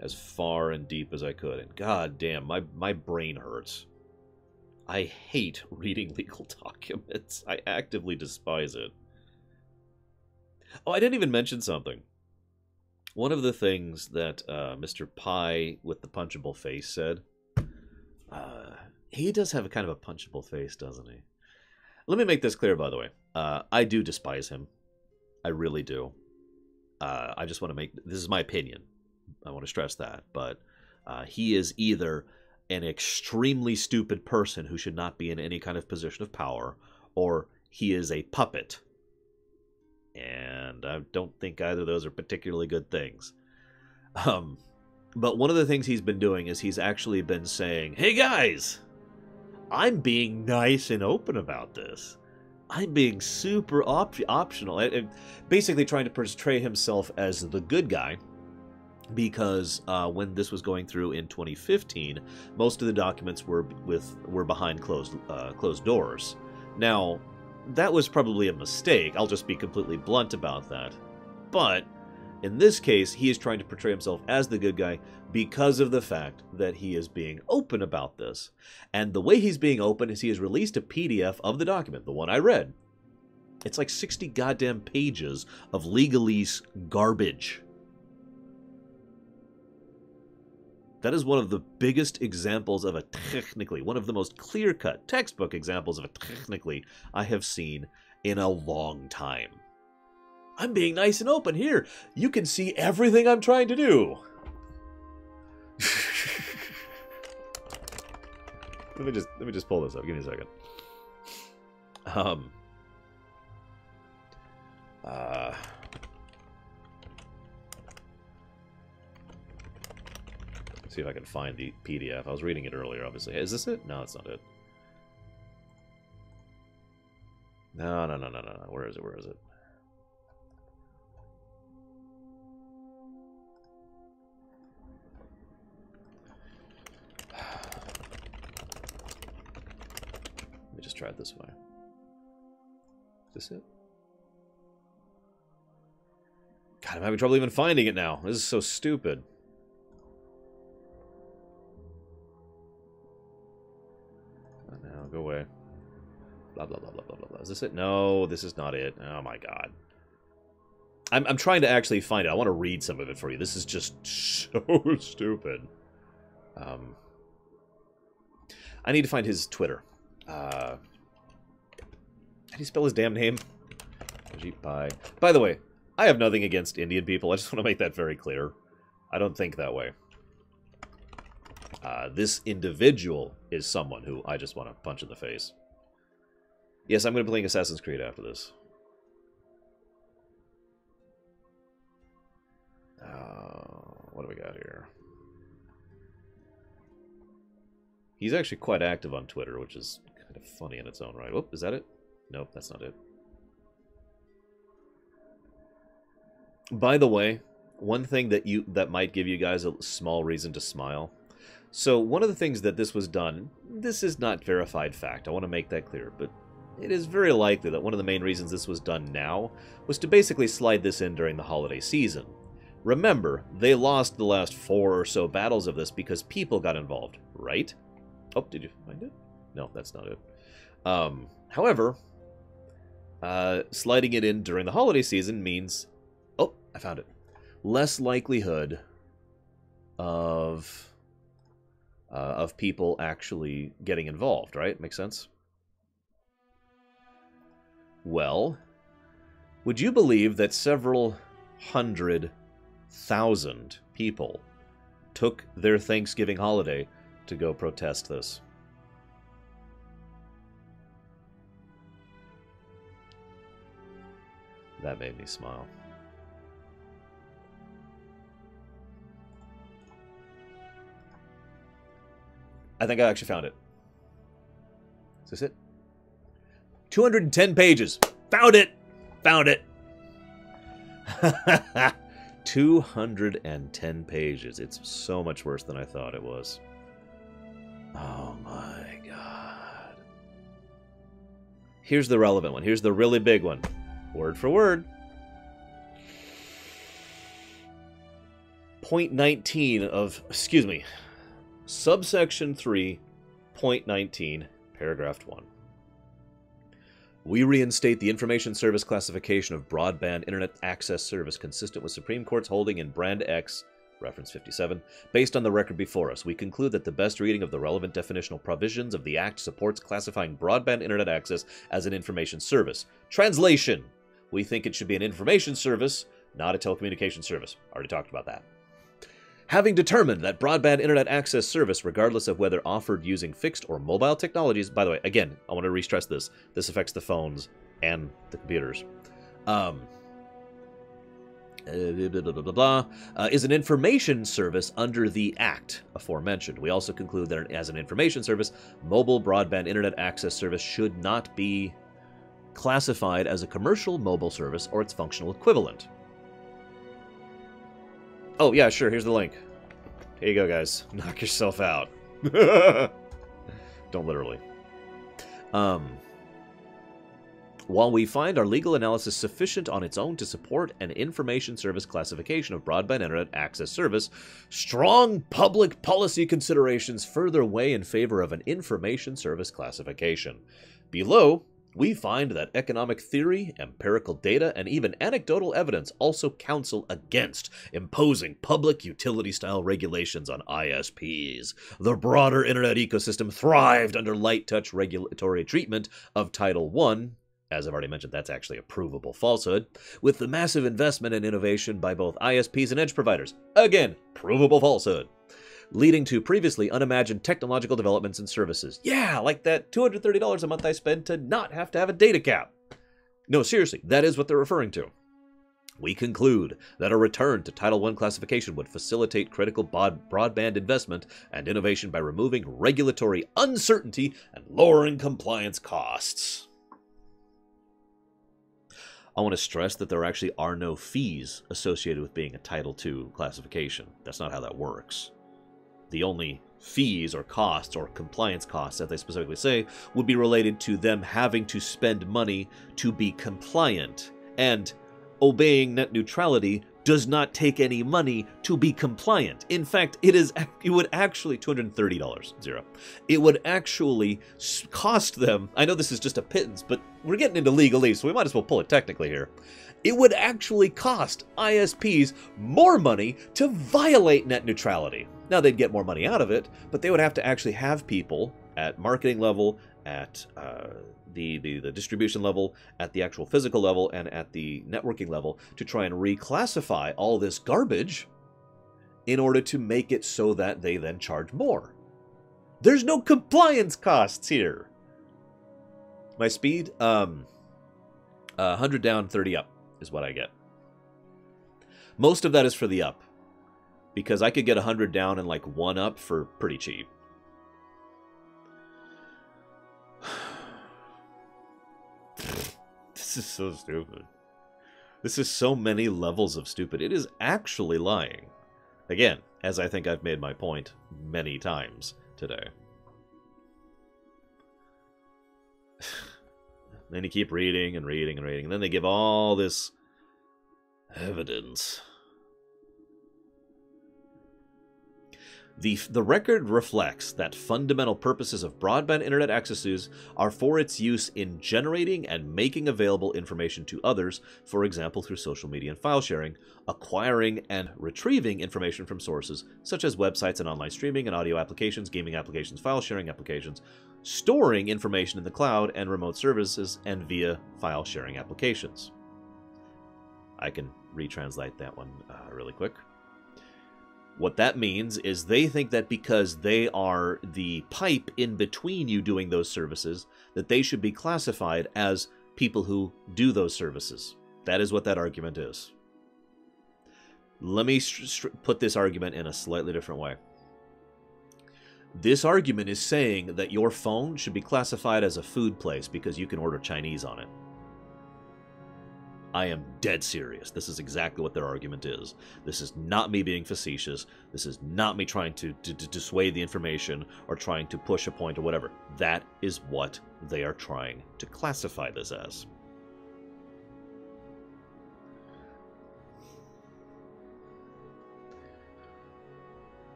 as far and deep as I could. And god damn, my brain hurts. I hate reading legal documents. I actively despise it. Oh, I didn't even mention something. One of the things that Mr. Pie with the punchable face said, he does have a kind of a punchable face, doesn't he? Let me make this clear, by the way. I do despise him. I really do. I just want to make... This is my opinion. I want to stress that. But he is either an extremely stupid person who should not be in any kind of position of power, or he is a puppet. And I don't think either of those are particularly good things. But one of the things he's been doing is he's actually been saying, hey guys, I'm being nice and open about this. I'm being super optional. And basically trying to portray himself as the good guy. Because when this was going through in 2015, most of the documents were behind closed doors. Now, that was probably a mistake. I'll just be completely blunt about that. But in this case, he is trying to portray himself as the good guy because of the fact that he is being open about this. And the way he's being open is he has released a PDF of the document, the one I read. It's like 60 goddamn pages of legalese garbage. That is one of the biggest examples of a technically, one of the most clear-cut textbook examples of a technically I have seen in a long time. I'm being nice and open here. You can see everything I'm trying to do. Let me just pull this up. Give me a second. See if I can find the PDF. I was reading it earlier, obviously. Is this it? No, it's not it. No. Where is it? Where is it? Let me just try it this way. Is this it? God, I'm having trouble even finding it now. This is so stupid. Go away. Blah, blah, blah, blah, blah, blah. Is this it? No, this is not it. Oh, my God. I'm trying to actually find it. I want to read some of it for you. This is just so stupid. I need to find his Twitter. How do you spell his damn name? By the way, I have nothing against Indian people. I just want to make that very clear. I don't think that way. This individual is someone who I just want to punch in the face. Yes, I'm going to be playing Assassin's Creed after this. What do we got here? He's actually quite active on Twitter, which is kind of funny in its own right. Whoop, is that it? Nope, that's not it. By the way, one thing that might give you guys a small reason to smile. So one of the things that this was done, this is not verified fact, I want to make that clear, but it is very likely that one of the main reasons this was done now was to basically slide this in during the holiday season. Remember, they lost the last 4 or so battles of this because people got involved, right? Oh, did you find it? No, that's not it. However, sliding it in during the holiday season means... Oh, I found it. Less likelihood of people actually getting involved, right? Makes sense? Well, would you believe that several 100,000 people took their Thanksgiving holiday to go protest this? That made me smile. I think I actually found it. Is this it? 210 pages. Found it! Found it! 210 pages. It's so much worse than I thought it was. Oh my god. Here's the relevant one. Here's the really big one. Word for word. Point 19 of... Excuse me. Subsection 3.19, paragraph 1. We reinstate the Information Service classification of broadband internet access service consistent with Supreme Court's holding in Brand X, reference 57. Based on the record before us, we conclude that the best reading of the relevant definitional provisions of the Act supports classifying broadband internet access as an information service. Translation: we think it should be an information service, not a telecommunications service. Already talked about that. Having determined that broadband internet access service, regardless of whether offered using fixed or mobile technologies, by the way, again, I want to re-stress this. This affects the phones and the computers. is an information service under the Act aforementioned. We also conclude that as an information service, mobile broadband internet access service should not be classified as a commercial mobile service or its functional equivalent. Oh, yeah, sure, here's the link. Here you go, guys. Knock yourself out. Don't literally. While we find our legal analysis sufficient on its own to support an information service classification of broadband internet access service, strong public policy considerations further weigh in favor of an information service classification. Below, we find that economic theory, empirical data, and even anecdotal evidence also counsel against imposing public utility-style regulations on ISPs. The broader internet ecosystem thrived under light-touch regulatory treatment of Title I. As I've already mentioned, that's actually a provable falsehood, with the massive investment and innovation by both ISPs and edge providers. Again, provable falsehood. Leading to previously unimagined technological developments and services. Yeah, like that $230 a month I spend to not have to have a data cap. No, seriously, that is what they're referring to. We conclude that a return to Title I classification would facilitate critical broadband investment and innovation by removing regulatory uncertainty and lowering compliance costs. I want to stress that there actually are no fees associated with being a Title II classification. That's not how that works. The only fees or costs or compliance costs that they specifically say would be related to them having to spend money to be compliant. And obeying net neutrality does not take any money to be compliant. In fact, it would actually $230, zero. It would actually cost them, I know this is just a pittance, but we're getting into legalese, so we might as well pull it technically here. It would actually cost ISPs more money to violate net neutrality. Now, they'd get more money out of it, but they would have to actually have people at marketing level, at the distribution level, at the actual physical level, and at the networking level to try and reclassify all this garbage in order to make it so that they then charge more. There's no compliance costs here. My speed, 100 down, 30 up is what I get. Most of that is for the up, because I could get 100 down and like 1 up for pretty cheap. This is so stupid. This is so many levels of stupid. It is actually lying. Again, as I think I've made my point many times today. Then you keep reading and reading and reading, and then they give all this evidence. The record reflects that fundamental purposes of broadband internet accesses are for its use in generating and making available information to others, for example through social media and file sharing, acquiring and retrieving information from sources such as websites and online streaming and audio applications, gaming applications, file sharing applications, storing information in the cloud and remote services, and via file sharing applications. I can retranslate that one really quick. What that means is they think that because they are the pipe in between you doing those services, that they should be classified as people who do those services. That is what that argument is. Let me put this argument in a slightly different way. This argument is saying that your phone should be classified as a food place because you can order Chinese on it. I am dead serious. This is exactly what their argument is. This is not me being facetious. This is not me trying to dissuade the information or trying to push a point or whatever. That is what they are trying to classify this as.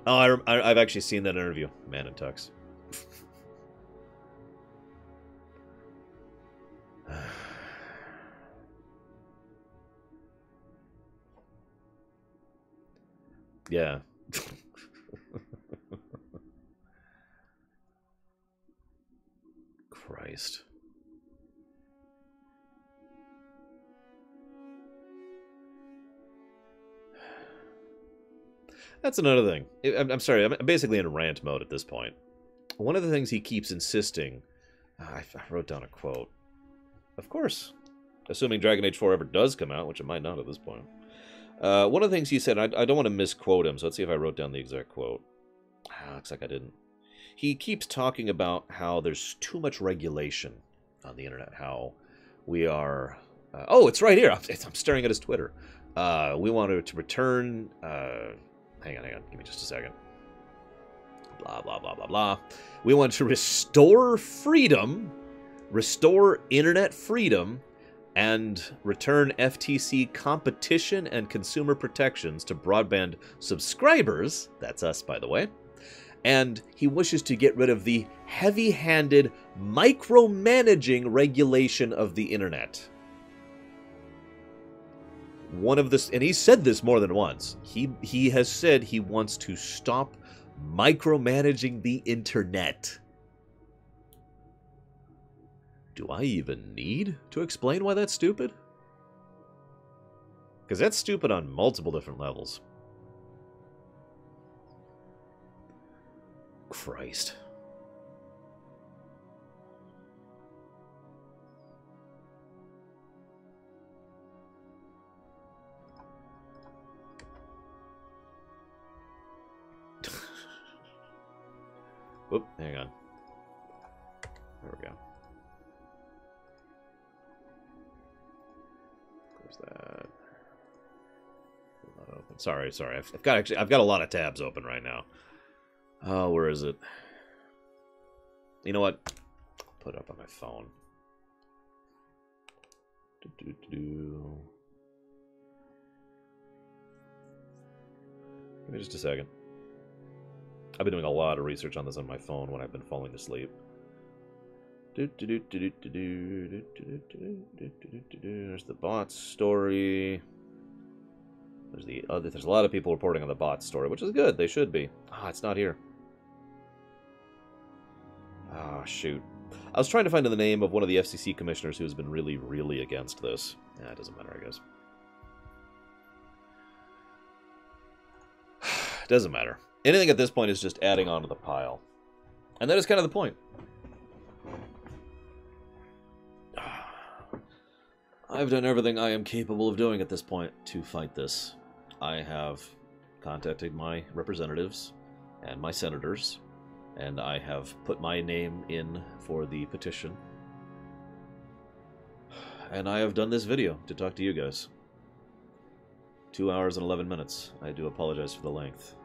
Oh, I've actually seen that interview. Man in Tux. Yeah. Christ. That's another thing. I'm sorry, I'm basically in rant mode at this point. One of the things he keeps insisting... I wrote down a quote. Of course. Assuming Dragon Age 4 ever does come out, which it might not at this point. One of the things he said, I don't want to misquote him, so let's see if I wrote down the exact quote. Looks like I didn't. He keeps talking about how there's too much regulation on the internet, how we are... oh, it's right here. I'm staring at his Twitter. We wanted to return... hang on. Give me just a second. Blah, blah, blah, blah, blah. We want to restore freedom, restore internet freedom, and return FTC competition and consumer protections to broadband subscribers. That's us, by the way. And he wishes to get rid of the heavy-handed, micromanaging regulation of the internet. One of this, and he said this more than once. He has said he wants to stop micromanaging the internet. Do I even need to explain why that's stupid? Because that's stupid on multiple different levels. Christ. Oop, hang on. There we go. Close that. Not open. Sorry. I've got a lot of tabs open right now. Oh, where is it? You know what? Put it up on my phone. Give me just a second. I've been doing a lot of research on this on my phone when I've been falling asleep. There's the bot story. There's a lot of people reporting on the bot story, which is good. They should be. Ah, it's not here. Ah, shoot. I was trying to find the name of one of the FCC commissioners who's been really, really against this. Yeah, it doesn't matter, I guess. Doesn't matter. Anything at this point is just adding on to the pile. And that is kind of the point. I've done everything I am capable of doing at this point to fight this. I have contacted my representatives and my senators, and I have put my name in for the petition. And I have done this video to talk to you guys. 2 hours and 11 minutes. I do apologize for the length.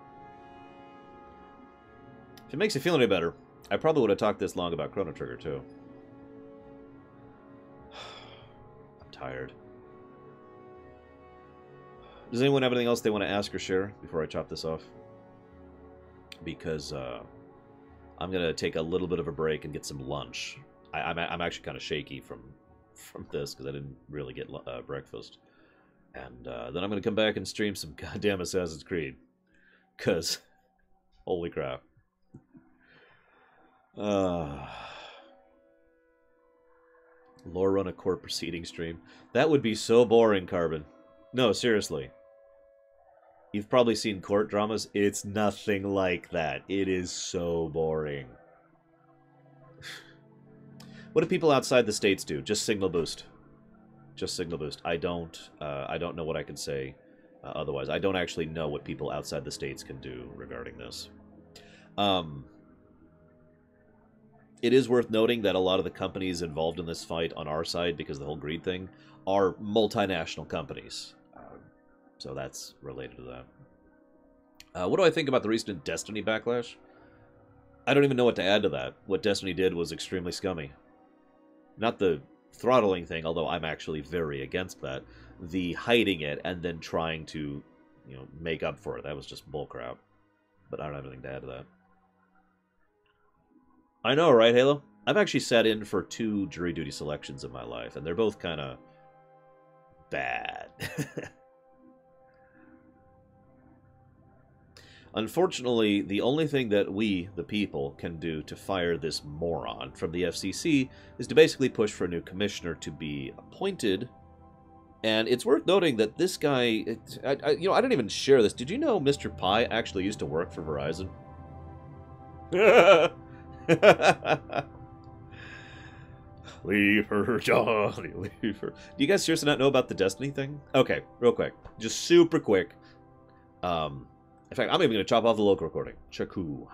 If it makes you feel any better, I probably would have talked this long about Chrono Trigger, too. I'm tired. Does anyone have anything else they want to ask or share before I chop this off? Because I'm going to take a little bit of a break and get some lunch. I'm actually kind of shaky from this because I didn't really get breakfast. And then I'm going to come back and stream some goddamn Assassin's Creed. Because, holy crap. Lore run a court proceeding stream. That would be so boring, Carbon. No, seriously. You've probably seen court dramas. It's nothing like that. It is so boring. What do people outside the states do? Just signal boost. Just signal boost. I don't know what I can say otherwise. I don't actually know what people outside the states can do regarding this. It is worth noting that a lot of the companies involved in this fight on our side, because of the whole greed thing, are multinational companies. So that's related to that. What do I think about the recent Destiny backlash? I don't even know what to add to that. What Destiny did was extremely scummy. Not the throttling thing, although I'm actually very against that. The hiding it and then trying to, make up for it. That was just bullcrap. But I don't have anything to add to that. I know, right, Halo? I've actually sat in for 2 jury duty selections in my life, and they're both kind of bad. Unfortunately, the only thing that we, the people, can do to fire this moron from the FCC is to basically push for a new commissioner to be appointed. And it's worth noting that this guy, I didn't even share this. Did you know Mr. Pi actually used to work for Verizon? Leave her, Johnny, leave her. Do you guys seriously not know about the Destiny thing? Okay, real quick. Just super quick. In fact, I'm even going to chop off the local recording. Chaku.